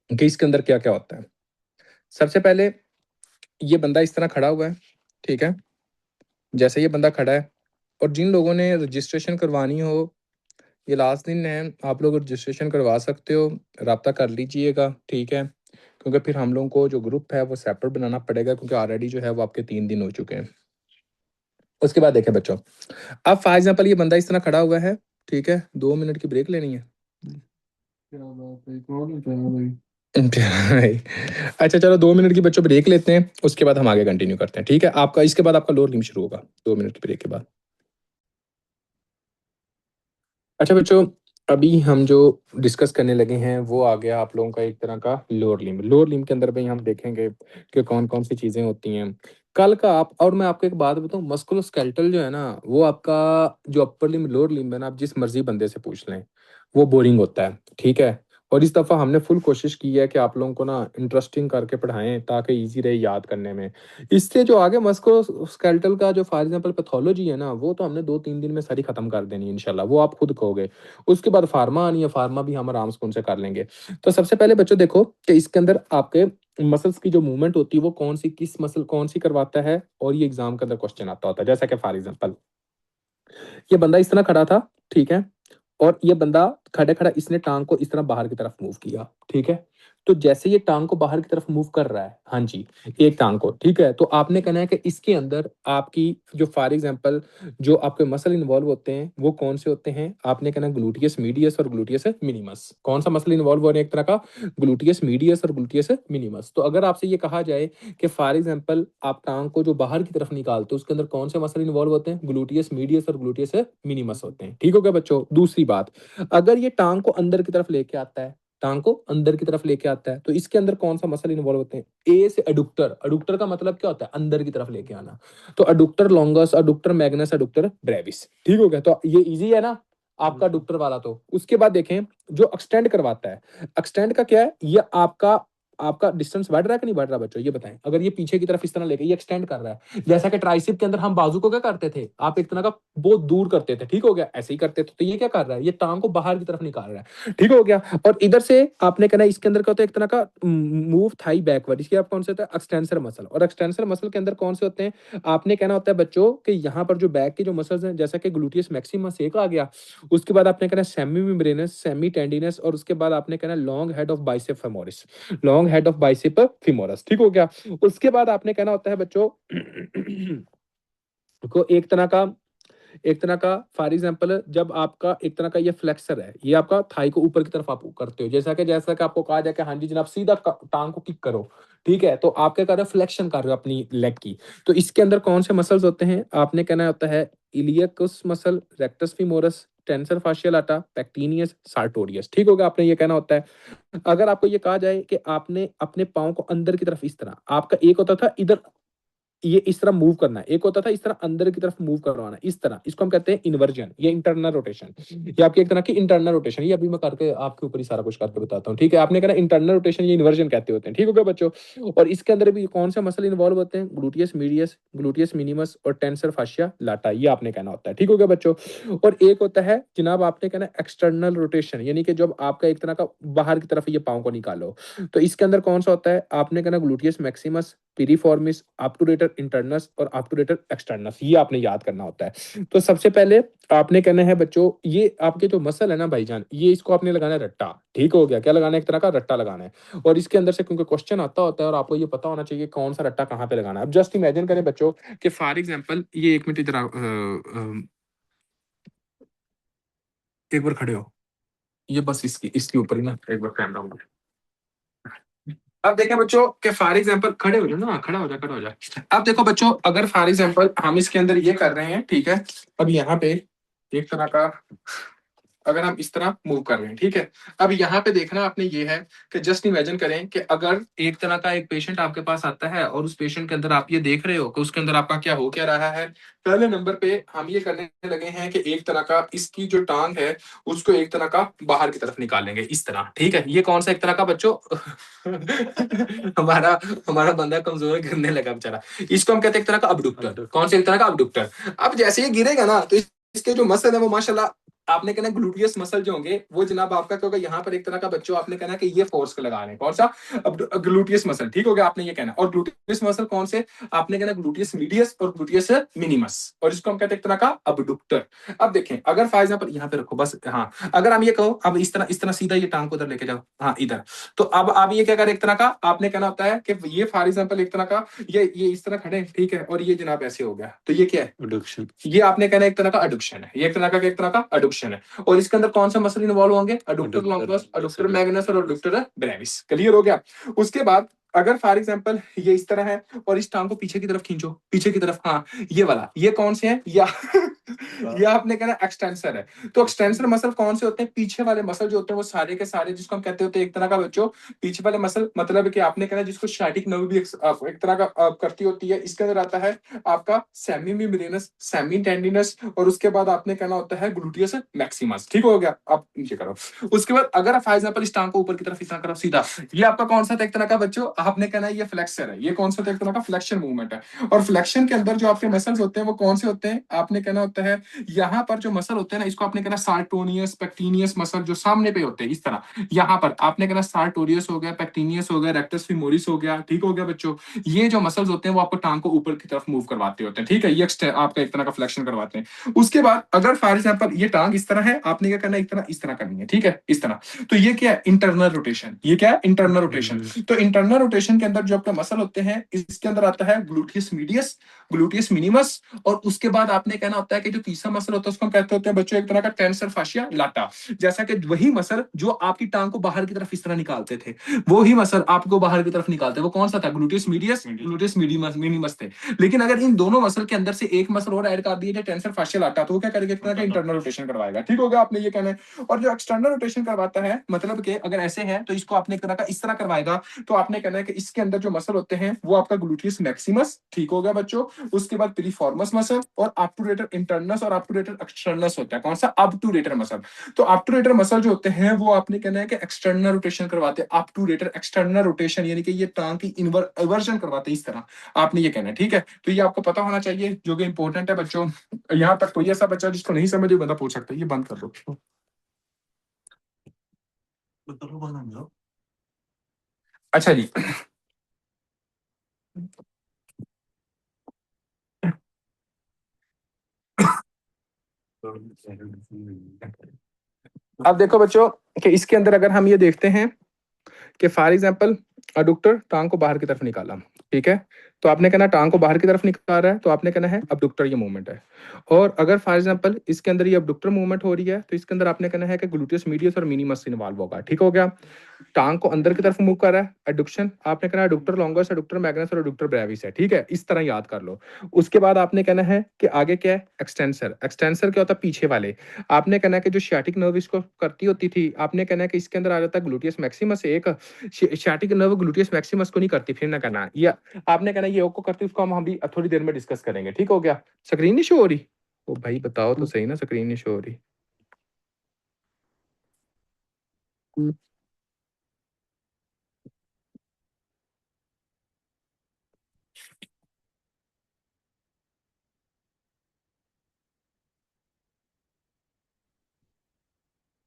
कि इसके अंदर क्या क्या होता है। सबसे पहले ये बंदा इस तरह खड़ा हुआ है, ठीक है। जैसे ये बंदा खड़ा है, और जिन लोगों ने रजिस्ट्रेशन करवानी हो, ये लास्ट दिन है, आप लोग रजिस्ट्रेशन करवा सकते हो, रब्ता कर लीजिएगा, ठीक है। क्योंकि फिर हम लोगों को जो ग्रुप है वो सेपरेट बनाना पड़ेगा, क्योंकि ऑलरेडी जो है वो आपके 3 दिन हो चुके हैं। उसके बाद देखें बच्चों, अब फॉर एग्जाम्पल ये बंदा इस तरह खड़ा हुआ है, ठीक है। 2 मिनट की ब्रेक लेनी है। क्या बात है, कौन है प्यारा भाई? भाई, अच्छा चलो 2 मिनट की बच्चों ब्रेक लेते हैं, उसके बाद हम आगे कंटिन्यू करते हैं, ठीक है। आपका इसके बाद आपका लोअर लिम्ब शुरू होगा 2 मिनट की ब्रेक के बाद। अच्छा बच्चों, अभी हम जो डिस्कस करने लगे हैं वो आ गया आप लोगों का एक तरह का लोअर लिम्ब। लोअर लिम्ब के अंदर भाई हम देखेंगे कि कौन कौन सी चीज़ें होती हैं। कल का आप, और मैं आपको एक बात बताऊं, मस्कुलोस्केलेटल जो है ना, वो आपका जो अपर लिम्ब लोअर लिम्ब है ना, आप जिस मर्जी बंदे से पूछ लें, वो बोरिंग होता है, ठीक है। और इस दफ़ा हमने फुल कोशिश की है कि आप लोगों को ना इंटरेस्टिंग करके पढ़ाएं, ताकि इजी रहे याद करने में। इससे जो आगे मस्कुलोस्केलेटल का जो फॉर एग्जांपल पैथोलॉजी है ना, वो तो हमने 2-3 दिन में सारी खत्म कर देनी है इंशाल्लाह, वो आप खुद कहोगे। उसके बाद फार्मा आनी है, फार्मा भी हम आराम से उनसे कर लेंगे। तो सबसे पहले बच्चों देखो कि इसके अंदर आपके मसल्स की जो मूवमेंट होती है वो कौन सी, किस मसल कौन सी करवाता है, और ये एग्जाम के अंदर क्वेश्चन आता होता है। जैसा कि फॉर एग्जांपल ये बंदा इस तरह खड़ा था, ठीक है। और ये बंदा खड़े खड़ा इसने टांग को इस तरह बाहर की तरफ मूव किया, ठीक है। तो जैसे ये टांग को बाहर की तरफ मूव कर रहा है, हाँ जी, एक टांग को, ठीक है। तो आपने कहना है कि इसके अंदर आपकी जो फॉर एग्जांपल जो आपके मसल इन्वॉल्व होते हैं वो कौन से होते हैं। आपने कहना ग्लूटियस मीडियस और ग्लूटियस मिनिमस। कौन सा मसल इन्वॉल्व हो रहा है एक तरह का, ग्लूटियस मीडियस और ग्लूटियस मिनिमस। तो अगर आपसे ये कहा जाए कि फॉर एग्जांपल आप टांग को जो बाहर की तरफ निकालते हो उसके अंदर कौन से मसल इन्वॉल्व होते हैं, ग्लूटियस मीडियस और ग्लूटियस मिनिमस होते हैं, ठीक हो गया बच्चों। दूसरी बात, अगर ये टांग को अंदर की तरफ लेके आता है, टांग को अंदर की तरफ लेके आता है, तो इसके अंदर कौन सा मसल इन्वॉल्व होते हैं, ए से एडुक्टर। एडुक्टर का मतलब क्या होता है, अंदर की तरफ लेके आना। तो एडुक्टर लॉन्गस, एडुक्टर मैग्नस, एडुक्टर ब्रेविस, ठीक हो गया। तो ये इजी है ना आपका एडुक्टर वाला। तो उसके बाद देखें जो एक्सटेंड करवाता है, एक्सटेंड का क्या है, ये आपका आपका डिस्टेंस बढ़ रहा है कि नहीं बढ़ रहा बच्चों, ये बताएं। अगर ये पीछे की तरफ इस तरह लेके ये एक्सटेंड कर रहा है, जैसा कि ट्राइसेप के अंदर हम बाजू को क्या करते थे, आप एक तरह का बहुत दूर करते थे, ठीक हो गया, ऐसे ही करते थे। तो ये क्या कर रहा है, ये टांग को बाहर की तरफ निकाल रहा है, ठीक हो गया। और इधर से आपने कहना है इसके अंदर का होता है एक तरह का मूव थाई बैकवर्ड। इसके आप कौन से होता है, एक्सटेंसर मसल। और एक्सटेंसर मसल के अंदर कौन से होते हैं, आपने कहना होता है बच्चों कि यहाँ पर जो बैक के जो मसल्स हैं, जैसा कि ग्लूटियस मैक्सिमस एक आ गया, उसके बाद आपने कहना सेमी मेम्ब्रेनस, सेमी टेंडिनस, और उसके बाद आपने कहना long head of bicep femoris, long head of bicep femoris, ठीक हो गया। उसके बाद आपने कहना होता है बच्चों को एक तरह का फॉर एग्जांपल जब आपका एक तरह का ये फ्लेक्सर है, ये आपका थाई को ऊपर की तरफ आप करते हो, जैसा कि आपको कहा जाए कि हाँ जी जनाब सीधा टांग को किक करो, ठीक है। तो आप क्या कर रहे हो, फ्लेक्शन कर रहे हो अपनी लेग की। तो इसके अंदर कौन से मसल्स होते हैं, आपने कहना होता है इलियकस मसल, रेक्टस फीमोरस, टेंसर फाशियल लाटा, पेक्टिनियस, सार्टोरियस, ठीक होगा। आपने ये कहना होता है। अगर आपको ये कहा जाए कि आपने अपने पाँव को अंदर की तरफ इस तरह, आपका एक होता था इधर ये इस तरह मूव करना है, एक होता था इस तरह अंदर की तरफ मूव करवाना, इस तरह, इसको हम कहते हैं इन्वर्जन, ये इंटरनल रोटेशन। ये आपकी एक तरह की इंटरनल रोटेशन, ये अभी मैं करके आपके ऊपर ही सारा कुछ करके बताता हूँ, ठीक है। आपने कहना इंटरनल रोटेशन, ये इन्वर्जन कहते होते हैं, ठीक हो गया बच्चों। और इसके अंदर भी कौन से मसल इन्वॉल्व होते हैं, ग्लूटियस मीडियस, ग्लूटियस मिनिमस और टेंसर फाशिया लाटा, ये आपने कहना होता है, ठीक हो गया बच्चों। और एक होता है जनाब आपने कहना एक्सटर्नल रोटेशन, यानी कि जब आपका एक तरह का बाहर की तरफ ये पाँव को निकालो, तो इसके अंदर कौन सा होता है, आपने कहना gluteus Maximus, piriformis, obturator internus और ऑब्टूरेटर एक्सटर्नस, ये आपने याद करना होता है। तो सबसे पहले आपने कहना है बच्चों, ये आपके जो मसल है ना भाईजान, ये इसको आपने लगाना है रट्टा, ठीक हो गया। क्या लगाना है, एक तरह का रट्टा लगाना है। और इसके अंदर से क्योंकि क्वेश्चन आता होता है और आपको ये पता होना चाहिए कौन सा रट्टा कहाँ पे लगाना है। अब जस्ट इमेजिन करें बच्चों कि फॉर एग्जाम्पल ये एक मिनट इधर एक बार खड़े हो, ये बस इसकी इसके ऊपर ही ना एक बार कैमरा। अब देखें बच्चों कि फॉर एग्जांपल खड़े हो जाओ ना, खड़ा हो जा, खड़ा हो जा। अब देखो बच्चों, अगर फॉर एग्जांपल हम इसके अंदर ये कर रहे हैं, ठीक है। अब यहाँ पे एक तरह का अगर हम इस तरह मूव कर रहे हैं, ठीक है। अब यहाँ पे देखना आपने ये है कि जस्ट इमेजिन करें कि अगर एक तरह का एक पेशेंट आपके पास आता है और उस पेशेंट के अंदर आप ये देख रहे हो कि उसके अंदर आपका क्या हो क्या रहा है। पहले नंबर पे हम ये करने लगे हैं कि एक तरह का इसकी जो टांग है उसको एक तरह का बाहर की तरफ निकालेंगे इस तरह, ठीक है। ये कौन सा एक तरह का बच्चों हमारा हमारा बंदा कमजोर गिरने लगा बेचारा। इसको हम कहते हैं एक तरह का अबडुक्टर। कौन से एक तरह का अबडुक्टर। अब जैसे ये गिरेगा ना तो इसके जो मसल है वो माशाल्लाह आपने कहना ग्लूटियस मसल जो होंगे वो जनाब आपका क्या होगा, यहाँ पर एक तरह का बच्चों आपने कहना कि ये फोर्स को लगा रहे हैं, कौन सा, अब ग्लूटियस मसल, ठीक हो गया, आपने ये कहना। और ग्लूटियस मसल कौन से, आपने कहना ग्लूटियस मीडियस और ग्लूटियस मिनिमस, और इसको हम कहते हैं एक तरह का अबडुक्टर। अब देखें, अगर फॉर एग्जांपल यहाँ पे रखो बस, हाँ, अगर हम ये कहो अब इस तरह सीधा ये टांग को उधर लेके जाओ, हाँ इधर, तो अब आप ये क्या करें, एक तरह का आपने कहना होता है कि ये फॉर एग्जांपल एक तरह का ये इस तरह खड़े, ठीक है, और ये जनाब ऐसे हो गया, तो ये क्या है, एडक्शन। ये आपने कहना एक तरह का एडुक्शन है, ये एक तरह का एडुक्शन है। और इसके अंदर कौन सा मसल इन्वॉल्व होंगे, एडुक्टर लॉन्गस, एडुक्टर मैग्नस और एडुक्टर ब्रेविस। क्लियर हो गया। उसके बाद अगर फॉर एग्जांपल ये इस तरह है और इस टांग को पीछे की तरफ खींचो, पीछे की तरफ, हाँ ये वाला, ये कौन से है, या ये आपने कहना एक्सटेंसर है। तो एक्सटेंसर मसल कौन से होते हैं, पीछे वाले मसल जो होते हैं वो सारे के सारे, जिसको हम कहते होते हैं एक तरह का बच्चों पीछे वाले मसल, मतलब कि आपने कहना जिसको स्टैटिक नर्व भी एक तरह का करती होती है। इसके अंदर आता है आपका सेमी मेम्ब्रेनस, सेमी टेंडिनस, और उसके बाद आपने कहना होता है ग्लूटियस मैक्सिमस। ठीक हो गया, आप नीचे करो। उसके बाद अगर फॉर एग्जांपल इस टांग को ऊपर की तरफ इस तरह सीधा, ये आपका कौन सा था एक तरह का बच्चों, आपने कहना है ये फ्लेक्सर है, ये कौन सा था एक तरह का फ्लेक्शन मूवमेंट है। और फ्लेक्शन के अंदर जो आपके मसल्स होते हैं वो कौन से होते हैं, आपने कहना होता है यहाँ पर जो मसल होते हैं ना, इसको आपने कहना सार्टोनियस पेक्टिनियस मसल, जो सामने पे होते हैं इस तरह, यहाँ पर आपने कहना सार्टोरियस हो गया, पेक्टिनियस हो गया, रेक्टस फिमोरिस हो गया। ठीक हो गया बच्चों, ये जो मसल्स होते हैं वो आपको टांग को ऊपर की तरफ मूव करवाते होते हैं। ठीक है, ये आपका एक तरह का फ्लेक्शन करवाते हैं। उसके बाद अगर फॉर एग्जांपल ये टांग इस तरह है, आपने क्या करना है, एक तरह इस तरह करनी है, ठीक है, इस तरह। तो ये क्या है, इंटरनल रोटेशन, ये क्या है, इंटरनल रोटेशन। तो इंटरनल रोटेशन के अंदर जो आपका मसल होते हैं, इसके अंदर आता है ग्लूटियस मीडियस, ग्लूटियस मिनिमस, और उसके बाद आपने कहना होता है कि जो तीसरा मसल होता है उसको हम कहते होते हैं बच्चों एक तरह का टेंसर फाशिया लाटा। जैसा कि वही मसल जो आपकी टांग को बाहर की तरफ इस तरह निकालते थे, वो ही मसल आपको बाहर की तरफ निकालते, वो कौन सा था, ग्लूटियस मीडियस, ग्लूटियस मिनिमस थे। लेकिन अगर इन दोनों मसल के अंदर से एक मसल और ऐड कर दिए जाए, टेंसर फाशिया लाटा, तो वो क्या करेगा, एक तरह का इंटरनल रोटेशन करवाएगा। ठीक हो गया, आपने ये कहना है। और जो एक्सटर्नल रोटेशन करवाता है, मतलब कि अगर ऐसे है तो इसको आपने एक तरह का इस तरह करवाएगा, तो आपने कहना है कि इसके अंदर जो मसल होते हैं वो आपका ग्लूटियस मैक्सिमस, ठीक हो गया बच्चों। उसके बाद पिरिफॉर्मस मसल और ऑब्टूरेटर इंटरनस और ऑब्टूरेटर एक्सटर्नस होता है, कौन सा, ऑब्टूरेटर मसल। तो ऑब्टूरेटर मसल जो होते हैं वो आपने कहना है कि एक्सटर्नल रोटेशन करवाते हैं, ऑब्टूरेटर एक्सटर्नल रोटेशन, यानी कि ये टांग की इन्वर्जन करवाते हैं इस तरह, आपने ये कहना है। ठीक है, तो ये आपको पता होना चाहिए, जो कि इंपॉर्टेंट है बच्चों। यहाँ तक कोई ऐसा बच्चा जिसको नहीं समझे बंदा पूछ सकता है, ये बंद कर दो। अच्छा जी, अब देखो बच्चों कि इसके अंदर अगर हम ये देखते हैं कि फॉर एग्जांपल अडुक्टर टांग को बाहर की तरफ निकाला, ठीक है, तो आपने कहना टांग को बाहर की तरफ निकाल रहा है, तो आपने कहना है अबडुक्टर ये मूवमेंट है। और अगर फॉर एग्जांपल इसके अंदर ये अबडुक्टर मूवमेंट हो रही है, तो इसके अंदर आपने कहना है कि ग्लूटियस मीडियस और मिनिमस इन्वॉल्व होगा। ठीक हो गया, टांग को अंदर की तरफ मूव कर रहा है, एडुक्शन, आपने कहना है एडुक्टर लॉन्गस, एडुक्टर मैग्नस और एडुक्टर ब्रेविस है। ठीक है, इस तरह याद कर लो। उसके बाद आपने कहना है कि आगे क्या है, एक्सटेंसर। एक्सटेंसर क्या होता है, पीछे वाले। आपने कहना है कि जो शैटिक नर्व इसको करती होती थी, आपने कहना है कि इसके अंदर आ जाता है ग्लूटियस मैक्सिमस, एक शैटिक नर्व ग्लूटियस मैक्सिमस को नहीं करती, फिर ना करना, या आपने कहना ये को करती, उसको हम भी थोड़ी देर में डिस्कस करेंगे। ठीक हो गया, स्क्रीन नहीं शो हो रही, ओ भाई बताओ तो सही ना, स्क्रीन नहीं शो हो रही।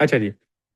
अच्छा जी,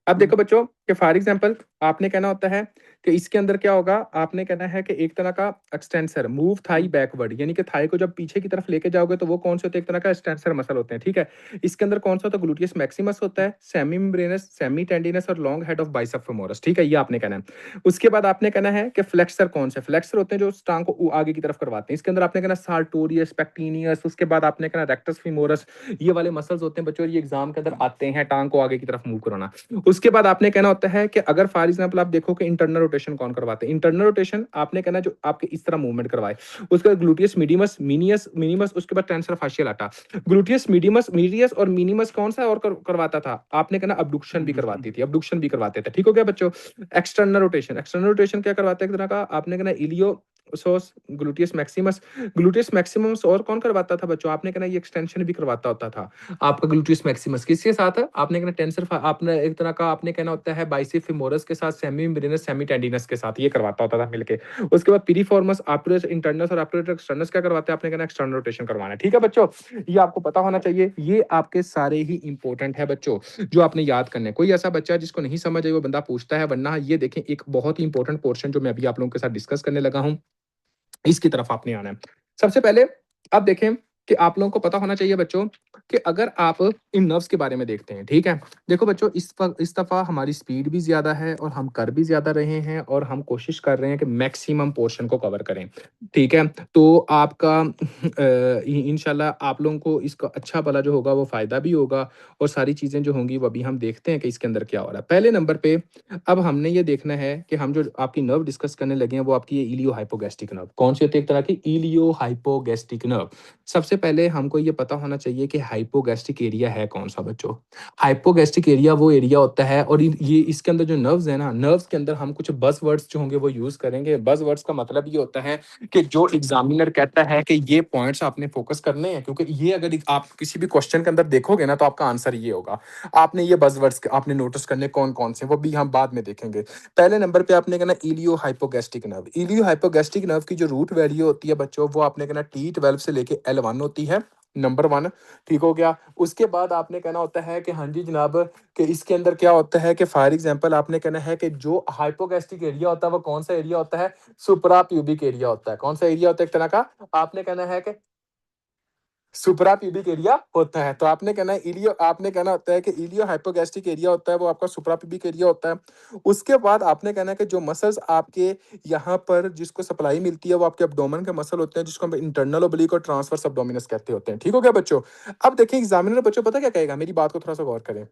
अब देखो बच्चों कि फॉर एग्जांपल आपने कहना होता है कि इसके अंदर क्या होगा, आपने कहना है कि एक तरह का एक्सटेंसर मूव थाई बैकवर्ड, यानी कि थाई को जब पीछे की तरफ लेके जाओगे तो वो कौन से होते हैं, एक तरह का एक्सटेंसर मसल होते हैं। ठीक है, इसके अंदर कौन सा होता है, ग्लूटियस मैक्सिमस होता है, सेमी मेम्ब्रेनस, सेमी टेंडिनस और long head of bicep femoris. ठीक है, ये आपने कहना है। उसके बाद आपने कहना है कि फ्लेक्सर कौन से, फ्लेक्सर होते हैं जो टांग को आगे की तरफ करवाते हैं। इसके अंदर आपने कहना सार्टोरियस, पेक्टिनियस, उसके बाद आपने कहना रेक्टस फीमोरस, ये वाले मसल्स होते हैं बच्चों, ये एग्जाम के अंदर आते हैं, टांग को आगे की तरफ मूव कराना। उसके बाद आपने कहना होता है कि अगर फॉर एग्जांपल आप देखो कि इंटरनल रोटेशन कौन करवाते हैं, इंटरनल रोटेशन आपने कहना जो आपके इस तरह मूवमेंट करवाए। उसके बाद ग्लूटियस मीडियमस, मिनियस मिनिमस, उसके बाद टेंसर फाशियल आटा। ग्लूटियस मीडियमस, मीडियस और मिनिमस कौन सा और करवाता था, आपने कहना अबडुक्शन भी करवाती थी, अबडुक्शन भी करवाते थे। ठीक हो गया बच्चों। एक्सटर्नल रोटेशन, एक्सटर्नल रोटेशन क्या करवाता है एक तरह का, आपने कहना इलियो सोस, ग्लूटियस मैक्सिमस। ग्लूटियस मैक्सिमस और कौन करवाता था बच्चों, आपने कहना ये एक्सटेंशन भी करवाता होता था आपका ग्लूटियस मैक्सिमस, किसके साथ है, आपने कहना टेंसर, आपने एक तरह का का आपने कहना होता है बाइसेप्स फेमोरस के साथ, सेमी मेम्ब्रेनस, सेमी टेंडिनस के साथ, ये करवाता होता था मिलके। उसके बाद पिरिफॉर्मस, एपिडर्मिस इंटरनस और एपिडर्मिस एक्सटर्नस क्या करवाते हैं, आपने कहना एक्सटर्नल रोटेशन करवाना है। ठीक है बच्चों, ये आपको पता होना चाहिए। ये आपके सारे ही इंपॉर्टेंट है बच्चों, जो आपने याद करने। कोई ऐसा बच्चा है जिसको नहीं समझ आई, वो बंदा पूछता है, वरना ये देखें एक बहुत ही इंपॉर्टेंट पोर्शन जो मैं अभी आप लोगों के साथ डिस्कस करने लगा हूं, इसकी तरफ आपने आना है। सबसे पहले अब देखें कि आप लोगों को पता होना चाहिए बच्चों कि अगर आप इन नर्व्स के बारे में देखते हैं, ठीक है। देखो बच्चों, इस दफा हमारी स्पीड भी ज्यादा है और हम कर भी ज्यादा रहे हैं, और हम कोशिश कर रहे हैं कि मैक्सिमम पोर्शन को कवर करें, ठीक है। तो आपका इंशाल्लाह आप लोगों को इसका अच्छा भला जो होगा वो फायदा भी होगा, और सारी चीजें जो होंगी वो अभी हम देखते हैं कि इसके अंदर क्या हो रहा है। पहले नंबर पे अब हमने ये देखना है कि हम जो आपकी नर्व डिस्कस करने लगे हैं वो आपकी ये इलियो हाइपोगैस्ट्रिक नर्व कौन सी होती है, एक तरह की इलियो हाइपोगैस्ट्रिक नर्व। सबसे पहले हमको ये पता होना चाहिए कि हाइपोगैस्ट्रिक एरिया है कौन सा बच्चों। हाइपोगैस्ट्रिक एरिया वो एरिया होता है, और ये इसके अंदर जो नर्व्स है ना, नर्व्स के अंदर हम कुछ बज़ वर्ड्स जो होंगे वो यूज करेंगे। बज़ वर्ड्स का मतलब ये होता है कि जो एग्जामिनर कहता है कि ये पॉइंट्स आपने फोकस करने हैं, क्योंकि ये अगर आप किसी भी क्वेश्चन के अंदर देखोगे ना तो आपका आंसर ये होगा। आपने ये बज़वर्ड्स आपने नोटिस करने कौन कौन से, वो भी हम बाद में देखेंगे। पहले नंबर पे आपने कहना इलियो हाइपोगैस्ट्रिक नर्व। इलियो हाइपोगैस्ट्रिक नर्व की जो रूट वैल्यू होती है बच्चों, वो आपने कहना T12 से लेके L1 होती है, नंबर 1। ठीक हो गया। उसके बाद आपने कहना होता है कि हाँ जी जनाब, कि इसके अंदर क्या होता है कि फॉर एग्जांपल आपने कहना है कि जो हाइपोगैस्ट्रिक एरिया होता है वो कौन सा एरिया होता है, सुप्रा प्यूबिक एरिया होता है। कौन सा एरिया होता है एक तरह का, आपने कहना है कि सुपरा प्यूबिक एरिया होता है। तो आपने कहना है इलियो, आपने कहना होता है कि इलियो हाइपोगैस्ट्रिक एरिया होता है वो आपका सुपरा प्यूबिक एरिया होता है। उसके बाद आपने कहना है कि जो मसल्स आपके यहाँ पर जिसको सप्लाई मिलती है वो आपके एब्डोमेन के मसल होते हैं, जिसको हम इंटरनल ओब्लिक और ट्रांसवर्स एब्डोमिनस कहते होते हैं। ठीक हो गया बच्चों। अब देखिए एग्जामिनर बच्चों पता क्या कहेगा, मेरी बात को थोड़ा सा गौर करें।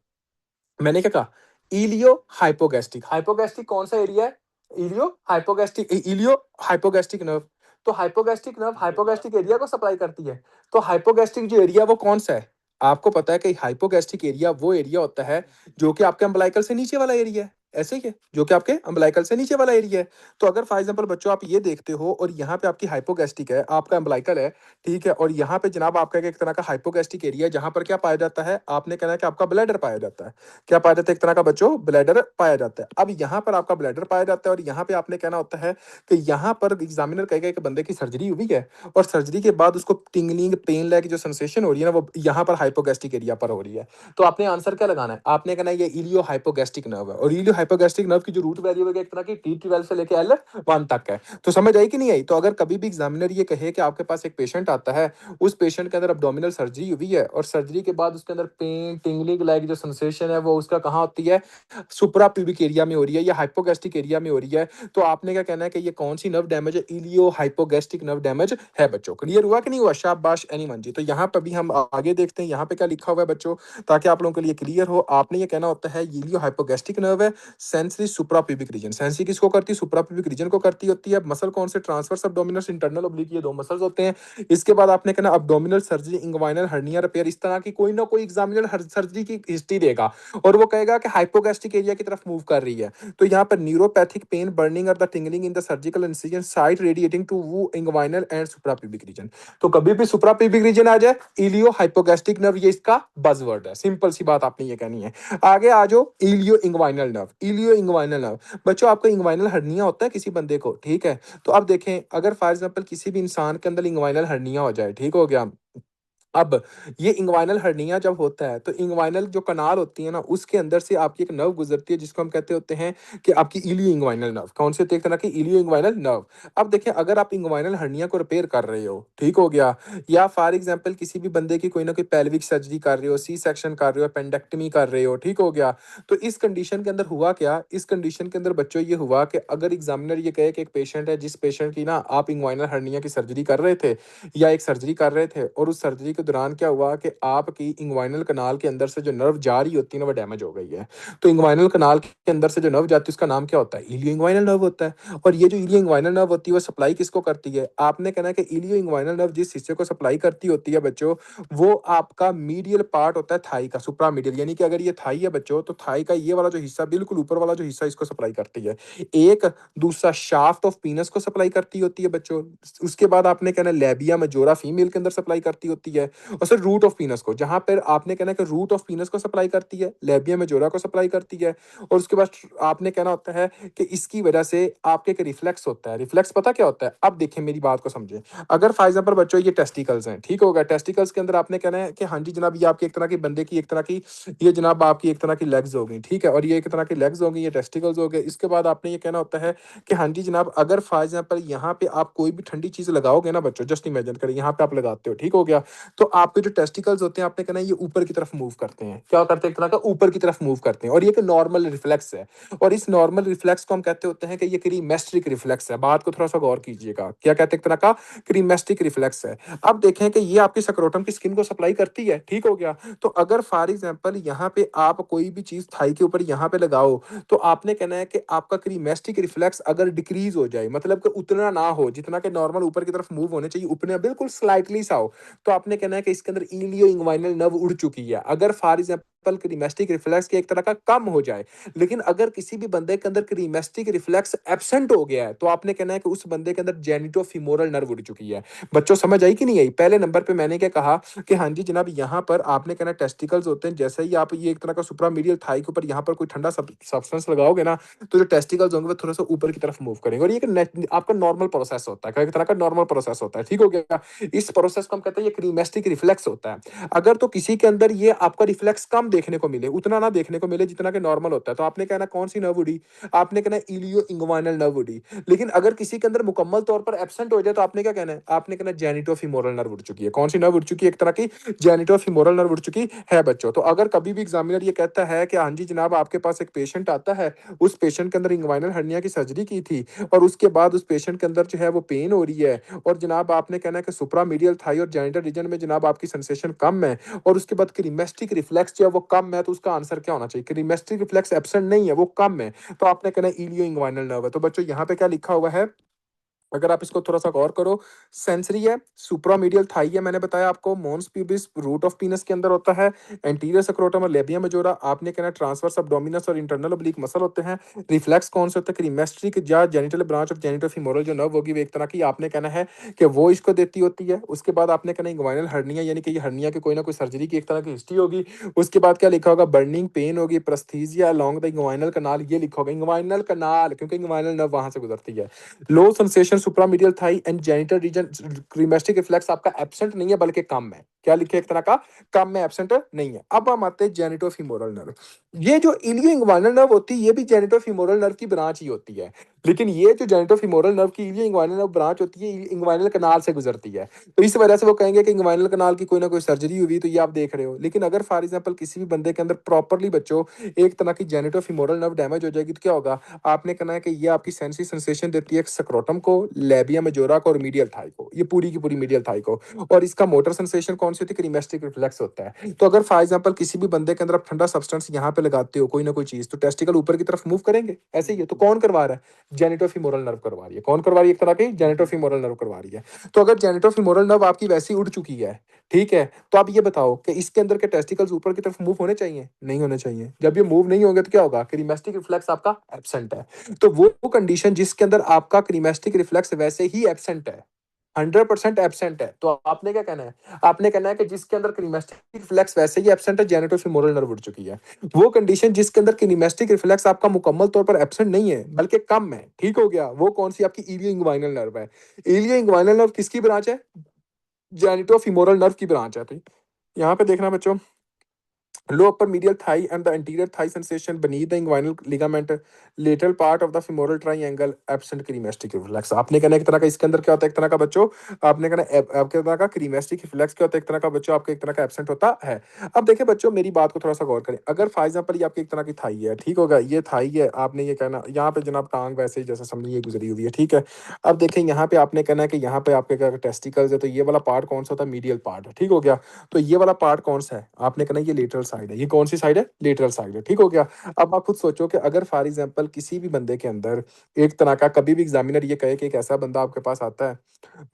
मैंने क्या कहा, इलियो हाइपोगैस्ट्रिक। हाइपोगैस्ट्रिक कौन सा एरिया है, इलियो हाइपोगैस्ट्रिक, इलियो हाइपोगैस्ट्रिक नर्व। तो हाइपोगैस्ट्रिक नर्व हाइपोगैस्ट्रिक एरिया को सप्लाई करती है। तो हाइपोगैस्ट्रिक जो एरिया वो कौन सा है, आपको पता है कि हाइपोगैस्ट्रिक एरिया वो एरिया होता है जो कि आपके अम्बलाइकल से नीचे वाला एरिया है। ऐसे ही है, जो कि आपके अम्बलाइकल से नीचे वाला एरिया है। तो अगर फॉर एग्जांपल बच्चों आप ये देखते हो और यहाँ पे आपकी हाइपोगैस्ट्रिक है, आपका अम्बलाइकल है, ठीक है, और यहाँ पे जनाब आपका एक तरह का हाइपोगैस्ट्रिक एरिया है, जहां पर क्या पाया जाता है, आपने कहना है कि आपका ब्लैडर पाया जाता है। क्या पाया जाता है, एक तरह का बच्चों ब्लैडर पाया जाता है। अब यहाँ पर आपका ब्लैडर पाया जाता है, और यहाँ पे आपने कहना होता है कि यहाँ पर एग्जामिनर कहेगा कि बंदे की सर्जरी हुई है, और सर्जरी के बाद उसको टिंगलिंग पेन लाइक जो सेंसेशन हो रही है ना, वो यहाँ पर हाइपोगैस्ट्रिक एरिया पर हो रही है। तो आपने आंसर क्या लगाना है, आपने कहना है ये इलियो हाइपोगैस्ट्रिक नर्व है, और इलियो हाइपोगैस्ट्रिक नर्व की जो रूट वैल्यू है एक तरह की T12 से लेके L1 तक है। तो समझ आई कि नहीं आई। तो अगर कभी भी एग्जामिनर ये कहे कि आपके पास एक पेशेंट आता है, उस पेशेंट के अंदर अब्डोमिनल सर्जरी हुई है, और सर्जरी के बाद उसके अंदर पेन टिंगलिंग लाइक जो सेंसेशन है वो उसका कहाँ होती है, सुपरा प्यूबिक एरिया में हो रही है या हाइपोगैस्ट्रिक एरिया में हो रही है। तो आपने क्या कहना है कि ये कौन सी नर्व डैमेज है, इलियो हाइपोगैस्ट्रिक नर्व डैमेज है बच्चों। क्लियर हुआ कि नहीं हुआ, शाबाश एनीवन जी। तो यहाँ पर भी हम आगे देखते हैं यहाँ पे क्या लिखा हुआ है बच्चों, ताकि आप लोगों के लिए क्लियर हो। आपने ये कहना होता है इलियो हाइपोगैस्ट्रिक नर्व है, सेंसरी सुपरा प्यूबिक रीजन। सेंसरी किसको करती है, सुपरा प्यूबिक रीजन को करती होती है। मसल कौन से, ट्रांसवर्स एब्डोमिनस इंटरनल ओब्लिक, ये दो मसल्स होते हैं। इसके बाद आपने कहना abdominal surgery, inguinal hernia repair, इस तरह की कोई ना कोई एग्जामिनर सर्जरी की हिस्ट्री देगा, और वो कहेगा कि हाइपोगैस्ट्रिक एरिया की तरफ मूव कर रही है। तो यहाँ पर न्यूरोपैथिक पेन, बर्निंग और the tingling in the surgical incision site radiating to वो इंग्वाइनल एंड सुप्राप्यूबिक रीजन। तो कभी भी सुप्राप्यूबिक रीजन आ जाए, इलियो हाइपोगैस्ट्रिक नर्व, ये इसका बज़वर्ड है। सिंपल सी बात आपने ये कहनी है। आगे आ जाओ, इलियो इंग्वाइनल नर्व। इलियो इंग्वाइनल नर्व बच्चों, आपका इंग्वाइनल हर्निया होता है किसी बंदे को, ठीक है। तो अब देखें, अगर फॉर एग्जांपल किसी भी इंसान के अंदर इंग्वाइनल हर्निया हो जाए, ठीक हो गया। अब ये इंग्वाइनल हर्निया जब होता है तो इंग्वाइनल जो कनाल होती है ना, उसके अंदर से आपकी एक नर्व गुजरती है, जिसको हम कहते होते हैं कि आपकी इलियो इंग्वाइनल नर्व। कौन से होती है, एक तरह की इलियो इंग्वाइनल नर्व। अब देखिए, अगर आप इंग्वाइनल हर्निया को रिपेयर कर रहे हो, ठीक हो गया, या फॉर एग्जांपल किसी भी बंदे की कोई ना कोई पेल्विक सर्जरी कर रहे हो, सी सेक्शन कर रहे हो, पेंडेक्टमी कर रहे हो, ठीक हो गया। तो इस कंडीशन के अंदर हुआ क्या, इस कंडीशन के अंदर बच्चों ये हुआ कि अगर एग्जामिनर ये कहे कि एक पेशेंट है, जिस पेशेंट की ना आप इंग्वाइनल हर्निया की सर्जरी कर रहे थे, या एक सर्जरी कर रहे थे, और उस सर्जरी के दौरान क्या हुआ कि आपकी इंग्वाइनल कनाल के अंदर से जो नर्व जा रही होती है ना, वो डैमेज हो गई है। तो इंग्वाइनल कनाल के अंदर से जो नर्व जाती है उसका नाम क्या होता है, इलियो इंग्वाइनल नर्व होता है। और ये जो इलियो इंग्वाइनल नर्व होती है वो सप्लाई किसको करती है, आपने कहना है कि इलियो इंग्वाइनल नर्व जिस हिस्से को सप्लाई करती होती है बच्चों, वो आपका मीडियल पार्ट होता है थाई का, सुप्रा मीडियल। यानी कि अगर ये थाई है बच्चों, तो थाई का ये वाला जो हिस्सा, बिल्कुल ऊपर वाला जो हिस्सा, इसको सप्लाई करती है। एक दूसरा शाफ्ट ऑफ पीनस को सप्लाई करती होती है बच्चों। उसके बाद आपने कहना लेबिया मेजोरा फीमेल के अंदर सप्लाई करती होती है। और सर रूट ऑफ पीनस को, जहां पर आपने कहना है कि रूट ऑफ पीनस को सप्लाई करती है, लेबिया मेजोरा को सप्लाई करती है, और उसके बाद आपने कहना होता है कि इसकी वजह से आपके एक रिफ्लेक्स होता है। रिफ्लेक्स पता क्या होता है? अब देखें मेरी बात को समझें। अगर फॉर एग्जाम्पल बच्चों ये टेस्टिकल्स हैं, ठीक होगा, टेस्टिकल्स के अंदर आपने कहना है कि हाँ जी जनाब ये आपकी एक तरह की बंदे की एक तरह की, ये जनाब आपकी एक तरह की लेग्स हो गई, ठीक है, और ये एक तरह की लेग्स हो गई, ये टेस्टिकल्स हो गए। इसके बाद आपने ये कहना होता है कि हाँ जी जनाब अगर फॉर एग्जाम्पल यहाँ पे आप कोई भी ठंडी चीज लगाओगे ना बच्चों, जस्ट इमेजिन करें यहाँ पे आप लगाते हो, ठीक हो गया, तो आपके जो टेस्टिकल्स होते हैं आपने कहना है ये ऊपर की तरफ मूव करते हैं। क्या करते हैं? एक तरह का ऊपर की तरफ मूव करते हैं, और ये एक नॉर्मल रिफ्लेक्स है। और इस नॉर्मल रिफ्लेक्स को हम कहते होते हैं कि ये क्रीमेस्ट्रिक रिफ्लेक्स है। बात को थोड़ा सा गौर कीजिएगा, क्या कहते हैं? एक तरह का क्रीमेस्ट्रिक रिफ्लेक्स है। अब देखें कि ये आपकी सक्रोटम की स्किन को सप्लाई करती है, ठीक हो गया। तो अगर फॉर एग्जाम्पल यहाँ पे आप कोई भी चीज थाई के ऊपर यहाँ पे लगाओ, तो आपने कहना है कि आपका क्रीमेस्टिक रिफ्लेक्स अगर डिक्रीज हो जाए, मतलब कि उतना ना हो जितना कि नॉर्मल ऊपर की तरफ मूव होने चाहिए, उतने बिल्कुल स्लाइटली सा हो, तो आपने कहना है कि इसके अंदर इलियो इंग्वाइनल नर्व उड़ चुकी है। अगर फॉर एग्जाम्पल क्रीमेस्टिक रिफ्लेक्स के एक तरह का कम हो जाए, लेकिन अगर किसी भी बंदे के अंदर क्रीमेस्टिक रिफ्लेक्स एब्सेंट हो गया है, तो आपने कहना है कि उस बंदे के अंदर जेनिटोफिमोरल नर्व उड़ चुकी है। बच्चों समझ आई कि नहीं आई? पहले नंबर पे मैंने क्या कहा कि हाँ जी जनाब यहाँ पर आपने कहना टेस्टिकल्स होते हैं, जैसे ही आप ये एक तरह का सुप्रामीडियल थाई के ऊपर यहाँ पर कोई ठंडा सब्सटेंस लगाओगे ना, तो जो टेस्टिकल्स होंगे वो थोड़ा सा ऊपर की तरफ मूव करेंगे, और ये आपका नॉर्मल प्रोसेस होता है, एक तरह का नॉर्मल प्रोसेस होता है, ठीक हो गया। इस प्रोसेस को हम कहते हैं ये क्रीमेस्टिक रिफ्लेक्स होता है। अगर तो किसी के अंदर ये आपका रिफ्लेक्स कम देखने को मिले, उतना ना देखने को मिले जितना कि नॉर्मल होता है, तो आपने कहना कौन सी नर्व उड़ी? आपने कहना इलियो इंग्वाइनल नर्व उड़ी। लेकिन अगर किसी के अंदर मुकम्मल तौर पर एब्सेंट हो जाए, तो आपने क्या कहना है? आपने कहना जेनिटोफिमोरल नर्व उड़ चुकी है। कौन सी नर्व उड़ चुकी है? एक तरह की जेनिटोफिमोरल नर्व उड़ चुकी है बच्चों। तो अगर कभी भी एग्जामिनर ये कहता है कि हाँ जी जनाब आपके पास एक पेशेंट आता है, उस पेशेंट के अंदर इंग्वाइनल हर्निया की सर्जरी की थी, और उसके बाद उस पेशेंट के अंदर जो है वो पेन हो रही है, और जनाब आपने कहना है कि सुप्रामीडियल थाई और जेनिटल रीजन में जनाब आपकी सेंसेशन कम है, और उसके बाद क्रीमेस्टिक रिफ्लेक्स जो है वो कम है, तो उसका आंसर क्या होना चाहिए? क्रीमेस्टिक रिफ्लेक्स एब्सेंट नहीं है, वो कम है, तो आपने कहना इलियो इंग्वाइनल नर्व है। तो बच्चों यहाँ पे क्या लिखा हुआ है? अगर आप इसको थोड़ा सा गौर करो, सेंसरी है, सुप्रामीडियल थाई है, मैंने बताया आपको, mons pubis root of penis के अंदर होता है, एंटीरियर सक्रोटम और लेबिया मेजोरा आपने कहना ट्रांसवर्स एब्डोमिनस और इंटरनल ओब्लिक मसल होते हैं। रिफ्लेक्स कौन से होते हैं? क्रीमेस्ट्रिक या जेनिटल ब्रांच ऑफ जेनिटोफिमोरल जो नर्व होगी वो एक तरह की आपने कहना है कि वो इसको देती होती है। उसके बाद आपने कहना इंग्वाइनल हर्निया, यानी कि ये हर्निया की कोई ना कोई सर्जरी की एक तरह की हिस्ट्री होगी। उसके बाद क्या लिखा होगा? बर्निंग पेन होगी, प्रेस्थीजिया अलोंग द इंग्वाइनल कनाल, ये लिखा होगा इंग्वाइनल कनाल, क्योंकि इंग्वाइनल नर्व वहां से गुजरती है। Low sensation supramedial thigh and genital region, cremasteric reflex आपका एब्सेंट नहीं है बल्कि कम है। क्या लिखे? एक तरह का कम में, एब्सेंट नहीं है। अब हम आते हैं जेनिटोफिमोरल नर्व। ये जो इलियो इंग्वाइनल नर्व होती है ये भी जेनिटोफिमोरल नर्व की ब्रांच ही होती है, लेकिन ये जो जेनिटोफिमोरल नर्व की इलियो इंग्वाइनल नर्व ब्रांच होती है इंग्वाइनल कनाल से गुजरती है। तो इस वजह से वो कहेंगे कि इंग्वाइनल कनाल की कोई ना कोई सर्जरी हुई, तो ये आप देख रहे हो। लेकिन अगर फॉर एग्जाम्पल किसी भी बंदे के अंदर प्रॉपरली बच्चों एक तरह की जेनिटोफिमोरल नर्व डैमेज हो जाएगी, तो क्या होगा? आपने कहना है कि ये आपकी सेंसरी सेंसेशन देती है स्क्रोटम को, लेबिया मेजोरा को और मीडियल थाई को, ये पूरी की पूरी मीडियल थाई को। और इसका मोटर सेंसेशन कौन सी होती है? क्रीमेस्टिक रिफ्लेक्स होता है। तो अगर फॉर एग्जांपल किसी भी बंदे के अंदर आप ठंडा सब्सटेंस यहाँ पे लगाते हो कोई ना कोई चीज, तो टेस्टिकल ऊपर की तरफ मूव करेंगे, ऐसे ही है। तो कौन करवा रहा है? जेनिटोफिमोरल नर्व करवा रही है। कौन करवा रही है? एक तरह की जेनिटोफिमोरल नर्व करवा रही है। तो अगर जेनिटोफिमोरल नर्व आपकी वैसी उड़ चुकी है, ठीक है, तो आप ये बताओ कि इसके अंदर के टेस्टिकल्स ऊपर की तरफ मूव होने चाहिए? नहीं होने चाहिए। जब ये मूव नहीं होंगे तो क्या होगा? क्रीमेस्टिक रिफ्लेक्स आपका एब्सेंट है। तो वो कंडीशन जिसके अंदर आपका क्रीमेस्टिक रिफ्लेक्स वैसे ही एब्सेंट है, 100% एब्सेंट है, तो आपने क्या कहना है? आपने कहना है कि जिसके अंदर क्रीमेस्टिक रिफ्लेक्स वैसे ही एब्सेंट है, जेनिटोफिमोरल नर्व उड़ चुकी है। वो कंडीशन जिसके अंदर क्रीमेस्टिक रिफ्लेक्स आपका मुकम्मल तौर पर एब्सेंट नहीं है बल्कि कम है, ठीक हो गया, वो कौन सी? आपकी इलियो इंग्वाइनल नर्व है। इलियो इंग्वाइनल नर्व किसकी ब्रांच है? जेनिटोफिमोरल नर्व की ब्रांच है। तो यहाँ पे देखना बच्चों, low upper medial thigh and the anterior thigh sensation beneath the inguinal ligament, lateral part of the femoral triangle, absent cremastic reflex। आपने कहना एक तरह का इसके अंदर क्या होता है? एक तरह का बच्चों आपने कहना आपके तरह का क्रीमेस्टिक रिफ्लेक्स क्या होता है? एक तरह का बच्चों आपके एक तरह का एब्सेंट होता है। अब देखिए बच्चों मेरी बात को थोड़ा सा गौर करें। अगर फॉर एग्जाम्पल ये आपकी एक तरह की थाई है, ठीक होगा, ये थाई है, आपने ये कहना यहाँ पे जनाब टांग वैसे ही जैसे समझिए गुजरी हुई है, ठीक है। अब देखें यहाँ पे आपने कहना है कि यहाँ पे आपके टेस्टिकल्स है, तो ये वाला पार्ट कौन सा होता है? मीडियल पार्ट, ठीक हो गया। तो ये वाला पार्ट कौन सा है? आपने कहना ये लेटरल साइड है। ये कौन सी साइड है? लेटरल साइड है, ठीक हो गया। अब आप खुद सोचो कि अगर फॉर एग्जांपल किसी भी बंदे के अंदर एक तरह का कभी भी एग्जामिनर ये कहे कि एक ऐसा बंदा आपके पास आता है,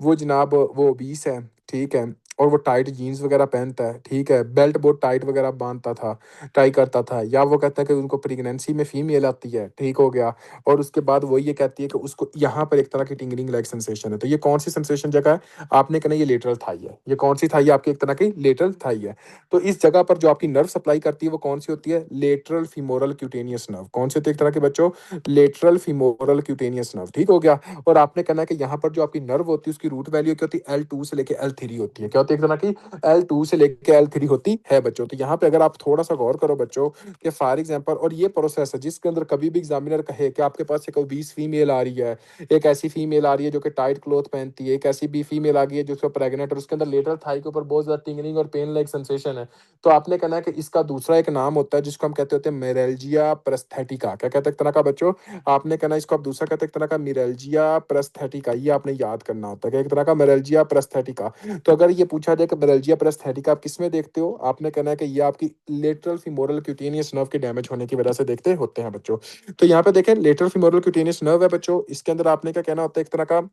वो जनाब वो 20 है, ठीक है, और वो टाइट जीन्स वगैरह पहनता है, ठीक है, बेल्ट बहुत टाइट वगैरह बांधता था, टाई करता था, या वो कहता है कि उनको प्रेगनेंसी में फीमेल आती है, ठीक हो गया, और उसके बाद वो ये कहती है कि उसको यहाँ पर एक तरह की टिंगलिंग लाइक सेंसेशन है, तो ये कौन सी सेंसेशन जगह है? आपने कहना ये लेटरल थाई है। ये कौन सी थाई है? आपकी एक तरह की लेटरल थाई है। तो इस जगह पर जो आपकी नर्व सप्लाई करती है वो कौन सी होती है? Lateral femoral cutaneous nerve. कौन से होती है एक तरह के बच्चों? लेटरल फीमोरल क्यूटेनियस नर्व, ठीक हो गया। और आपने कहना है कि यहाँ पर जो आपकी नर्व होती है उसकी रूट वैल्यू क्या होती है? L2 से लेके L3 होती है। क्या होती है? एक तरह की L2 से लेके L3 होती है बच्चों। तो यहाँ पे अगर आप थोड़ा सा गौर करो बच्चों कि फॉर एग्जाम्पल, और ये प्रोसेस है जिसके अंदर कभी भी एग्जामिनर कहे कि आपके पास एक ओबीस फीमेल आ रही है, एक ऐसी फीमेल आ रही है जो कि टाइट क्लोथ पहनती है, एक ऐसी भी फीमेल आ गई है जो उसका प्रेग्नेंट और उसके अंदर लेटरल थाई के ऊपर बहुत ज्यादा टिंगलिंग और पेन लाइक सेंसेशन है, तो आपने कहना है कि इसका दूसरा एक नाम होता है जिसको हम कहते होते हैं मेरेल्जिया प्रेस्थेटिका। क्या कहते हैं एक तरह का बच्चों? आपने कहना इसको आप दूसरा कहते हैं एक तरह का मिरेल्जिया प्रेस्थेटिका। ये आपने याद करना होता है कि एक तरह का मेरेल्जिया प्रेस्थेटिका। तो अगर ये पूछा जाए कि मेरेल्जिया प्रेस्थेटिका आप किस में देखते हो, आपने कहना है कि ये आपकी लेटरल फीमोरल क्यूटेनियस नर्व के डैमेज होने की वजह से देखते होते हैं बच्चों। तो यहाँ पे देखें लेटरल फीमोरल क्यूटेनियस नर्व है बच्चों, इसके अंदर आपने क्या कहना होता है? एक तरह का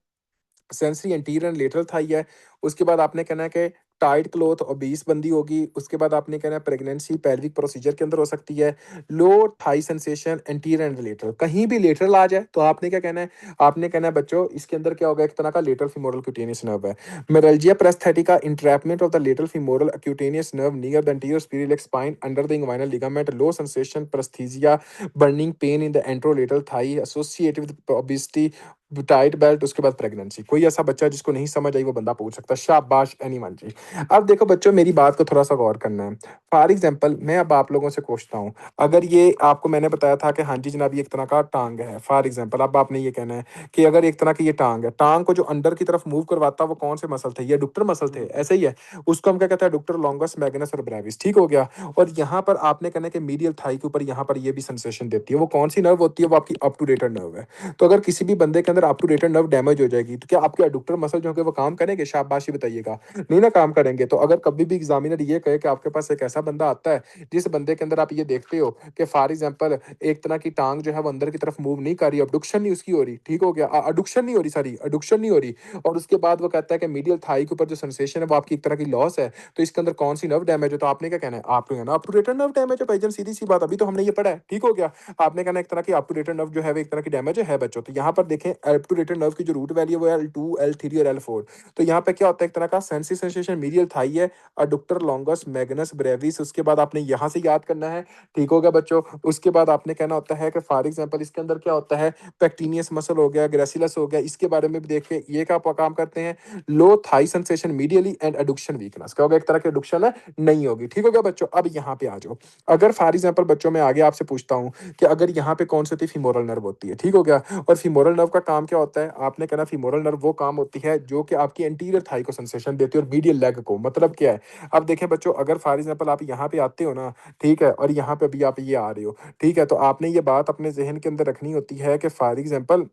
sensory anterior and lateral thigh है। उसके बाद आपने कहना है कि टाइट क्लॉथ ओबीस बंदी होगी। उसके बाद आपने कहना है प्रेगनेंसी पेल्विक प्रोसीजर के अंदर हो सकती है। Low thigh sensation anterior and lateral, कहीं भी लेटरल आ जाए तो आपने क्या कहना है? आपने कहना है बच्चों इसके अंदर क्या होगा? एक तरह का लेटरल फीमोरल क्यूटेनियस नर्व है। Meralgia paraesthetica entrapment of the lateral femoral cutaneous nerve near the anterior superior spine under the inguinal ligament, low sensation paraesthesia, burning pain in the anterolateral thigh associated with obesity, tight belt, उसके बाद pregnancy. कोई ऐसा बच्चा जिसको नहीं समझ आई वो बंदा पूछ सकता है। शाबाश एनीवन जी। अब देखो बच्चों मेरी बात को थोड़ा सा गौर करना है। फॉर एग्जाम्पल मैं अब आप लोगों से पूछता हूँ, अगर ये आपको मैंने बताया था कि हाँ जी जनाब ये एक तरह का टांग है, फॉर एग्जाम्पल अब आपने ये कहना है कि अगर एक तरह की ये टांग है, टांग को जो अंदर की तरफ मूव करवाता वो कौन से मसल थे? ये एडुक्टर मसल थे, ऐसे ही है। उसको हम क्या कहते हैं? एडुक्टर लॉन्गस मैग्नस और ब्रेविस, ठीक हो गया। और यहाँ पर आपने कहना है कि मीडियल थाई के ऊपर यहाँ पर ये भी सेंसेशन देती है। वो कौन सी नर्व होती है? वो आपकी अपटूडेटेड नर्व है। तो अगर किसी भी बंदे के अंदर अपटूडेटेड नर्व डैमेज हो जाएगी तो क्या आपके एडुक्टर मसल जो होंगे वो काम करेंगे? शाबाशी बताइएगा। नहीं ना काम करेंगे। तो अगर कभी भी एग्जामिनर ये कहे कि आपके पास एक ऐसा बंदा आता है जिस बंदे के अंदर आप ये देखते हो कि फॉर एग्जाम्पल एक तरह की टांग जो है वो अंदर की तरफ मूव नहीं कर रही, अबडक्शन नहीं उसकी हो रही, ठीक हो गया, अडुक्शन नहीं हो रही, सॉरी अडुक्शन नहीं हो रही, और उसके बाद वो कहता है कि मीडियल थाई के ऊपर जो सेंसेशन है वो आपकी एक तरह की लॉस है, तो इसके अंदर कौन सी नर्व डैमेज है? तो आपने क्या कहना है? आपने कहना अपटूडेटेड नर्व डैमेज है भाईजान, सीधी सी बात, अभी तो हमने ये पढ़ा है, ठीक हो गया। आपने कहना एक तरह की अपटूडेटेड नर्व जो है वो एक तरह की डैमेज है बच्चों। तो यहाँ पर देखें अपटूडेटेड नर्व की जो रूट वैल्यू है वो L2 L3 और L4। तो यहाँ पे क्या होता है? एक तरह का सेंसी सेंसेशन मीडियल थाई है, अडुक्टर लॉन्गस मैग्नस ब्रेविस, उसके बाद आपने यहाँ से याद करना है, ठीक होगा बच्चों। उसके बाद आपने कहना होता है कि फॉर एग्जाम्पल इसके अंदर क्या होता है? पेक्टिनियस मसल हो गया, ग्रेसिलस हो गया, इसके बारे में भी देखिए ये क्या काम करते हैं? Low thigh sensation medially and adduction weakness, क्या होगा? एक तरह की एडुक्शन है नहीं होगी, ठीक हो गया बच्चों। अब यहाँ पे आ जाओ, अगर फॉर एग्जाम्पल बच्चों मैं आगे आपसे पूछता हूँ कि अगर यहाँ पे कौन सी होती है? फीमोरल नर्व होती है, ठीक हो गया। और फीमोरल नर्व का काम क्या होता है? आपने कहना फीमोरल नर्व वो काम होती है जो कि आपकी एंटीरियर थाई को सेंसेशन देती है और मीडियल लेग को। मतलब क्या है? अब देखें बच्चों अगर फॉर एग्जाम्पल आप यहाँ पे आते हो ना, ठीक है, और यहाँ पे अभी आप ये आ रहे हो, ठीक है, तो आपने ये बात अपने जहन के अंदर रखनी होती है कि फॉर एग्जाम्पल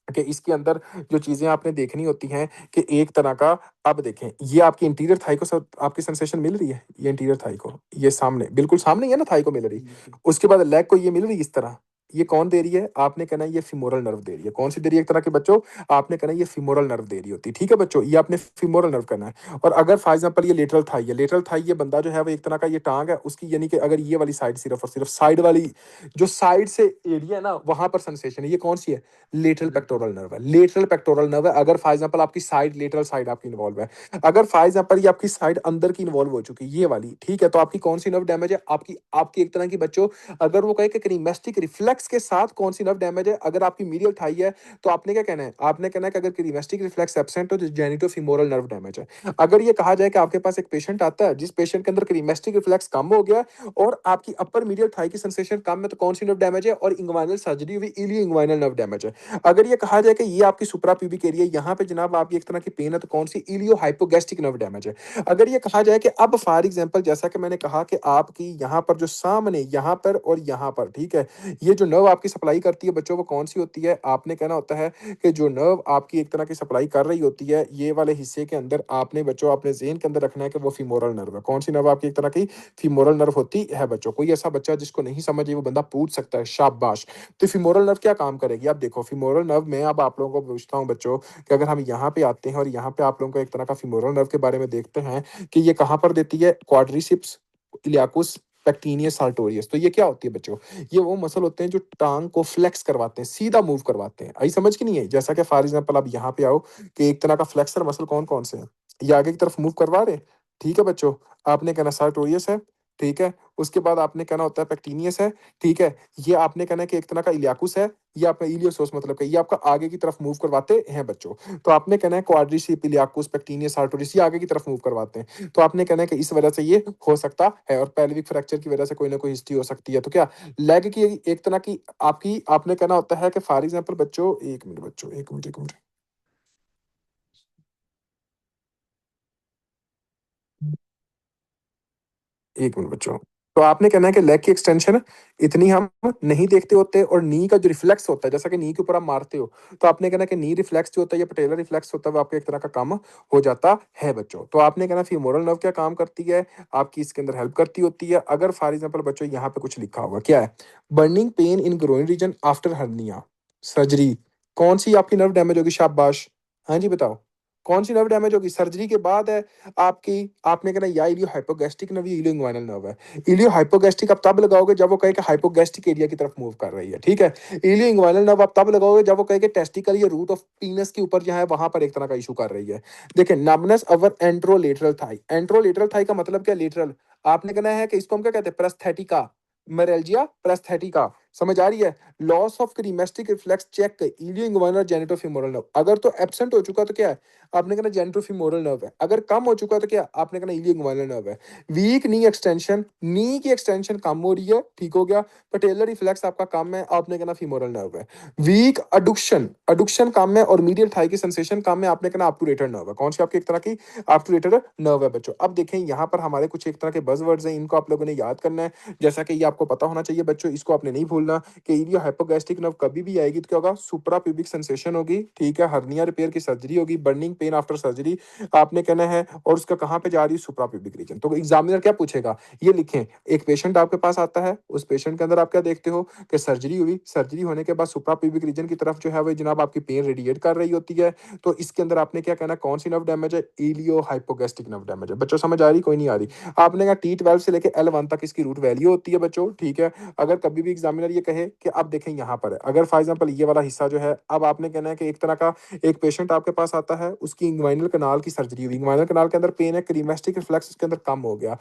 कि इसके अंदर जो चीजें आपने देखनी होती हैं कि एक तरह का, अब देखें ये आपकी इंटीरियर थाई को सब आपकी सेंसेशन मिल रही है, ये इंटीरियर थाई को ये सामने बिल्कुल सामने ही है ना, थाई को मिल रही। उसके बाद लेग को ये मिल रही है इस तरह, ये कौन दे रही है? आपने कहना है ये फीमोरल नर्व दे रही है। कौन सी दे रही है एक तरह के बच्चों? आपने कहना है ये फीमोरल नर्व दे रही होती है, ठीक है बच्चों, ये आपने फीमोरल नर्व करना है। और अगर फॉर एग्जाम्पल ये लेटरल थाई है, लेटरल थाई ये बंदा जो है वो एक तरह का ये टांग है उसकी, यानी कि अगर ये वाली साइड सिर्फ और सिर्फ साइड वाली जो साइड से एरिया है ना वहां पर सेंसेशन है, ये कौन सी है? लेटरल पेक्टोरल नर्व है। लेटरल पेक्टोरल नर्व है अगर फॉर एग्जांपल आपकी साइड लेटरल साइड आपकी इन्वॉल्व है। अगर फॉर एग्जांपल ये आपकी साइड अंदर की इन्वॉल्व हो चुकी है ये वाली, ठीक है, तो आपकी कौन सी नर्व डैमेज है? आपकी आपकी एक तरह की बच्चों अगर वो कहे कि क्रीमेस्टिक रिफ्लेक्स के साथ कौन सी नर्व डैमेज है, अगर आपकी मीडियल थाई है तो आपने क्या कहना है? आपने कहना है कि अगर क्रीमेस्टिक रिफ्लेक्स एब्सेंट हो तो जेनिटोफीमोरल नर्व डैमेज है। अगर ये कहा जाए कि आपके पास एक पेशेंट आता है जिस पेशेंट के अंदर क्रीमेस्टिक रिफ्लेक्स कम हो गया और आपकी अपर मीडियल थाई की सेंसेशन कम है तो कौन सी नर्व डैमेज है? और इंग्वाइनल सर्जरी हुई इलियो इंग्वाइनल नर्व डैमेज है। अगर ये कहा जाए कि ये आपकी सुप्रा प्यूबिक एरिया यहाँ पे जनाब आपकी एक तरह की पेन है तो कौन सी? इलियो हाइपोगैस्ट्रिक नर्व डैमेज है। अगर ये कहा जाए कि अब फॉर एग्जांपल जैसा कि मैंने कहा कि आपकी यहाँ पर जो सामने यहाँ पर और यहाँ पर, ठीक है, ये जो नर्व आपकी सप्लाई करती है बच्चों वो कौन सी होती है? आपने कहना होता है कि जो नर्व आपकी एक तरह की सप्लाई कर रही होती है, ये वाले हिस्से के अंदर आपने बच्चों अपने ज़हन के अंदर रखना है कि वो फीमोरल नर्व है। कौन-सी नर्व आपकी एक तरह की फीमोरल नर्व होती है बच्चों। कोई ऐसा बच्चा जिसको नहीं समझ आई वो बंदा पूछ सकता है, शाबाश। तो फीमोरल नर्व क्या काम करेगी? आप देखो फीमोरल नर्व मैं अब आप लोगों को पूछता हूँ बच्चों कि अगर हम यहाँ पे आते हैं और यहाँ पे आप लोगों को एक तरह का फीमोरल नर्व के बारे में देखते हैं कि ये कहाँ पर देती है? Quadriceps iliacus pectineus sartorius. तो ये क्या होती है बच्चों? ये वो मसल होते हैं जो टांग को फ्लेक्स करवाते हैं, सीधा मूव करवाते हैं। आई समझ की नहीं आई? जैसा कि फॉर एग्जांपल आप यहाँ पे आओ कि एक तरह का फ्लेक्सर मसल कौन-कौन से हैं? ये आगे की तरफ मूव करवा रहे हैं, ठीक है बच्चों? आपने कहना सार्टोरियस है, ठीक है? उसके बाद आपने कहना होता है पेक्टिनियस है, ठीक है? ये आपने कहना है कि एक तरह का इलियाकुस है, ये आपका इलियोसोस मतलब कि ये आपका आगे की तरफ मूव करवाते हैं बच्चों। तो आपने कहना है क्वाड्रिसेप, इलियाकुस, पेक्टिनियस, सार्टोरियस ये आगे की तरफ मूव करवाते हैं। तो आपने कहना है कि इस वजह से ये हो सकता है और पेल्विक फ्रैक्चर की वजह से कोई ना कोई हिस्ट्री हो सकती है। तो क्या लेग की एक तरह की आपकी आपने कहना होता है कि फॉर एग्जांपल बच्चों 1 मिनट बच्चों 1 मिनट। 1 मिनट बच्चों। तो आपने कहना है कि लेग की एक्सटेंशन इतनी हम नहीं देखते होते और नी का जो रिफ्लेक्स होता है, जैसा कि नी के ऊपर आप मारते हो, तो आपने कहना है कि नी रिफ्लेक्स जो होता है या पैटेलर रिफ्लेक्स होता है, वो आपका एक तरह का काम हो जाता है बच्चों। तो आपने कहना फीमोरल नर्व क्या काम करती है? आपकी इसके अंदर हेल्प करती होती है। अगर फॉर एग्जांपल बच्चों यहाँ पे कुछ लिखा होगा, क्या है? Burning pain in groin region after hernia surgery. कौन-सी आपकी नर्व डैमेज होगी? शाबाश। हाँ जी, बताओ। कौन-सी नर्व डैमेज होगी? सर्जरी के बाद है आपकी आपने कहना या इलियो हाइपोगैस्ट्रिक नर्व या इलियो इंग्वाइनल नर्व है। इलियो हाइपोगैस्ट्रिक आप तब लगाओगे जब वो कहे कि हाइपोगैस्ट्रिक एरिया की तरफ मूव कर रही है, ठीक है? इलियो इंग्वाइनल नर्व आप तब लगाओगे जब वो कहे कि टेस्टिकल या रूट ऑफ पीनस के ऊपर जो है वहां पर एक तरह का इशू कर रही है। देखिए numbness over anterolateral thigh. Anterolateral thigh का मतलब क्या? लेटरल। आपने कहना है कि इसको हम क्या कहते हैं? प्रेस्थेटिका मेरेल्जिया प्रेस्थेटिका। समझ आ रही है? Loss of cremasteric reflex check ilioinguinal genitofemoral nerve. अगर तो एब्सेंट हो चुका तो क्या है? आपने कहना जेनिटोफीमोरल नर्व है। अगर कम हो चुका तो क्या? आपने कहना इलियो इंग्वाइनल नर्व है। वीक नी एक्सटेंशन, नी की एक्सटेंशन कम हो रही है, ठीक हो गया। पटेलर रिफ्लेक्स आपका कम है, आपने कहना फीमोरल नर्व है। वीक अडुक्शन, अडुक्शन कम है और मीडियल थाई की सेंसेशन कम है, आपने कहना ऑब्टूरेटर नर्व है। कौन सी आपकी एक तरह की? ऑब्टूरेटर नर्व है बच्चों। अब देखें यहाँ पर हमारे कुछ एक तरह के बज़वर्ड्स हैं, इनको आप लोगों ने याद करना है। जैसा कि ये आपको पता होना चाहिए बच्चों, इसको आपने नहीं भूलना कि इलियो हाइपोगैस्ट्रिक नर्व कभी भी आएगी तो क्या होगा? सुप्रा प्यूबिक सेंसेशन होगी, ठीक है? हर्निया रिपेयर की सर्जरी होगी, बर्निंग पेन आफ्टर सर्जरी आपने कहना है और उसका कहाँ पे जा रही है? सुप्रा प्यूबिक रीजन। तो एग्जामिनर क्या पूछेगा? ये लिखें, एक पेशेंट आपके पास आता है, उस पेशेंट के अंदर आप क्या देखते हो कि सर्जरी हुई, सर्जरी होने के बाद सुप्रा प्यूबिक रीजन की तरफ जो है वो जनाब आपकी पेन रेडिएट कर रही होती है। तो इसके अंदर आपने क्या कहना? कौन सी नर्व डैमेज है? इलियो हाइपोगैस्ट्रिक नर्व डैमेज है। बच्चों समझ आ रही? कोई नहीं आ रही? आपने कहा T12 से लेके L1 तक इसकी रूट वैल्यू होती है बच्चों, ठीक है? अगर कभी भी एग्जामिनर ये कहे कि अब देखें यहाँ पर है, अगर फॉर एग्जांपल ये वाला हिस्सा जो है, अब आपने कहना है कि एक तरह का एक पेशेंट आपके पास आता है, उसकी इंग्वाइनल कनाल की सर्जरी हुई, इंग्वाइनल कनाल के अंदर पेन है, क्रीमेस्टिक रिफ्लेक्स उसके अंदर कम हो गया,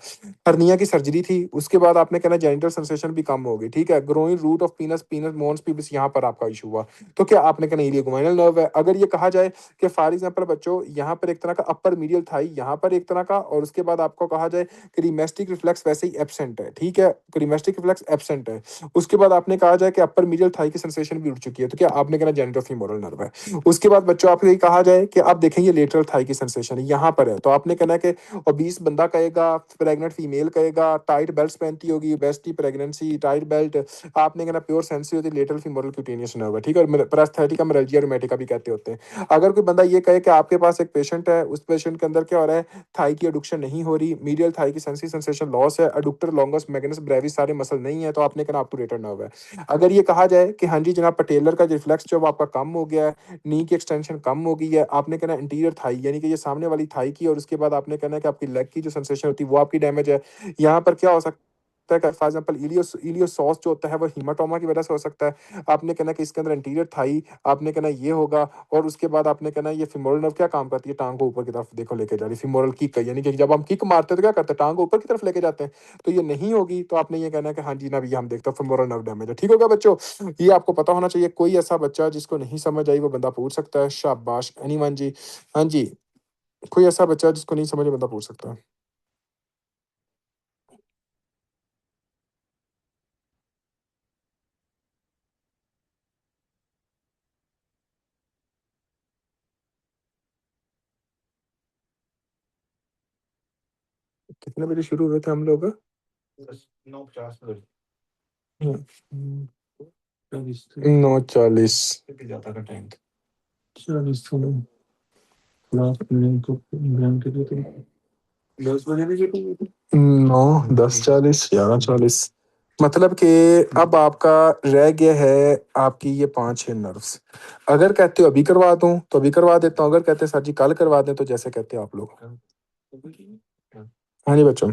हर्निया की सर्जरी थी, उसके बाद आपने कहना जेनिटल सेंसेशन भी कम हो गई, ठीक है? Growing root of penis, penis mons pubis यहाँ पर आपका इशू हुआ। तो क्या आपने कहना इलियो इंग्वाइनल नर्व है। अगर ये कहा जाए कि फॉर एग्जांपल बच्चों यहाँ पर एक तरह का अपर मीडियल थाई यहाँ पर एक तरह का और उसके बाद आपको कहा जाए क्रीमेस्टिक रिफ्लेक्स वैसे ही एब्सेंट है, ठीक है? क्रीमेस्टिक रिफ्लेक्स एब्सेंट है। उसके बाद आपने कहा जाए कि अपर मीडियल थाई की सेंसेशन भी उठ चुकी है, तो क्या आपने कहना जेनिटोफीमोरल नर्व है। उसके बाद बच्चों आपको ये कहा जाए कि आप देखेंगे लेटरल थाई की सेंसेशन यहाँ पर है, तो आपने कहना है कि ओबीस बंदा कहेगा, प्रेग्नेंट फीमेल कहेगा, टाइट बेल्ट पहनती होगी, बेस्टी प्रेगनेंसी टाइट बेल्ट, आपने कहना प्योर सेंसी होती लेटरल फीमोरल क्यूटेनियस नर्व है, ठीक है? और प्रेस्थेटिका मेरेल्जिया रूमेटिका भी कहते होते हैं। अगर कोई बंदा ये कहे कि आपके पास एक पेशेंट है, उस पेशेंट के अंदर क्या हो रहा है? थाई की एडुक्शन नहीं हो रही, मीडियल थाई की सेंसी सेंसेशन लॉस है, एडुक्टर लॉन्गस मैग्नस ब्रेविस सारे मसल नहीं है, तो आपने कहना ऑब्टूरेटर नर्व है। अगर ये कहा जाए कि हाँ जी जनाब पटेलर का जो रिफ्लेक्स जो आपका कम हो गया है, नी की एक्सटेंशन कम हो गई है, आपने कहना इंटीरियर थाई यानी कि ये सामने वाली थाई की और उसके बाद आपने कहना है कि आपकी लेग की जो सेंसेशन होती है वो आपकी डैमेज है। यहाँ पर क्या हो सकता है कि फॉर एग्जांपल इलियोसॉस जो होता है वो हीमाटोमा की वजह से हो सकता है। आपने कहना कि इसके अंदर इंटीरियर थाई आपने कहना ये होगा और उसके बाद आपने कहना ये फीमोरल नर्व क्या काम करती है? टांग को ऊपर की तरफ देखो लेके जा रही है, फीमोरल किक है, यानी कि जब हम किक मारते हैं तो क्या करते हैं? टांग को ऊपर की तरफ लेके जाते हैं। तो ये नहीं होगी तो आपने ये कहना है कि हाँ जी ना ये हम देखते हैं फीमोरल नर्व डैमेज है, ठीक होगा बच्चों? ये आपको पता होना चाहिए। कोई ऐसा बच्चा जिसको नहीं समझ आई वो बंदा पूछ सकता है। शाबाश एनीवन जी। हाँ जी, कोई ऐसा बच्चा जिसको नहीं समझ बंदा पूछ सकता है। कितने बजे शुरू हुए थे हम लोग? 9:50 बजे। हम्म, 9:40 जाता का टाइम 40 थोड़ा क्लास में तो एग्जाम के लिए तो 10 बजे नहीं छूटेंगे 9, 10:40, 11:40, मतलब कि अब आपका रह गया है आपकी ये 5-6 नर्व्स। अगर कहते हो अभी करवा दूं तो अभी करवा देता हूँ, अगर कहते हैं सर जी कल करवा दें तो जैसे कहते हैं आप लोग। हाँ जी बच्चों।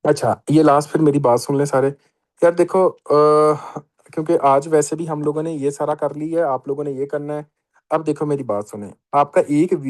अच्छा ये लास्ट फिर मेरी बात सुन ले सारे। यार देखो क्योंकि आज वैसे भी हम लोगों ने ये सारा कर लिया है, आप लोगों ने ये करना है। अब देखो मेरी बात सुने, आपका एक